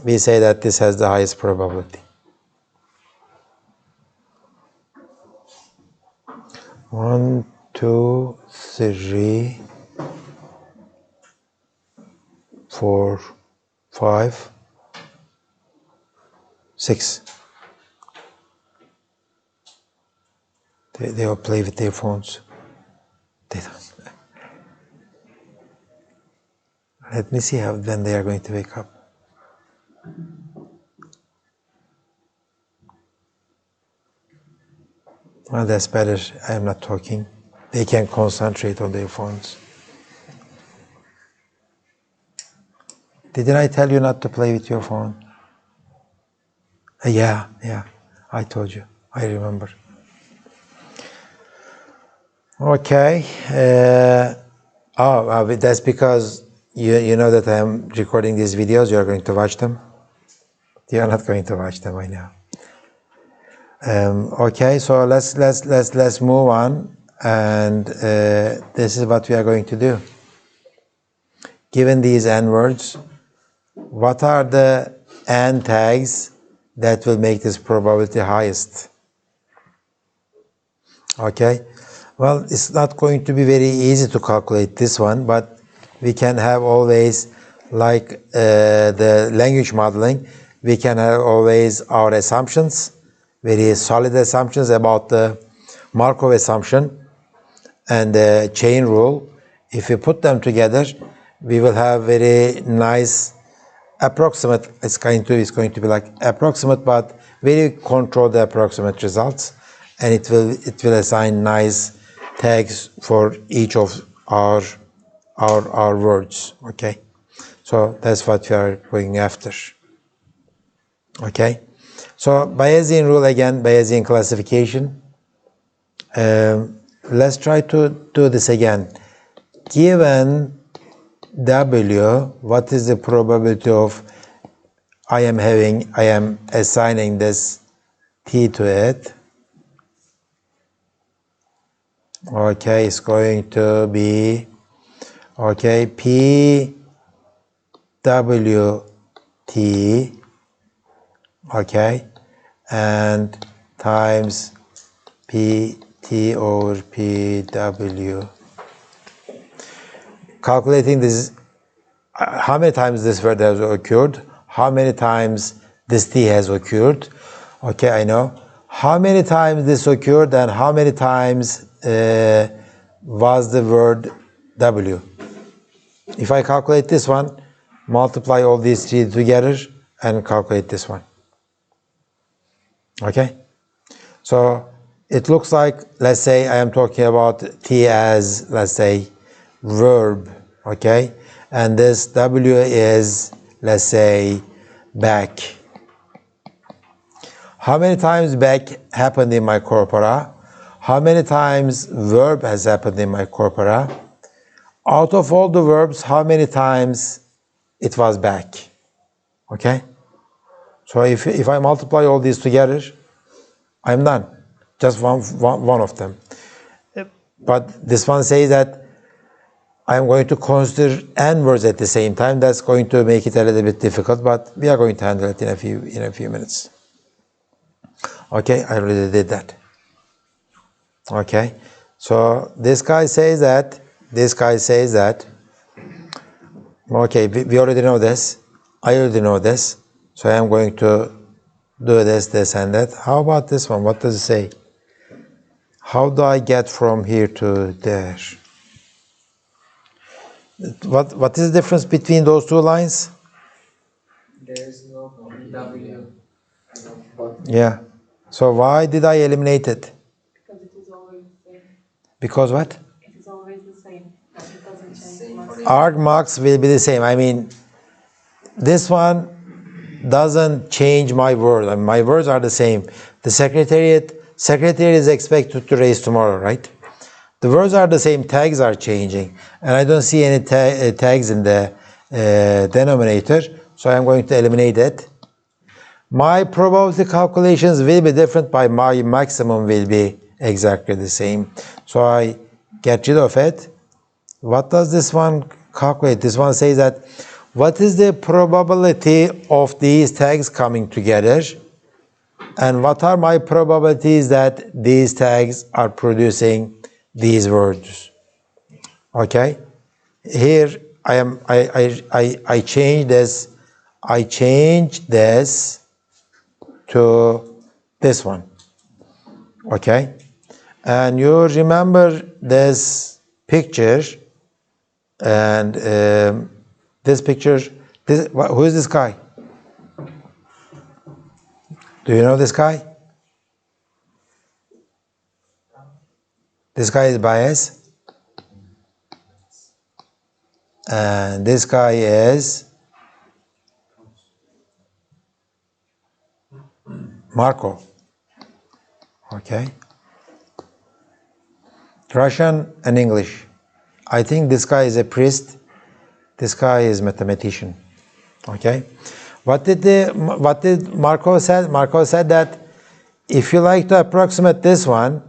We say that this has the highest probability. 1, 2, 3, 4, 5, 6. They all play with their phones. They don't. Let me see how then they are going to wake up. Well, that's better. I am not talking. They can concentrate on their phones. Didn't I tell you not to play with your phone? Yeah, I told you. I remember. Okay. That's because you know that I am recording these videos. You are going to watch them. You are not going to watch them, I know. Okay, so let's move on, and this is what we are going to do. Given these n words, what are the n tags that will make this probability highest? Okay, well, it's not going to be very easy to calculate this one, but we can have always, like the language modeling, we can have always our assumptions, very solid assumptions about the Markov assumption and the chain rule. If we put them together, we will have very nice approximate, it's going to be like approximate, but very controlled approximate results, and it will assign nice tags for each of our words. Okay, so that's what we are going after. Okay, so Bayesian rule again, Bayesian classification. Let's try to do this again. Given W, what is the probability of I am assigning this T to it? Okay, it's going to be, okay, P W T, okay, and times P T over P W. Calculating this, how many times this word has occurred, how many times this T has occurred, Okay, I know. How many times this occurred and how many times was the word W? If I calculate this one, multiply all these three together and calculate this one. Okay? So it looks like, let's say I am talking about T as, let's say, verb, okay? And this W is, let's say, back. How many times back happened in my corpora? How many times verb has happened in my corpora? Out of all the verbs, how many times it was back? Okay? So if I multiply all these together, I'm done. Just one of them. But this one says that I'm going to consider n words at the same time. That's going to make it a little bit difficult, but we are going to handle it in a few minutes. Okay, I already did that. Okay, so this guy says that, okay, we already know this. I already know this. So I am going to do this, and that. How about this one? What does it say? How do I get from here to there? What is the difference between those two lines? There is no W. Yeah. So why did I eliminate it? Because it is always the same. Because what? It is always the same. It doesn't change much. Argmax will be the same. I mean, this one doesn't change my word. I mean, my words are the same. The secretariat is expected to raise tomorrow, right? The words are the same, tags are changing, and I don't see any tags in the denominator, so I'm going to eliminate it. My probability calculations will be different, but my maximum will be exactly the same. So I get rid of it. What does this one calculate? This one says that what is the probability of these tags coming together? And what are my probabilities that these tags are producing these words? Okay? Here I change this. I change this to this one. Okay? And you remember this picture, and this picture, who is this guy? Do you know this guy? This guy is bias. And this guy is Marco. Okay. Russian and English. I think this guy is a priest. This guy is mathematician. Okay. What did Marco said? Marco said that if you like to approximate this one,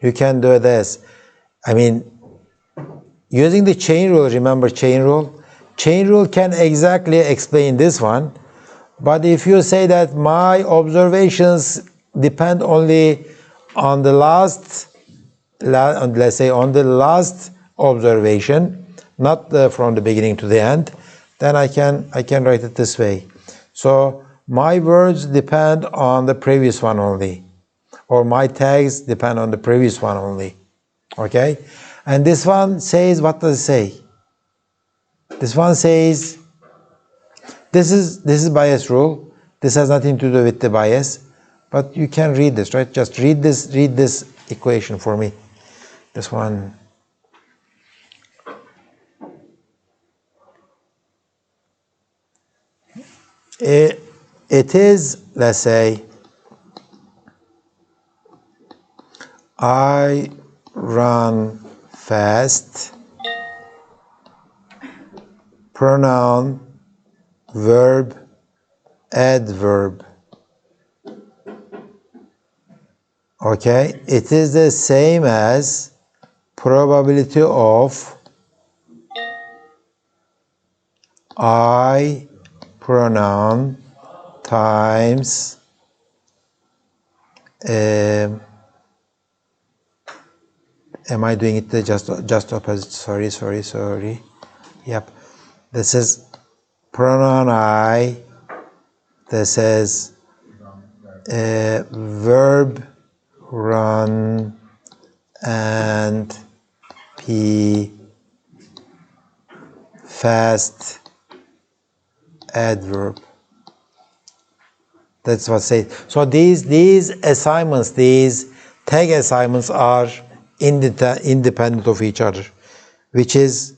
you can do this. I mean, using the chain rule, remember chain rule? Chain rule can exactly explain this one. But if you say that my observations depend only on the let's say on the last observation, not from the beginning to the end, then I can write it this way. So my words depend on the previous one only, or my tags depend on the previous one only. Okay? And this one says, what does it say? This one says, this is bias rule. This has nothing to do with the bias, but you can read this, right? Just read this equation for me. This one. It is, let's say, I run fast, pronoun, verb, adverb. Okay, it is the same as probability of I pronoun times am I doing it just opposite? Sorry. Yep. This is pronoun I. This is verb run and p fast adverb. That's what say. So these assignments, these tag assignments are independent of each other, which is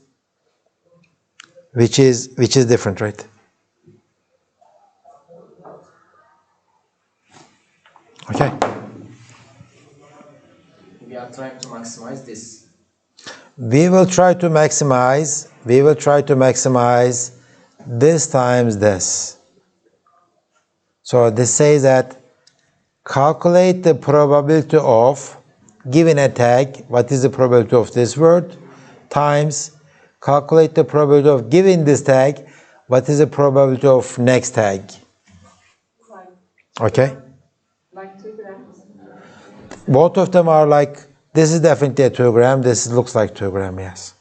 different, right? Okay. We are trying to maximize this. We will try to maximize this times this. So this says that calculate the probability of given a tag, what is the probability of this word, times calculate the probability of giving this tag, what is the probability of next tag. Like, Okay? like 2 grams. Both of them are like, this is definitely a 2 gram, this looks like 2 gram, yes.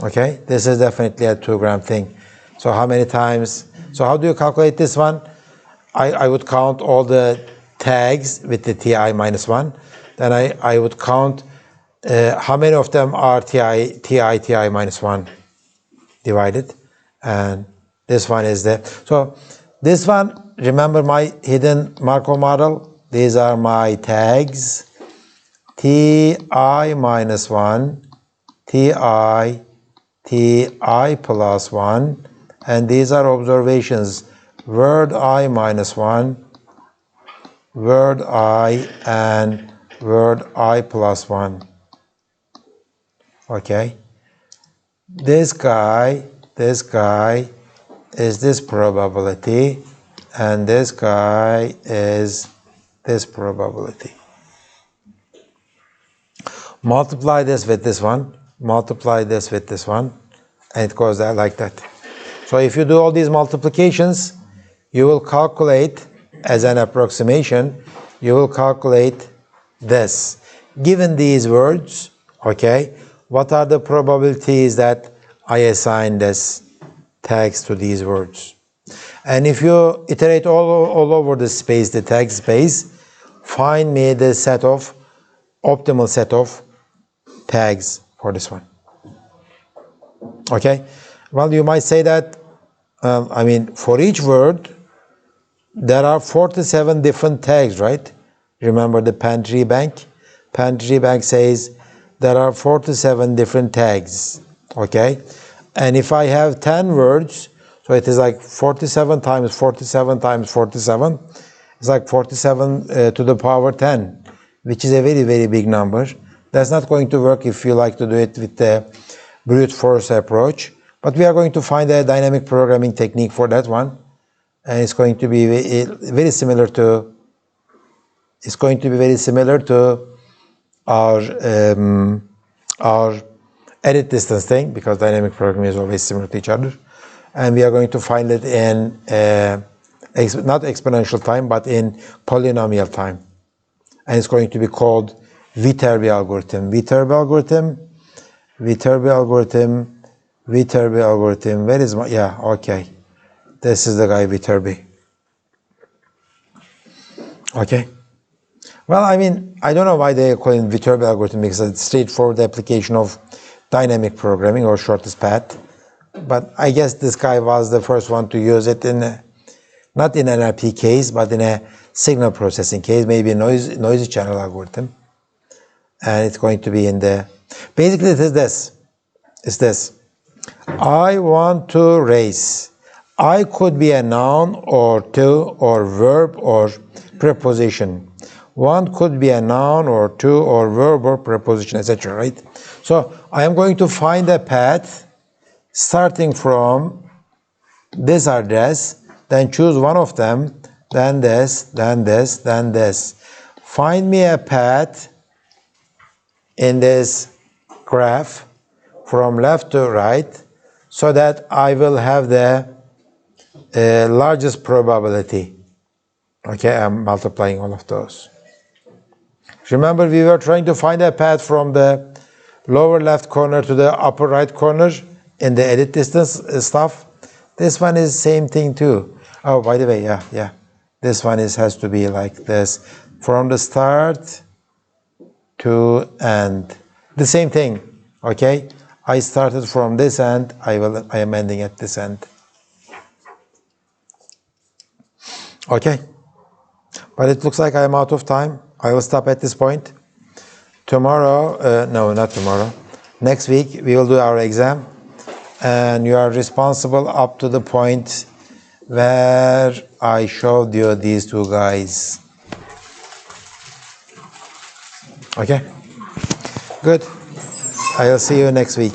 Okay, this is definitely a 2 gram thing. So how many times, so how do you calculate this one? I would count all the tags with the ti minus 1. Then I would count how many of them are ti minus 1 divided. And this one is the, so this one, remember my hidden Markov model? These are my tags, ti minus 1, ti plus 1, and these are observations, word I minus 1, word I, and word I plus 1. Okay? This guy is this probability, and this guy is this probability. Multiply this with this one, multiply this with this one, and it goes there like that. So if you do all these multiplications, you will calculate, as an approximation, you will calculate this. Given these words, okay, what are the probabilities that I assign this tags to these words? And if you iterate all over the space, the tag space, find me the optimal set of tags for this one. Okay? Well, you might say that, for each word, there are 47 different tags, right? Remember the Pantry Bank? Pantry Bank says there are 47 different tags, okay? And if I have 10 words, so it is like 47 times 47 times 47, it's like 47 to the power 10, which is a very, very big number. That's not going to work if you like to do it with the brute force approach, but we are going to find a dynamic programming technique for that one, and it's going to be very similar to our edit distance thing, because dynamic programming is always similar to each other, and we are going to find it in not exponential time, but in polynomial time, and it's going to be called Viterbi algorithm. Viterbi algorithm. Where is my? Yeah, okay. This is the guy Viterbi. Okay. Well, I don't know why they call it Viterbi algorithm, because it's straightforward application of dynamic programming or shortest path. But I guess this guy was the first one to use it not in an NLP case, but in a signal processing case, maybe a noisy channel algorithm. And it's going to be in the, basically it is this. It's this. I want to race. I could be a noun or two or verb or preposition. One could be a noun or two or verb or preposition, etc. Right? So I am going to find a path starting from this address, then choose one of them, then this, then this, then this. Find me a path in this graph from left to right, so that I will have the largest probability. Okay, I'm multiplying all of those. Remember, we were trying to find a path from the lower left corner to the upper right corner in the edit distance stuff. This one is same thing too. Oh, by the way, yeah. This one has to be like this. From the start to end. The same thing, okay? I started from this end, I am ending at this end. Okay? But it looks like I am out of time. I will stop at this point. Tomorrow, no, not tomorrow. Next week, we will do our exam. And you are responsible up to the point where I showed you these two guys. Okay? Good. I will see you next week.